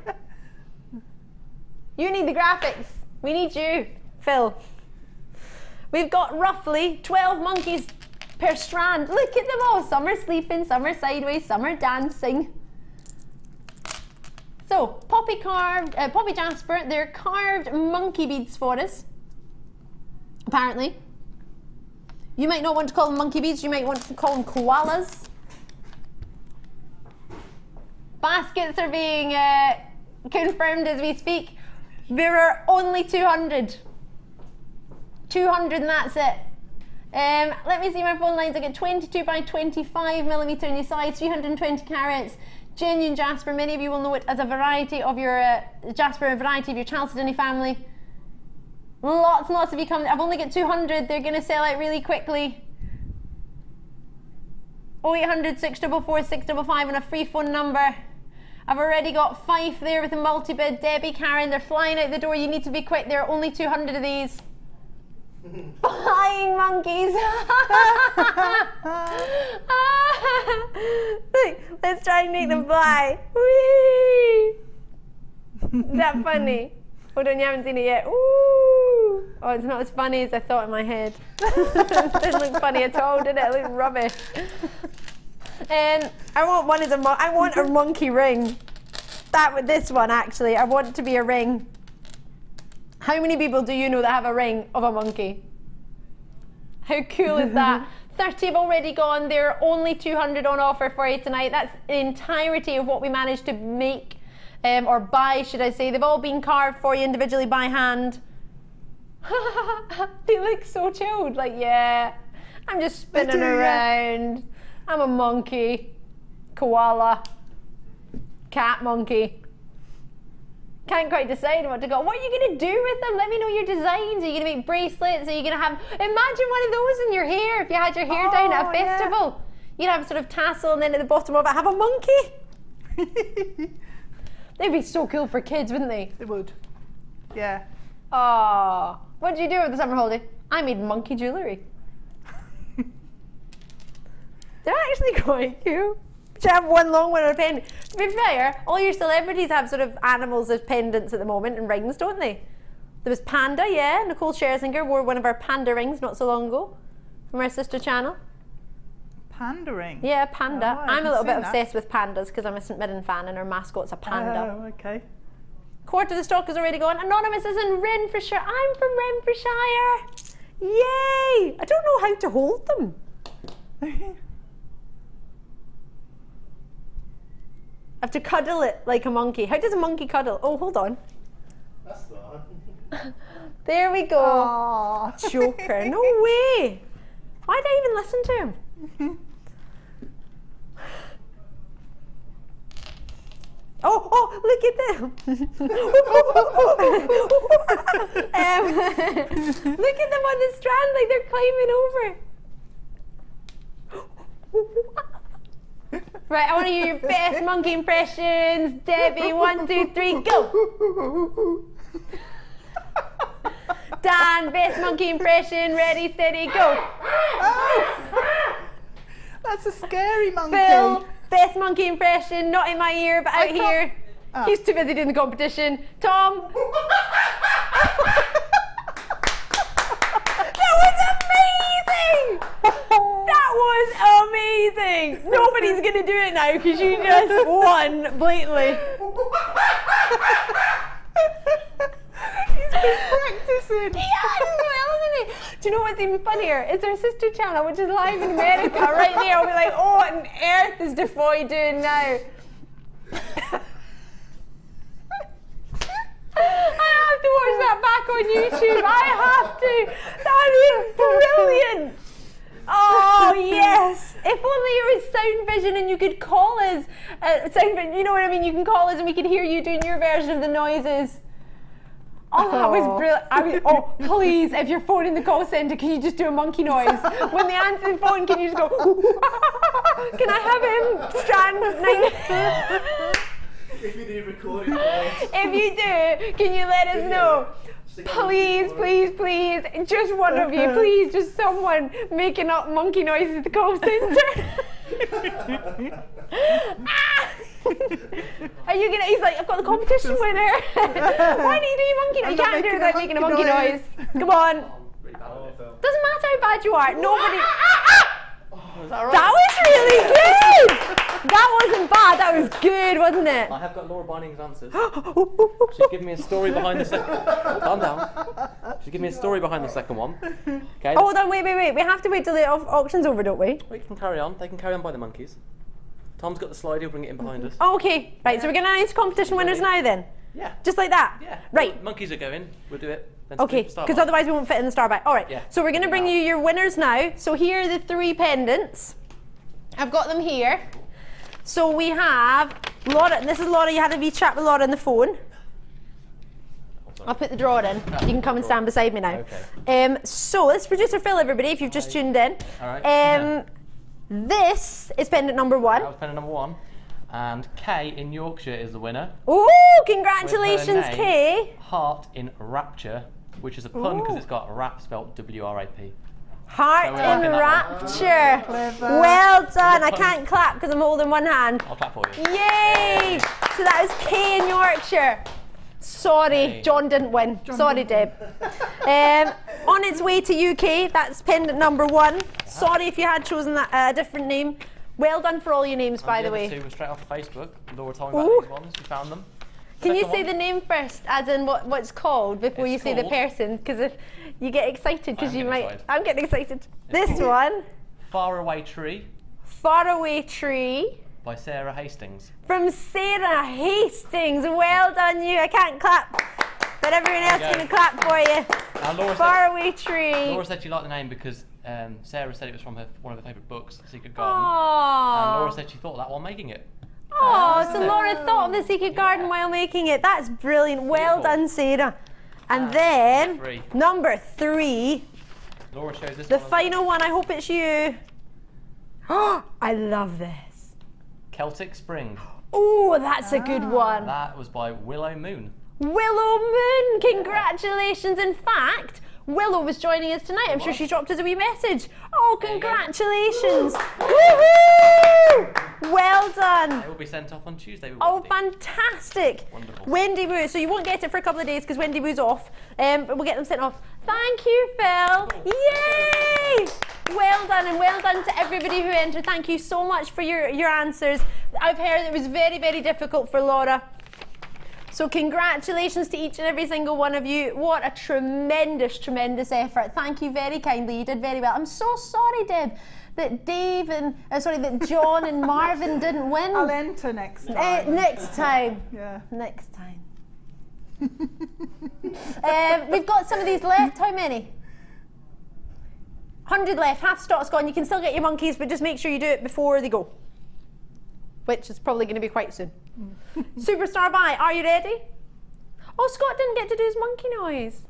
You need the graphics. We need you, Phil. We've got roughly 12 monkeys per strand. Look at them all. Some are sleeping, some are sideways, some are dancing. So, Poppy Jasper, they're carved monkey beads for us. Apparently. You might not want to call them monkey beads, you might want to call them koalas. Baskets are being confirmed as we speak. There are only 200. 200 and that's it. Let me see my phone lines. I get 22 by 25 millimeter in your size, 320 carats. Genuine jasper. Many of you will know it as a variety of your jasper, a variety of your Chalcedony family. Lots and lots of you coming. I've only got 200. They're going to sell out really quickly. 0800 644 655 and a free phone number. I've already got Fife there with a multi-bid. Debbie, Karen, they're flying out the door. You need to be quick. There are only 200 of these. Flying monkeys. Let's try and make them fly. Whee! Is that funny? Hold on, you haven't seen it yet. Ooh! Oh, it's not as funny as I thought in my head. It didn't look funny at all, did it? It looked rubbish. And I want one as I want a monkey ring. This one actually, I want it to be a ring. How many people do you know that have a ring of a monkey? How cool is that? 30 have already gone. There are only 200 on offer for you tonight. That's the entirety of what we managed to make, or buy, should I say. They've all been carved for you individually by hand. They look so chilled. Like, yeah, I'm just spinning around. I'm a monkey, koala, cat monkey. Can't quite decide what to go. What are you going to do with them? Let me know your designs. Are you going to make bracelets? Are you going to have... Imagine one of those in your hair. If you had your hair down at a festival. You'd have a sort of tassel and then at the bottom of it have a monkey. They'd be so cool for kids, wouldn't they? They would. Yeah. Oh, what did you do over the summer holiday? I made monkey jewellery. They're actually quite cool. Should have one long one or a pendant. To be fair, all your celebrities have sort of animals as pendants at the moment and rings, don't they? There was Panda, yeah. Nicole Scherzinger wore one of our panda rings not so long ago from our sister channel. Panda ring? Yeah, panda. Oh, I'm a little bit obsessed with pandas because I'm a St Mirren fan and our mascot's a panda. Oh, okay. Quarter of the stock is already gone. Anonymous is in Renfrewshire. I'm from Renfrewshire. Yay! I don't know how to hold them. I have to cuddle it like a monkey. How does a monkey cuddle? Oh, hold on. That's the one. There we go. Aww. Joker. No way. Why did I even listen to him? Oh, look at them. Look at them on the strand like they're climbing over. Right, I want to hear your best monkey impressions. Debbie, 1, 2, 3, go. Dan, best monkey impression. Ready, steady, go. That's a scary monkey. Phil, best monkey impression. Not in my ear, but out here. Oh. He's too busy doing the competition. Tom. That was amazing! That was amazing! Nobody's going to do it now because you just won blatantly. He's been practicing. Yeah, isn't he? Do you know what's even funnier? It's our sister channel, which is live in America right there. I'll be like, oh, what on earth is Defoy doing now? I have to watch that back on YouTube. I have to. That is brilliant. Oh yes! If only it was sound vision and you could call us. You know what I mean? You can call us and we could hear you doing your version of the noises. Oh, that was brilliant. Oh, please, if you're phoning the call centre, can you just do a monkey noise? When they answer the phone, can you just go, can I have him strand 9? If you do recording, if you do, can you let us know? Please, please, please, just one of you, please, just someone making up monkey noises at the call centre. Are you gonna? He's like, I've got the competition winner. Why do you do your monkey noise? You can't do it without making a monkey noise. Come on. Doesn't matter how bad you are. Nobody. That was really good. That wasn't bad. That was good, wasn't it? I have got Laura Binding's answers. She's given me a story behind the second. Calm down. She's given me a story behind the second one. Okay. Oh, hold on, wait. We have to wait till the auction's over, don't we? We can carry on. They can carry on by the monkeys. Tom's got the slide. He'll bring it in behind us. Oh, okay. Right. So we're going to announce competition winners now, then. Yeah. Just like that. Yeah. Right. Monkeys are going. We'll do it. Okay, because otherwise we won't fit in the star by. All right, so we're going to bring you your winners now. So here are the 3 pendants. I've got them here. So we have Laura. This is Laura. You had a wee chat with Laura on the phone. I'll put the drawer in. You can come and stand beside me now. Okay. So this is producer Phil, everybody, if you've just tuned in. All right. This is pendant number 1. That was pendant number 1. And Kay in Yorkshire is the winner. Ooh, congratulations, Kay. Heart in Rapture, which is a pun because it's got rap spelled W-R-A-P. Heart in Rapture. Well done. I can't clap because I'm holding one hand. I'll clap for you. Yay! So that was Kay in Yorkshire. Sorry, John didn't win. Sorry, Deb. On its way to UK, that's pendant number 1. Sorry if you had chosen that a different name. Well done for all your names, by the way. The 2 were straight off Facebook. Laura told me about these ones. We found them. Can you say the name first, as in what it's called, before you say the person? Because if you get excited, because you might. I'm getting excited. This one. Faraway Tree. Faraway Tree. By Sarah Hastings. From Sarah Hastings. Well done, you. I can't clap, but everyone else can clap for you. Faraway Tree. Laura said she liked the name because Sarah said it was from one of her favourite books, Secret Garden. Aww. And Laura said she thought that while making it. Oh, so Laura thought of the Secret Garden while making it. That's brilliant. Well done, Sarah. And then number 3. Laura shows this the final one. I hope it's you. Oh, I love this. Celtic Spring. Oh, that's a good one. That was by Willow Moon. Willow Moon, congratulations. In fact, Willow was joining us tonight. I'm sure she dropped us a wee message. Oh, congratulations. Woohoo! Well done. It will be sent off on Tuesday. Oh, fantastic. Wonderful. Wendy Woo. So you won't get it for a couple of days because Wendy Woo's off. But we'll get them sent off. Thank you, Phil. Yay! Well done, and well done to everybody who entered. Thank you so much for your answers. I've heard it was very, very difficult for Laura. So congratulations to each and every single one of you. What a tremendous, tremendous effort. Thank you very kindly. You did very well. I'm so sorry, Deb, that Dave and that John and Marvin didn't win. I'll enter next time. Next time. Yeah. Next time. We've got some of these left. How many? 100 left. Half stock's gone. You can still get your monkeys, but just make sure you do it before they go, which is probably going to be quite soon. Superstar Buy, are you ready? Oh, Scott didn't get to do his monkey noise.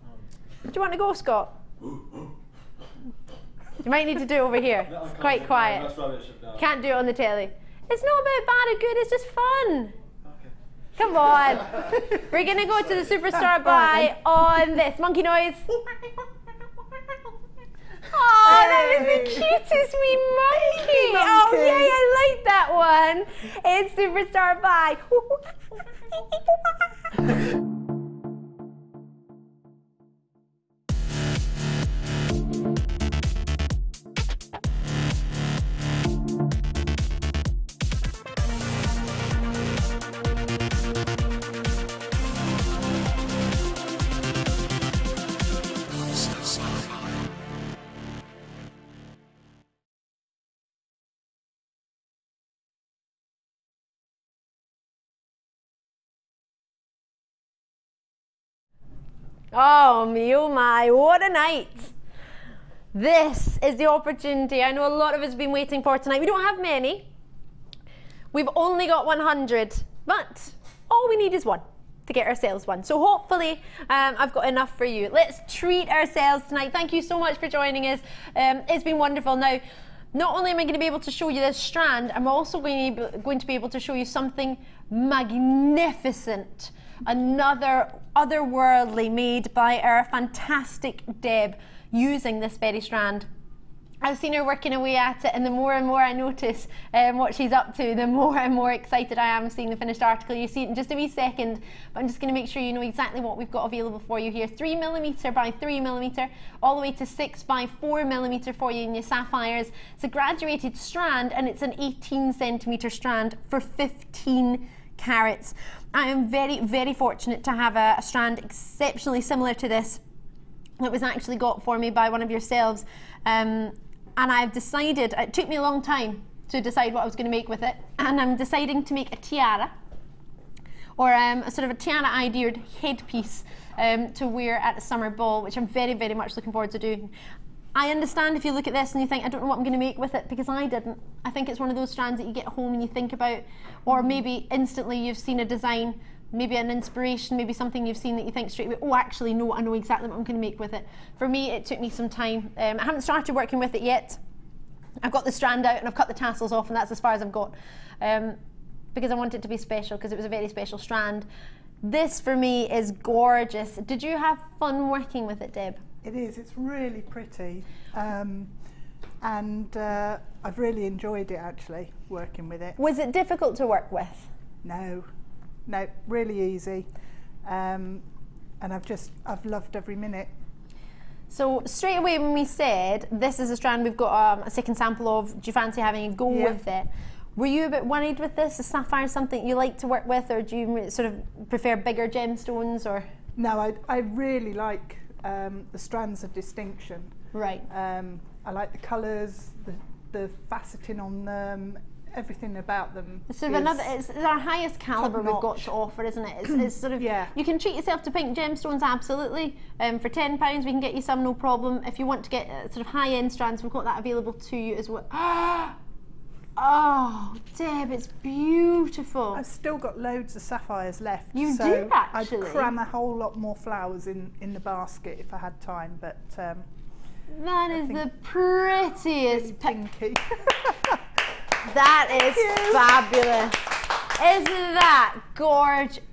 Do you want to go, Scott? You might need to do it over here. It's quite quiet. Can't do it on the telly. It's not about bad or good, it's just fun. Come on. We're going to go to the Superstar Buy on this. Monkey noise. Oh, that was the cutest wee monkey. Oh, yay, I like that one. It's Superstar Buy. Oh me, oh my, what a night. This is the opportunity I know a lot of us have been waiting for tonight. We don't have many. We've only got 100, but all we need is one to get ourselves one. So hopefully I've got enough for you. Let's treat ourselves tonight. Thank you so much for joining us. It's been wonderful. Now, not only am I going to be able to show you this strand, I'm also going to be able to show you something magnificent. Another otherworldly made by our fantastic Deb using this very strand. I've seen her working away at it, and the more and more I notice what she's up to, the more and more excited I am seeing the finished article. You see it in just a wee second, but I'm just going to make sure you know exactly what we've got available for you here. 3mm by 3mm, all the way to 6 by 4mm for you in your sapphires. It's a graduated strand, and it's an 18cm strand for 15 carats. I am very, very fortunate to have a strand exceptionally similar to this that was actually got for me by one of yourselves. And I've decided, it took me a long time to decide what I was going to make with it, and I'm deciding to make a tiara, or a sort of a tiara-ideated headpiece to wear at a summer ball, which I'm very, very much looking forward to doing. I understand if you look at this and you think, I don't know what I'm going to make with it, because I didn't. I think it's one of those strands that you get home and you think about, or maybe instantly you've seen a design, maybe an inspiration, maybe something you've seen that you think straight away, oh, actually, no, I know exactly what I'm going to make with it. For me, it took me some time. I haven't started working with it yet. I've got the strand out and I've cut the tassels off, and that's as far as I've got, because I want it to be special, because it was a very special strand. This, for me, is gorgeous. Did you have fun working with it, Deb? It is, it's really pretty, and I've really enjoyed it actually, working with it. Was it difficult to work with? No, really easy, and I've loved every minute. So straight away when we said, this is a strand we've got a second sample of, do you fancy having a go with it? Were you a bit worried with this? Is Sapphire something you like to work with, or do you sort of prefer bigger gemstones? Or? No, I really like the strands of distinction. Right. I like the colours, the faceting on them, everything about them. It's sort of it's our highest calibre we've got to offer, isn't it? It's sort of, you can treat yourself to pink gemstones, absolutely. For £10 we can get you some, no problem. If you want to get sort of high-end strands, we've got that available to you as well. Oh, Deb, it's beautiful. I've still got loads of sapphires left. You do, actually? I'd cram a whole lot more flowers in the basket if I had time, but that is the prettiest pinky. That is fabulous. Isn't that gorgeous?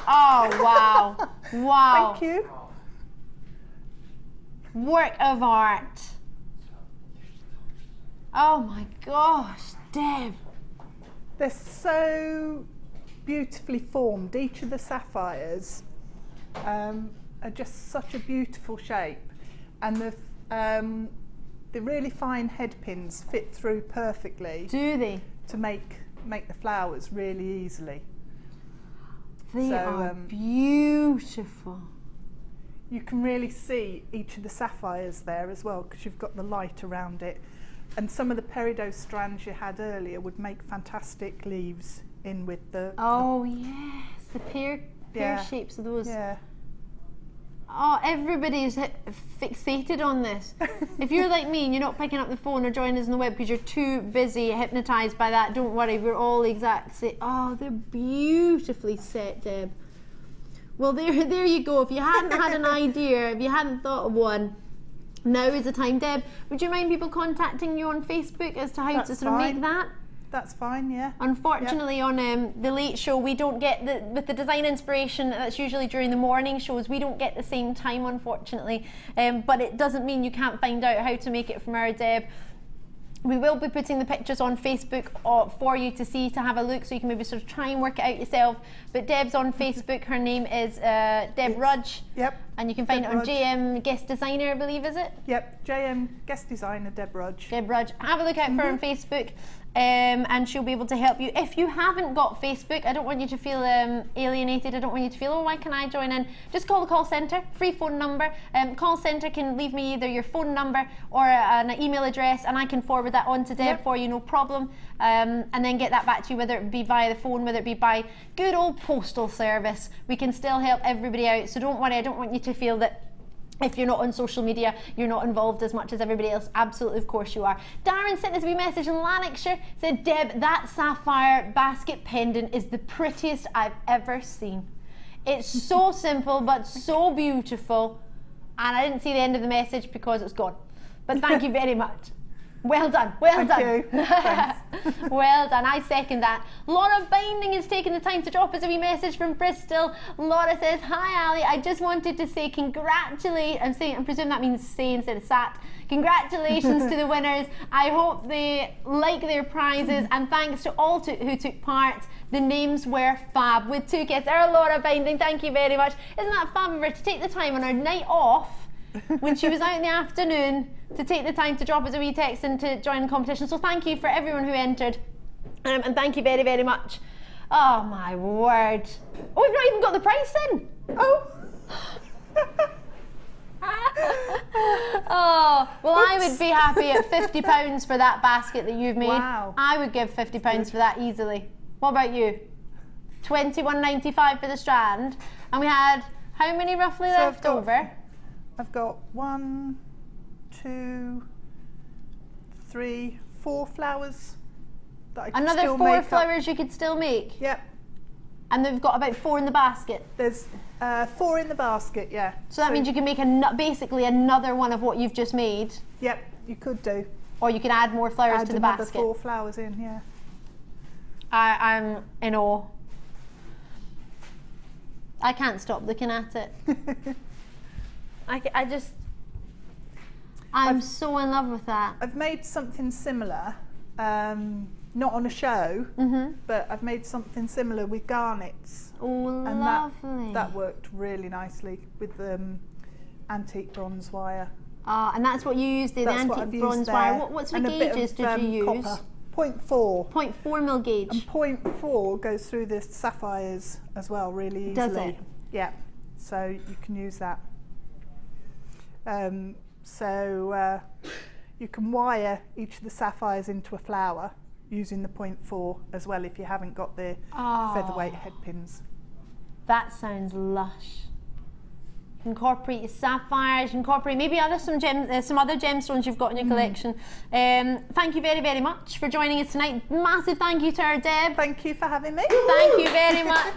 Oh, wow. Wow. Thank you. Work of art. Oh my gosh, Deb. They're so beautifully formed. Each of the sapphires are just such a beautiful shape, and the really fine head pins fit through perfectly. Do they? To make the flowers really easily. They are beautiful. You can really see each of the sapphires there as well, because you've got the light around it. And some of the peridot strands you had earlier would make fantastic leaves in with the... Oh yes, the pear shapes of those. Yeah. Oh, everybody's fixated on this. If you're like me and you're not picking up the phone or joining us on the web because you're too busy, hypnotised by that, don't worry, we're all exact same. Oh, they're beautifully set, Deb. Well, there you go. If you hadn't had an idea, if you hadn't thought of one, now is the time. Deb, would you mind people contacting you on Facebook as to how to sort of make that? That's fine, yeah. Unfortunately, on the late show, we don't get with the design inspiration that's usually during the morning shows, we don't get the same time, unfortunately. But it doesn't mean you can't find out how to make it from our Deb. We will be putting the pictures on Facebook for you to see, to have a look, so you can maybe sort of try and work it out yourself. But Deb's on Facebook. Her name is Deb Rudge. Yep. And you can find it on JM Guest Designer, I believe, is it? Yep, JM Guest Designer, Deb Rudge. Deb Rudge. Have a look out for her on Facebook. And she'll be able to help you. If you haven't got Facebook, I don't want you to feel alienated. I don't want you to feel, oh, why can I join in? Just call the call centre, free phone number. Call centre can leave me either your phone number or an email address, and I can forward that on to Deb for you, no problem. And then get that back to you, whether it be via the phone, whether it be by good old postal service. We can still help everybody out, so don't worry. I don't want you to feel that if you're not on social media, you're not involved as much as everybody else. Absolutely, of course you are. Darren sent us a wee message in Lanarkshire, said, Deb, that sapphire basket pendant is the prettiest I've ever seen. It's so simple, but so beautiful. And I didn't see the end of the message because it's gone. But thank you very much. Well done, well done. Well done, I second that. Laura Binding is taking the time to drop us a wee message from Bristol. Laura says, hi Ali, I just wanted to say congratulations. I presume that means say instead of sat. Congratulations to the winners. I hope they like their prizes, and thanks to all who took part. The names were fab with 2 kids. Laura Binding, thank you very much. Isn't that fab of her to take the time on her night off when she was out in the afternoon to take the time to drop us a wee text and to join the competition. So thank you for everyone who entered, and thank you very, very much. Oh my word. Oh, we've not even got the price in. Oh. Oh, well, I would be happy at £50 for that basket that you've made. Wow. I would give £50 for that easily. What about you? £21.95 for the strand, and we had How many roughly left over? I've got 1, 2, 3, 4 flowers that I can Another still 4 make flowers up. you could still make? Yep. And they've got about 4 in the basket? There's 4 in the basket, yeah. So that means you can make basically another one of what you've just made? Yep, you could do. Or you can add more flowers to the basket? Add another 4 flowers in, yeah. I'm in awe. I can't stop looking at it. I'm so in love with that. I've made something similar, not on a show, but I've made something similar with garnets. Oh, and lovely. That worked really nicely with antique bronze wire. And that's what you used, the antique bronze wire. What sort of gauges did you use? Copper. 0.4. 0.4 mil gauge. And 0.4 goes through the sapphires as well, really easily. Does it? Yeah. So you can use that. You can wire each of the sapphires into a flower using the 0.4 as well if you haven't got the featherweight head pins. That sounds lush. Incorporate your sapphires, incorporate maybe some other gemstones you've got in your collection. Thank you very, very much for joining us tonight. Massive thank you to our Deb. Thank you for having me. Thank you very much.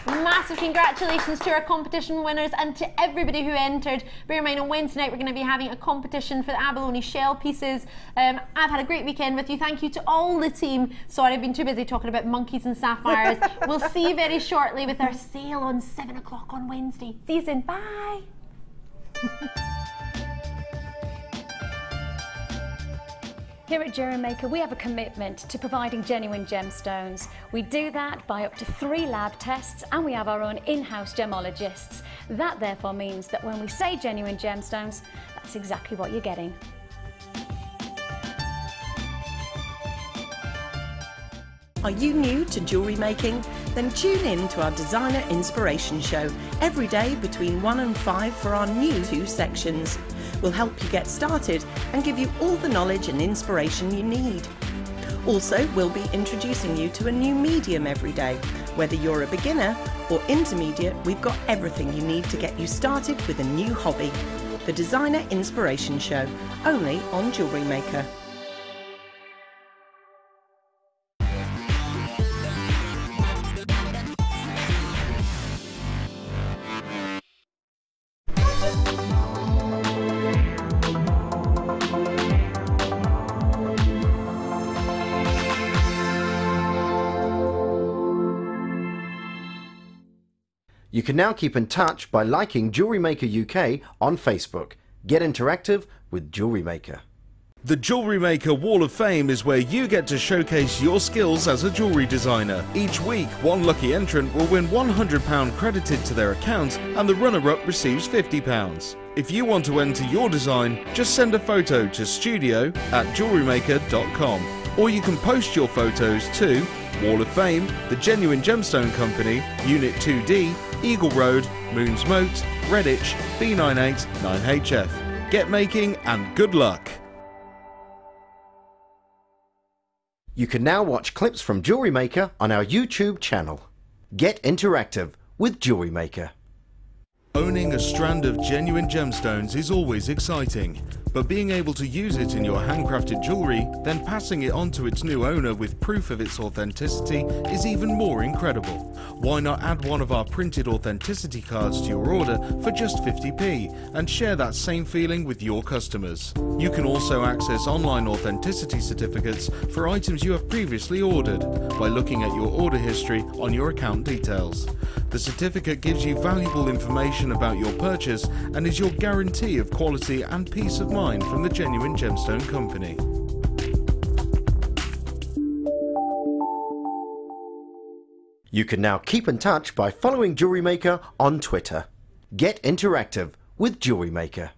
Massive congratulations to our competition winners and to everybody who entered. Bear in mind, on Wednesday night we're going to be having a competition for the abalone shell pieces. I've had a great weekend with you. Thank you to all the team. Sorry, I've been too busy talking about monkeys and sapphires. We'll see you very shortly with our sale on 7 o'clock on Wednesday. See you soon. Bye. Here at Jewellery Maker, we have a commitment to providing genuine gemstones. We do that by up to 3 lab tests, and we have our own in-house gemologists. That therefore means that when we say genuine gemstones, that's exactly what you're getting. Are you new to jewellery making? Then tune in to our Designer Inspiration Show every day between 1 and 5 for our new 2 sections. We'll help you get started and give you all the knowledge and inspiration you need. Also, we'll be introducing you to a new medium every day. Whether you're a beginner or intermediate, we've got everything you need to get you started with a new hobby. The Designer Inspiration Show, only on Jewellery Maker. You can now keep in touch by liking Jewellery Maker UK on Facebook. Get interactive with Jewellery Maker. The Jewellery Maker Wall of Fame is where you get to showcase your skills as a jewellery designer. Each week, one lucky entrant will win £100 credited to their account and the runner-up receives £50. If you want to enter your design, just send a photo to studio@jewellerymaker.com, or you can post your photos to Wall of Fame, The Genuine Gemstone Company, Unit 2D, Eagle Road, Moons Moat, Redditch, B98 9HF. Get making and good luck! You can now watch clips from Jewellery Maker on our YouTube channel. Get interactive with Jewellery Maker. Owning a strand of genuine gemstones is always exciting, but being able to use it in your handcrafted jewellery, then passing it on to its new owner with proof of its authenticity is even more incredible. Why not add one of our printed authenticity cards to your order for just 50p and share that same feeling with your customers? You can also access online authenticity certificates for items you have previously ordered by looking at your order history on your account details. The certificate gives you valuable information about your purchase and is your guarantee of quality and peace of mind from the Genuine Gemstone Company. You can now keep in touch by following Jewellery Maker on Twitter. Get interactive with Jewellery Maker.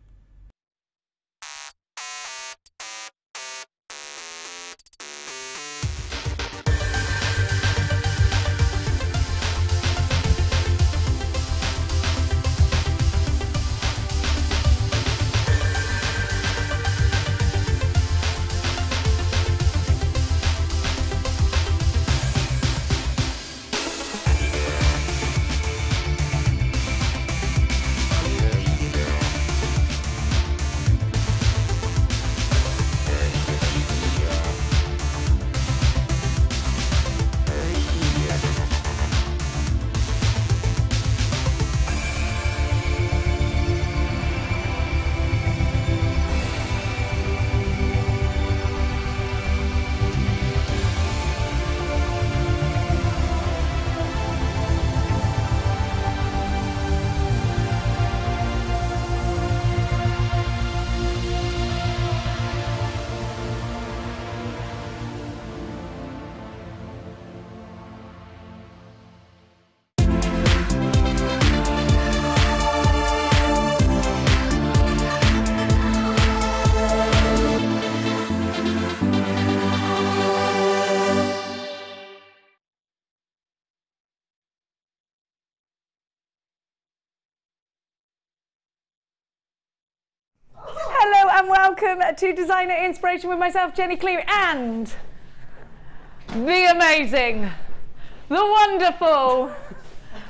welcome to Designer Inspiration with myself, Jenny Cleary, and the amazing, the wonderful,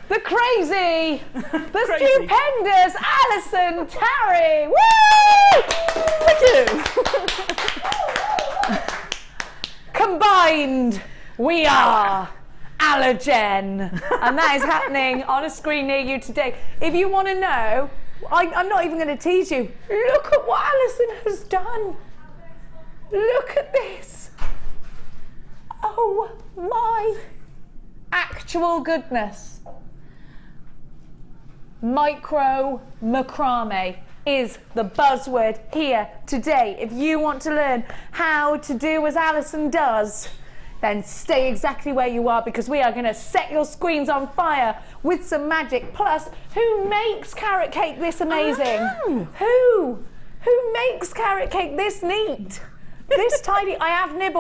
the crazy, the stupendous Alison Tarry. Woo! Thank you. Combined, we are Allergen, and that is happening on a screen near you today. If you want to know, I'm not even going to tease you. Look at what Alison has done. Look at this. Oh my actual goodness. Micro macrame is the buzzword here today. If you want to learn how to do as Alison does, then stay exactly where you are, because we are going to set your screens on fire with some magic. Plus, who makes carrot cake this amazing? Who makes carrot cake this neat? This tidy? I have nibbled.